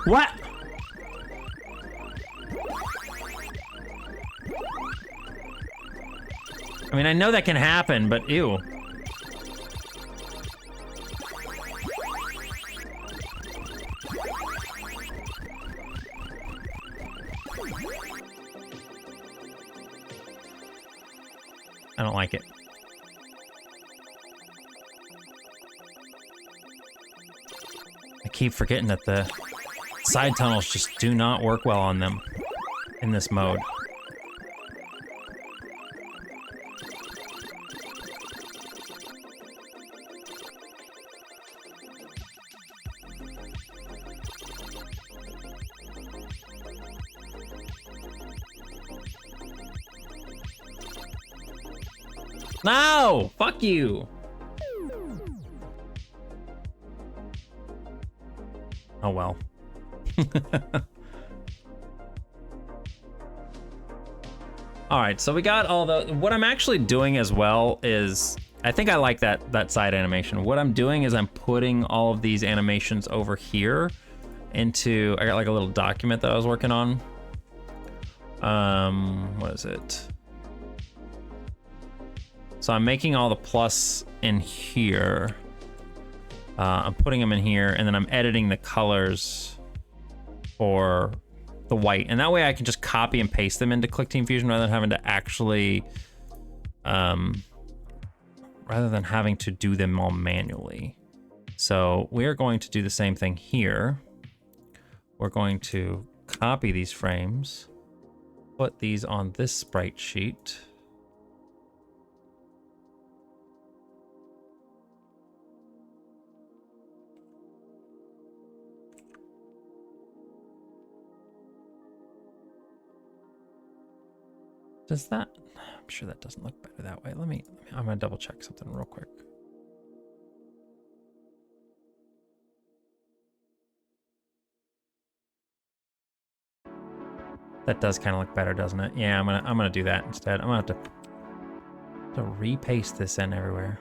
What? I mean, I know that can happen, but ew. I don't like it. I keep forgetting that the side tunnels just do not work well on them in this mode. No! Fuck you! Oh well. Alright, so we got all the... What I'm actually doing as well is I think I like that side animation. What I'm doing is I'm putting all of these animations over here into, I got like a little document that I was working on. What is it? So I'm making all the plus in here. I'm putting them in here, and then I'm editing the colors for the white. And that way I can just copy and paste them into Clickteam Fusion rather than having to actually, rather than having to do them all manually. So we are going to do the same thing here. We're going to copy these frames, put these on this sprite sheet. Does that, I'm sure that doesn't look better that way. I'm gonna double check something real quick. That does kind of look better, doesn't it? Yeah, I'm gonna do that instead. I'm gonna have to repaste this in everywhere.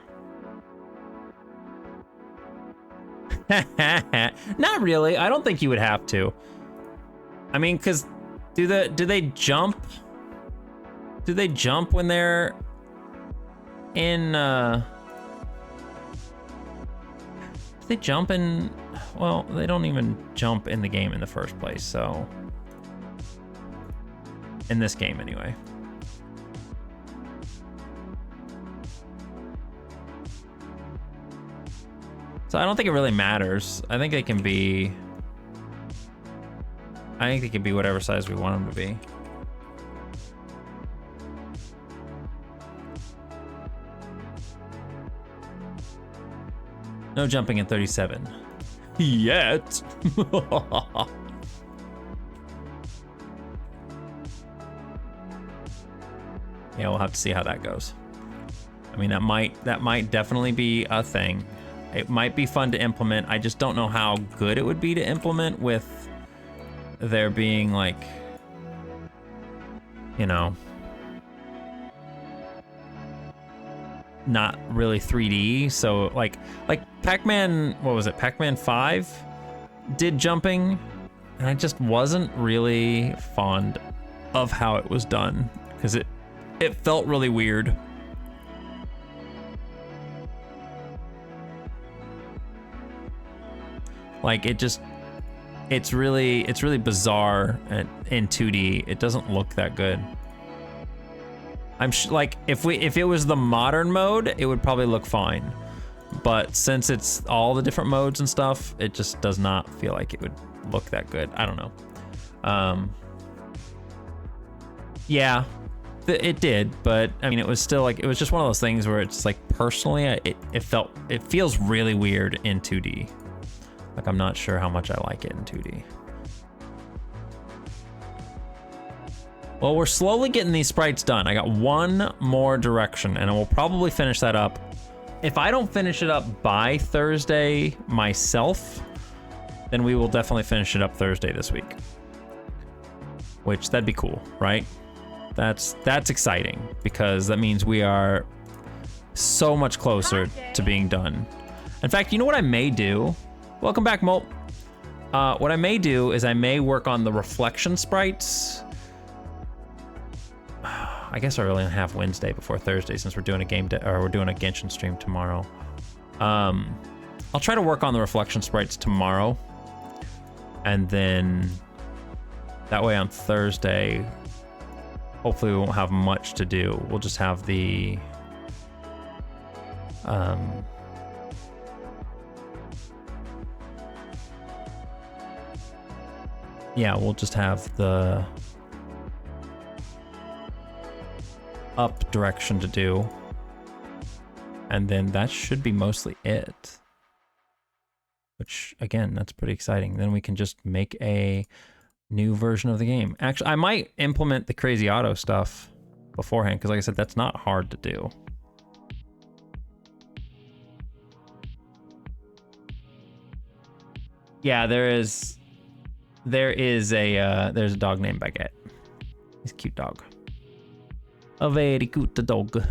Not really. I don't think you would have to. I mean, cause do they jump? Do they jump when they're in? Do they jump in? Well, they don't even jump in the game in the first place, so. In this game, anyway. So I don't think it really matters. I think they can be whatever size we want them to be. No jumping in 37. Yet. Yeah, we'll have to see how that goes. I mean, that might definitely be a thing. It might be fun to implement. I just don't know how good it would be to implement with there being like, you know, not really 3D. So like Pac-Man, what was it? Pac-Man 5 did jumping, and I just wasn't really fond of how it was done because it felt really weird. Like it's really bizarre in 2D. It doesn't look that good. Like if it was the modern mode, it would probably look fine. But since it's all the different modes and stuff, it just does not feel like it would look that good. I don't know. Yeah, it did, but I mean, it was still like, it was just one of those things where it's like, personally, it feels really weird in 2D. Like, I'm not sure how much I like it in 2D. Well, we're slowly getting these sprites done. I got one more direction, and I will probably finish that up. If I don't finish it up by Thursday myself, then we will definitely finish it up Thursday this week. Which, that'd be cool, right? That's exciting, because that means we are so much closer to being done. In fact, you know what I may do? Welcome back, Molt. What I may do is I may work on the reflection sprites. I guess I really only have Wednesday before Thursday, since we're doing a we're doing a Genshin stream tomorrow. I'll try to work on the reflection sprites tomorrow, and then that way on Thursday, hopefully we won't have much to do. We'll just have the yeah, we'll just have the up direction to do, and then that should be mostly it. Which, again, that's pretty exciting. Then we can just make a new version of the game. Actually, I might implement the crazy auto stuff beforehand, because like I said, that's not hard to do. Yeah, there's a dog named Baguette. He's a cute dog. A very cute dog.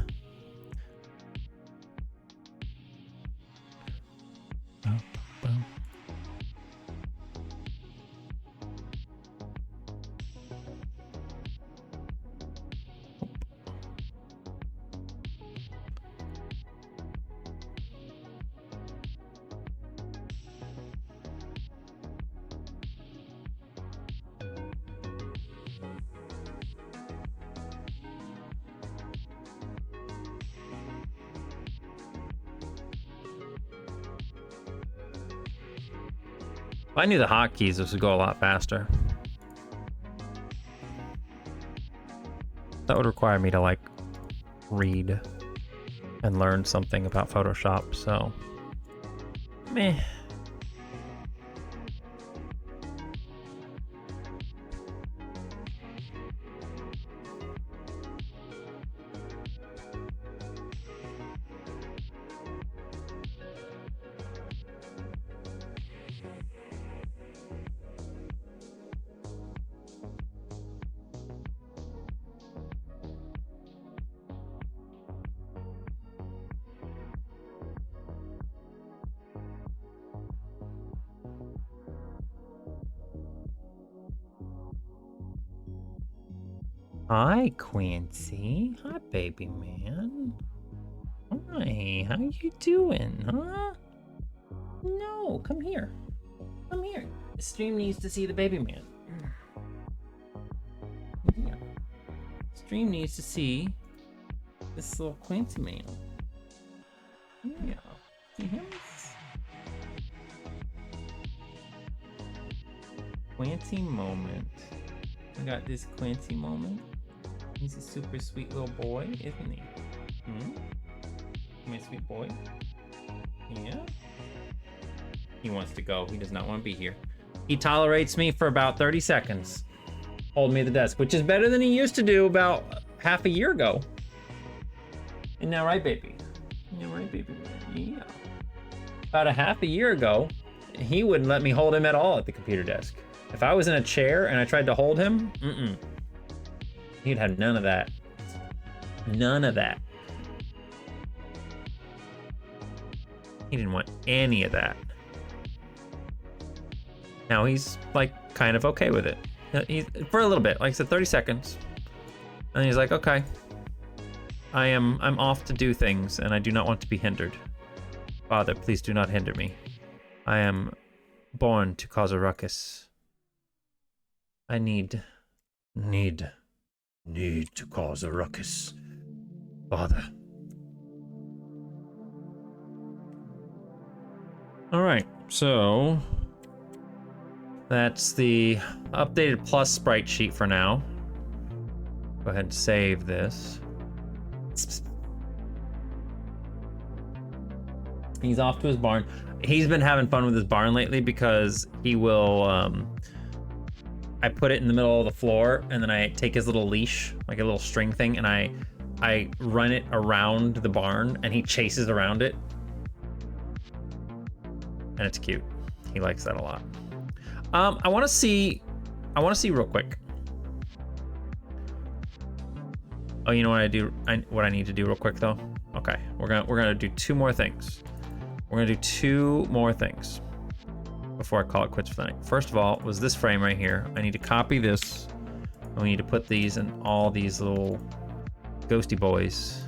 If I knew the hotkeys, this would go a lot faster. That would require me to like read and learn something about Photoshop, so meh. Hi, Quincy. Hi, baby man. Hi, how you doing, huh? No, come here. Come here. The stream needs to see the baby man. Yeah. Stream needs to see this little Quincy man. Yeah. See him? Quincy moment. I got this Quincy moment. He's a super sweet little boy, isn't he? My sweet boy. Yeah. He wants to go. He does not want to be here. He tolerates me for about 30 seconds. Hold me at the desk, which is better than he used to do about half a year ago. Isn't that right, baby? Isn't that right, baby? Yeah. About a half a year ago, he wouldn't let me hold him at all at the computer desk. If I was in a chair and I tried to hold him, he'd have none of that. None of that. He didn't want any of that. Now he's like kind of okay with it. He's, for a little bit, like I said, 30 seconds. And he's like, okay, I'm off to do things and I do not want to be hindered. Father, please do not hinder me. I am born to cause a ruckus. I need to cause a ruckus, Father. All right, so that's the updated plus sprite sheet for now. Go ahead and save this. He's off to his barn. He's been having fun with his barn lately because he will, I put it in the middle of the floor and then I take his little leash, like a little string thing, and I run it around the barn and he chases around it. And it's cute. He likes that a lot. I want to see real quick. Oh, you know what I do? What I need to do real quick though? Okay, we're gonna do two more things. We're gonna do two more things before I call it quits for the night. First of all, was this frame right here. I need to copy this. And we need to put these in all these little ghosty boys.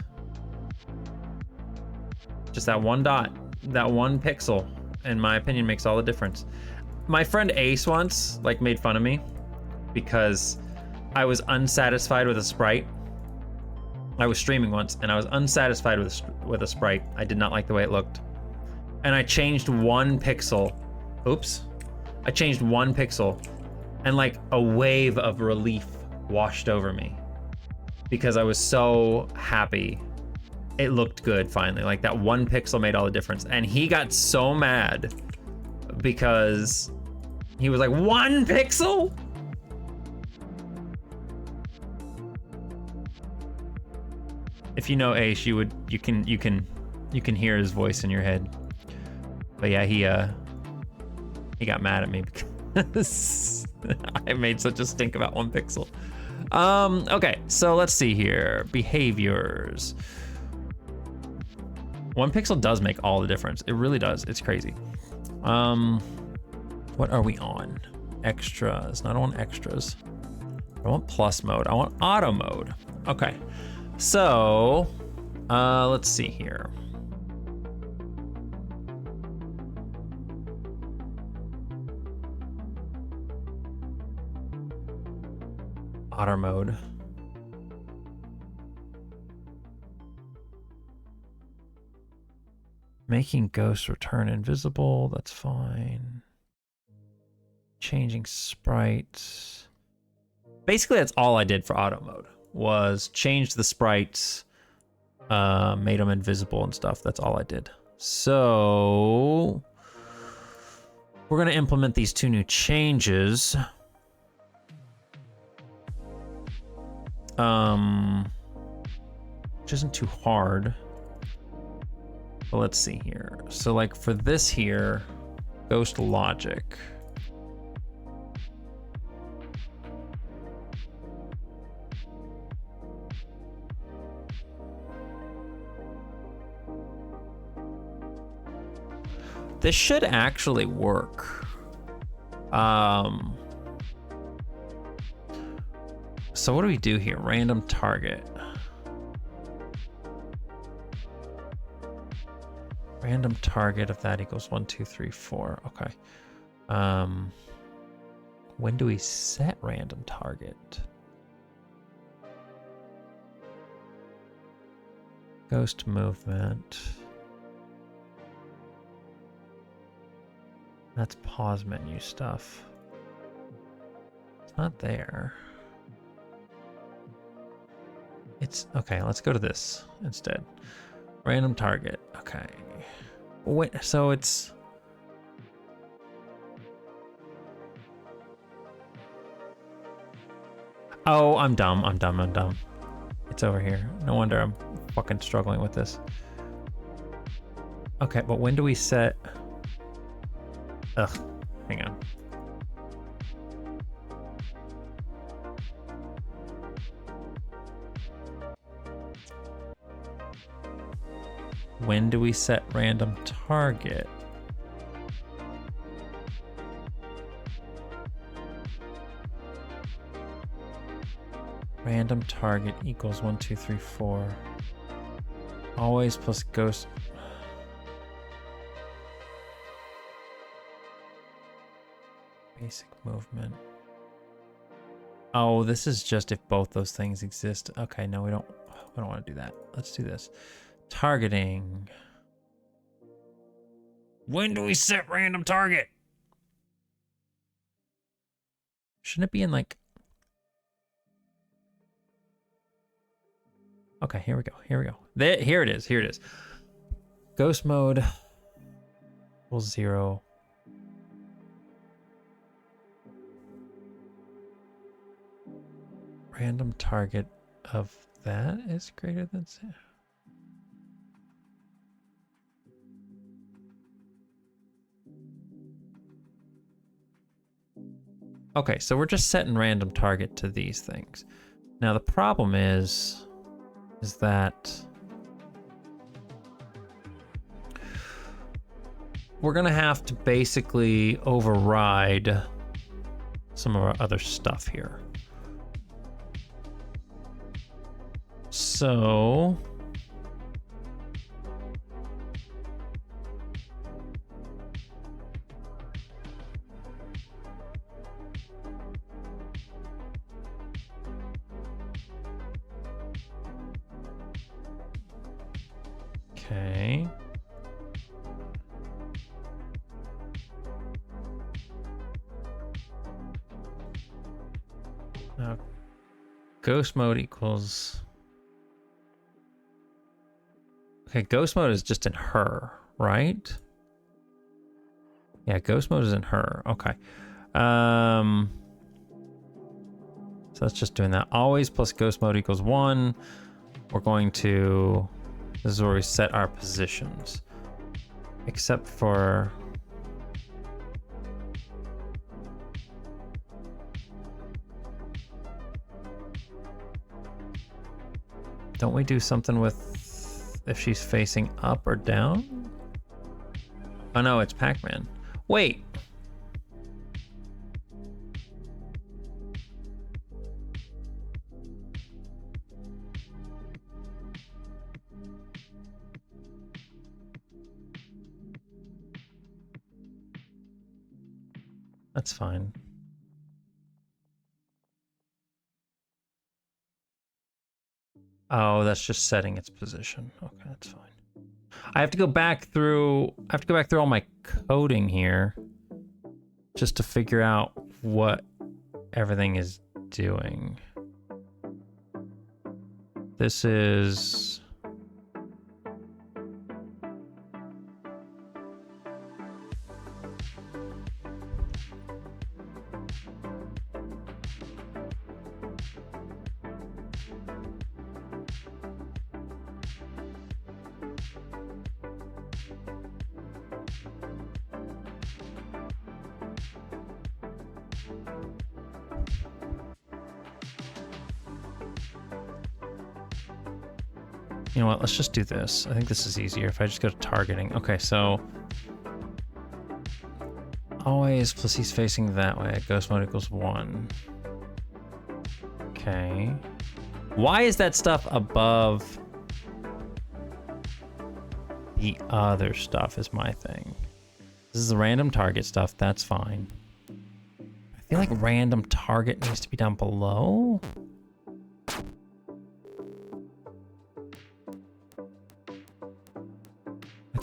Just that one dot, that one pixel, in my opinion, makes all the difference. My friend Ace once like made fun of me because I was unsatisfied with a sprite. I was streaming once and I was unsatisfied with a sprite. I did not like the way it looked. And I changed one pixel. Oops. I changed one pixel and like a wave of relief washed over me because I was so happy. It looked good finally. Like that one pixel made all the difference. And he got so mad because he was like, 1 pixel? If you know Ace, you can hear his voice in your head. But yeah, he got mad at me because I made such a stink about 1 pixel. Okay, so let's see here. Behaviors. 1 pixel does make all the difference. It really does. It's crazy. What are we on? Extras. No, I don't want extras. I want plus mode. I want auto mode. Okay. So, let's see here. Auto mode. Making ghosts return invisible, that's fine. Changing sprites. Basically, that's all I did for auto mode, was change the sprites, made them invisible and stuff. That's all I did. So we're gonna implement these two new changes. Which isn't too hard. But let's see here. So like for this here, ghost logic. This should actually work. So what do we do here? Random target. Random target of that equals 1, 2, 3, 4. Okay. When do we set random target? Ghost movement. That's pause menu stuff. It's not there. It's okay. Let's go to this instead. Random target. Okay. Wait, so it's. Oh, I'm dumb. I'm dumb. It's over here. No wonder I'm fucking struggling with this. Okay, but when do we set? Ugh, hang on. When do we set random target? Random target equals 1, 2, 3, 4. Always plus ghost. Basic movement. Oh, this is just if both those things exist. Okay, no, we don't want to do that. Let's do this. Targeting. When do we set random target? Shouldn't it be in like... Okay, here we go. Here it is. Ghost mode equals 0. Random target of that is greater than 0. Okay, so we're just setting random target to these things. Now the problem is that we're gonna have to basically override some of our other stuff here. So okay. Now ghost mode equals... Okay, ghost mode is just in her, right? Yeah, ghost mode is in her. Okay. So that's just doing that. Always plus ghost mode equals 1. We're going to... This is where we set our positions. Except for... Don't we do something with if she's facing up or down? Oh no, it's Pac-Man. Wait. That's fine. Oh, that's just setting its position. Okay, that's fine. I have to go back through all my coding here. just to figure out what everything is doing. This is... You know what, let's just do this. I think this is easier if I just go to targeting. Okay, so always plus he's facing that way. Ghost mode equals 1. Okay. Why is that stuff above the other stuff is my thing. This is the random target stuff, that's fine. I feel like random target needs to be down below.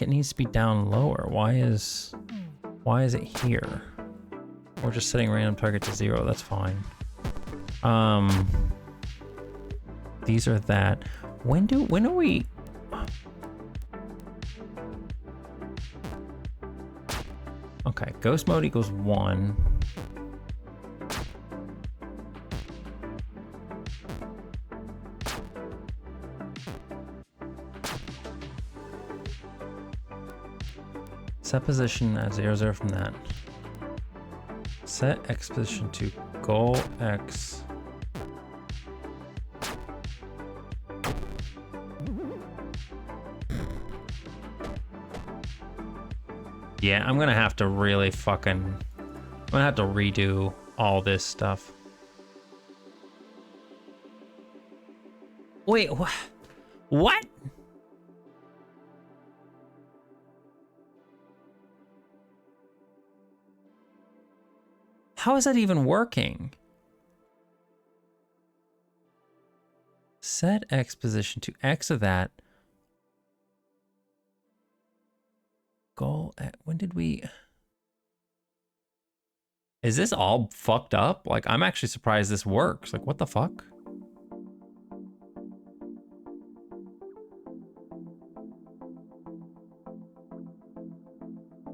It needs to be down lower. Why is it here? We're just setting random target to 0. That's fine. These are that. When are we? Okay, ghost mode equals 1. Set position at 0, 0 from that. Set X position to goal X. Yeah, I'm gonna have to really I'm gonna have to redo all this stuff. Wait, what? How is that even working? Set X position to X of that. Goal at, when did we... Is this all fucked up? Like, I'm actually surprised this works. Like, what the fuck?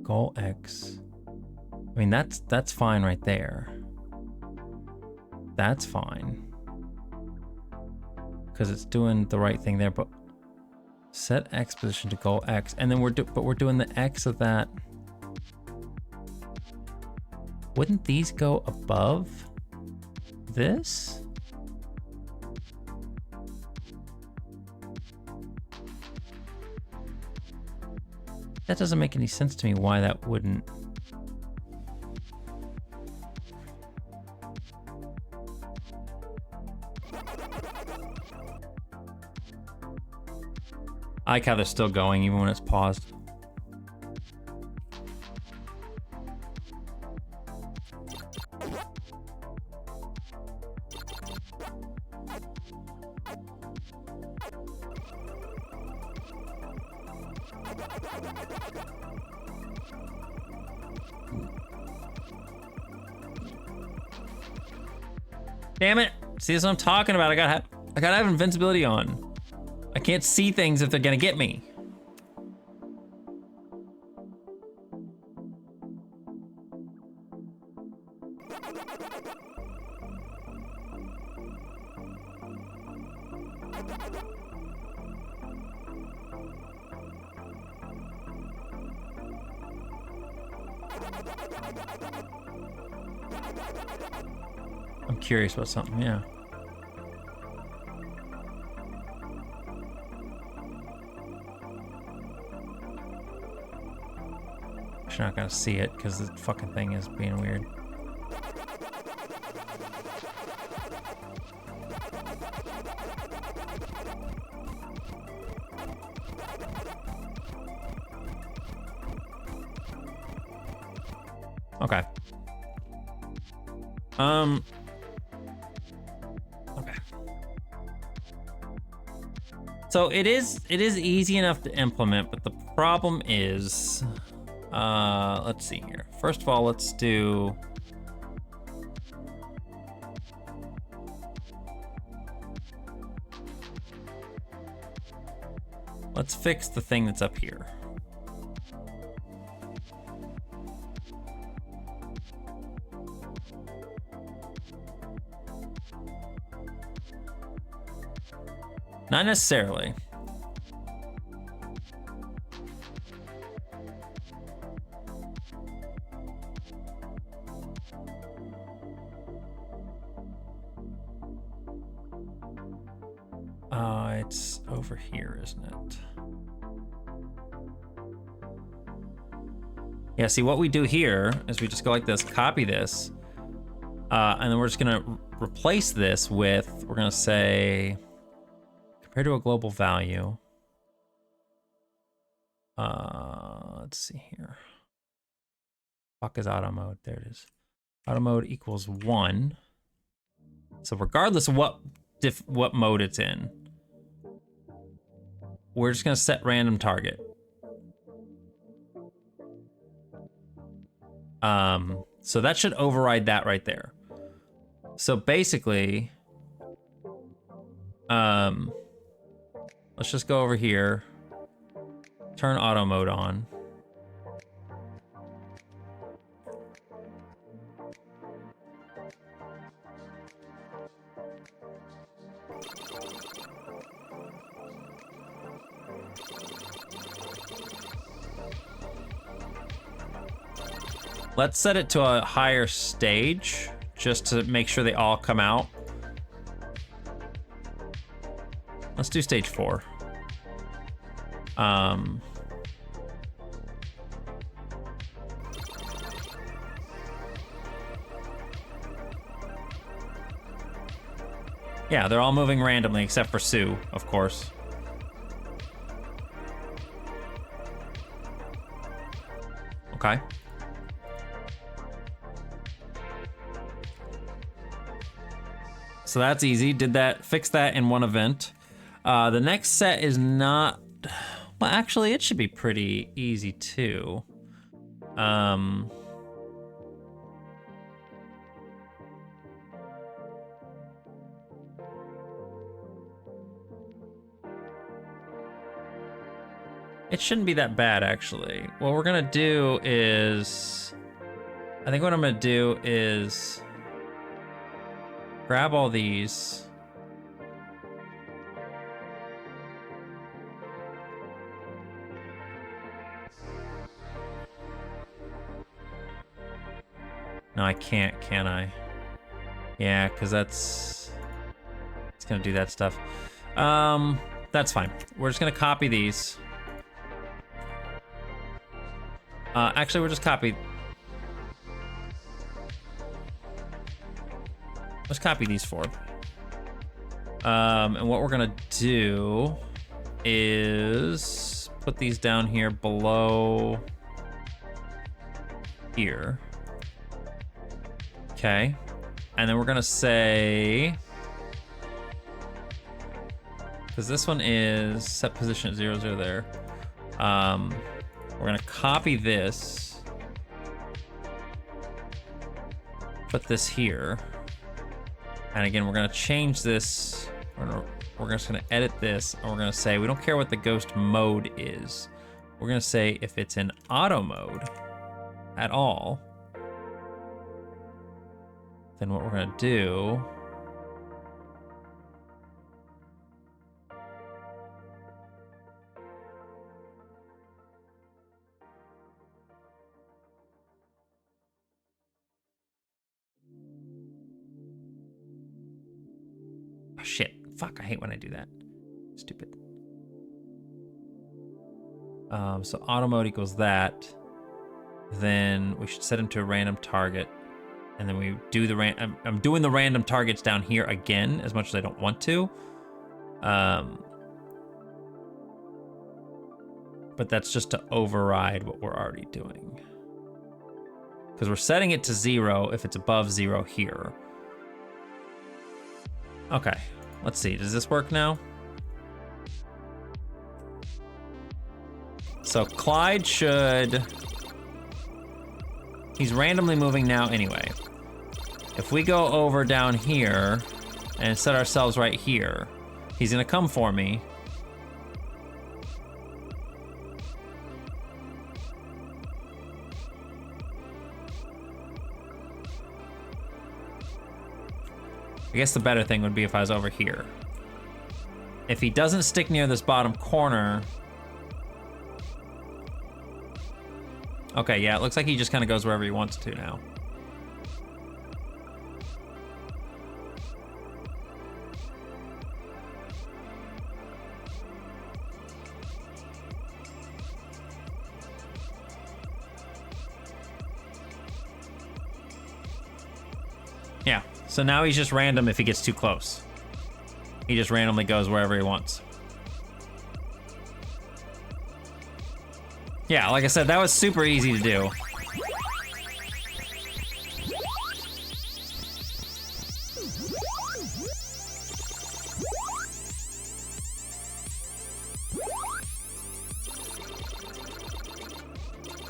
Goal X. I mean, that's fine right there. That's fine. Because it's doing the right thing there, but set X position to goal X, and then we're doing the X of that. Wouldn't these go above this? That doesn't make any sense to me why that wouldn't. I like how they're still going even when it's paused. Damn it. See, that's what I'm talking about. I gotta have invincibility on. I can't see things if they're gonna get me. I'm curious about something, yeah. You're not gonna see it because the fucking thing is being weird. Okay. Okay. So it is easy enough to implement, but the problem is Let's see here. First of all, let's do... Let's fix the thing that's up here. Not necessarily. It's over here, isn't it? Yeah, see what we do here is we just go like this, copy this, and then we're just gonna replace this with, we're gonna say, compared to a global value. Let's see here. Fuck is auto mode, there it is. Auto mode equals 1. So regardless of what mode it's in, we're just gonna set random target. So that should override that right there. So basically, let's just go over here, turn auto mode on. Let's set it to a higher stage, just to make sure they all come out. Let's do stage 4. Yeah, they're all moving randomly except for Sue, of course. Okay. So that's easy. Did that, fix that in one event. The next set is not, well, actually it should be pretty easy too. It shouldn't be that bad actually. What we're gonna do is, I think what I'm gonna do is grab all these. No, I can't, can I? Yeah, because it's gonna do that stuff. That's fine. We're just gonna copy these. Actually, we're just copy. Let's copy these 4. And what we're gonna do is put these down here below here. Okay. And then we're gonna say, because this one is set position at 0, 0 there. We're gonna copy this, put this here. And again, we're gonna change this. We're just gonna edit this, and we're gonna say we don't care what the ghost mode is. We're gonna say if it's in auto mode at all, then what we're gonna do shit. Fuck, I hate when I do that. Stupid. So auto mode equals that. Then we should set him to a random target. And then we do the I'm doing the random targets down here again, as much as I don't want to. But that's just to override what we're already doing. Because we're setting it to 0 if it's above 0 here. Okay, let's see. Does this work now? So Clyde should He's randomly moving now anyway. If we go over down here and set ourselves right here, he's gonna come for me. I guess the better thing would be if I was over here. If he doesn't stick near this bottom corner. Okay, yeah, it looks like he just kind of goes wherever he wants to now. Yeah, so now he's just random if he gets too close. He just randomly goes wherever he wants. Yeah, like I said, that was super easy to do.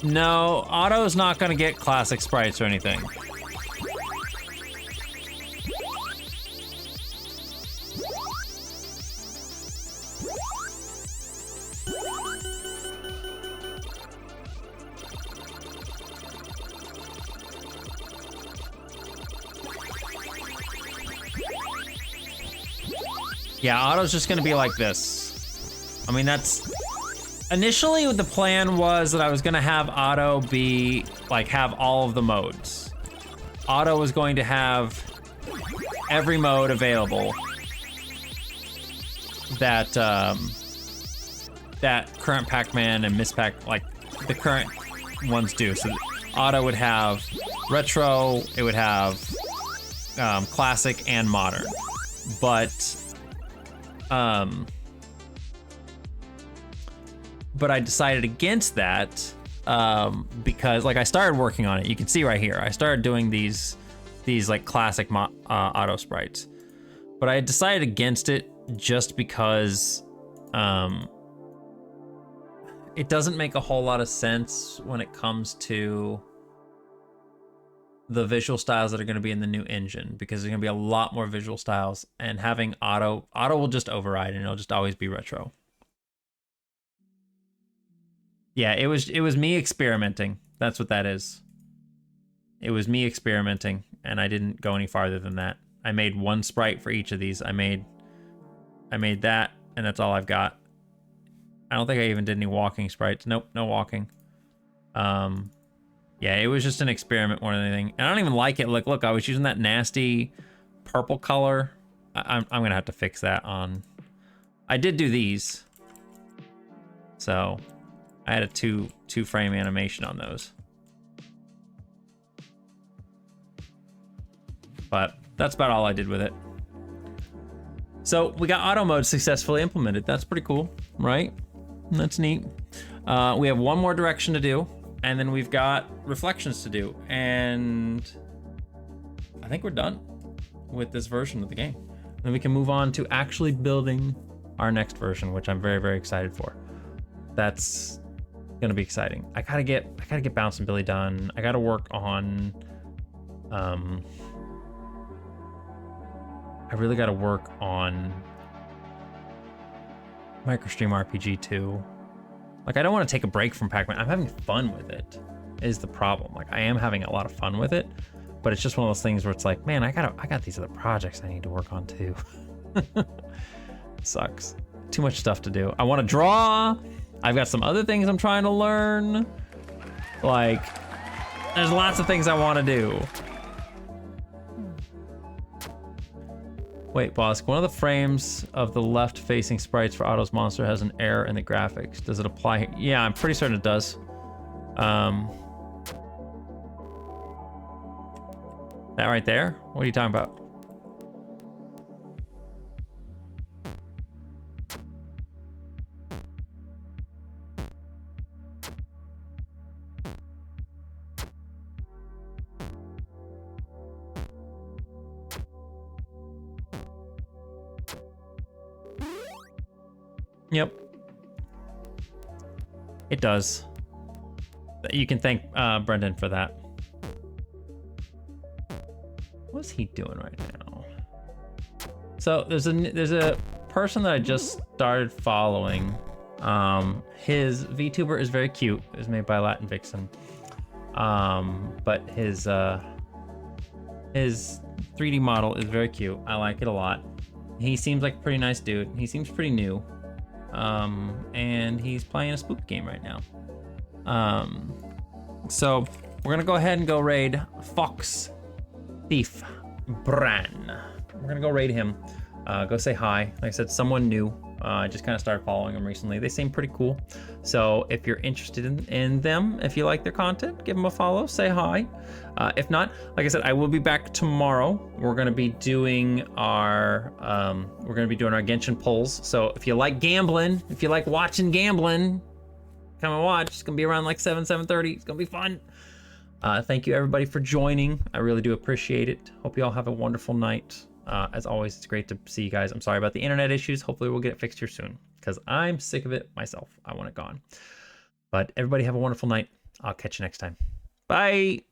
No, Otto's not gonna get classic sprites or anything. Yeah, Otto's just gonna be like this. I mean, that's... Initially, the plan was that I was gonna have Otto be, like, have all of the modes. Otto was going to have every mode available that, that current Pac-Man and Miss Pac, like, the current ones do. So Otto would have retro, it would have classic and modern. But I decided against that because, like, I started working on it. You can see right here, I started doing these like classic Otto sprites, but I decided against it just because it doesn't make a whole lot of sense when it comes to the visual styles that are going to be in the new engine, because there's going to be a lot more visual styles, and having Otto will just override and it'll just always be retro. Yeah, it was me experimenting. That's what that is. It was me experimenting, and I didn't go any farther than that. I made one sprite for each of these. I made that, and that's all I've got. I don't think I even did any walking sprites. Nope, no walking. Yeah, it was just an experiment more than anything. And I don't even like it. Look, I was using that nasty purple color. I'm gonna have to fix that on. I did do these, so I had a two frame animation on those. But that's about all I did with it. So we got auto mode successfully implemented. That's pretty cool, right? That's neat. We have one more direction to do, and then we've got reflections to do. And I think we're done with this version of the game. Then we can move on to actually building our next version, which I'm very, very excited for. That's gonna be exciting. I gotta get Bounce and Billy done. I gotta work on I really gotta work on MicroStream RPG 2. Like, I don't want to take a break from Pac-Man. I'm having fun with it, is the problem. Like, I am having a lot of fun with it, but it's just one of those things where it's like, man, I got these other projects I need to work on too. Sucks. Too much stuff to do. I want to draw. I've got some other things I'm trying to learn. Like, there's lots of things I want to do. Wait, boss, one of the frames of the left-facing sprites for Otto's monster has an error in the graphics. Does it apply here? Yeah, I'm pretty certain it does. That right there? What are you talking about? Yep. It does. You can thank Brendan for that. What's he doing right now? So there's a person that I just started following. His VTuber is very cute. It was made by Latin Vixen. But his 3D model is very cute. I like it a lot. He seems like a pretty nice dude. He seems pretty new. And he's playing a spook game right now. So we're gonna go ahead and go raid Fox Thief Bran. We're gonna go raid him. Go say hi. Like I said, someone new. I just kind of started following them recently. They seem pretty cool. So if you're interested in them, if you like their content, give them a follow, say hi. If not, like I said, I will be back tomorrow. We're gonna be doing our Genshin polls. So if you like gambling, if you like watching gambling, come and watch. It's gonna be around like 7:30. It's gonna be fun. Thank you everybody for joining. I really do appreciate it. Hope you all have a wonderful night. As always, it's great to see you guys. I'm sorry about the internet issues. Hopefully we'll get it fixed here soon because I'm sick of it myself. I want it gone. But everybody have a wonderful night. I'll catch you next time. Bye.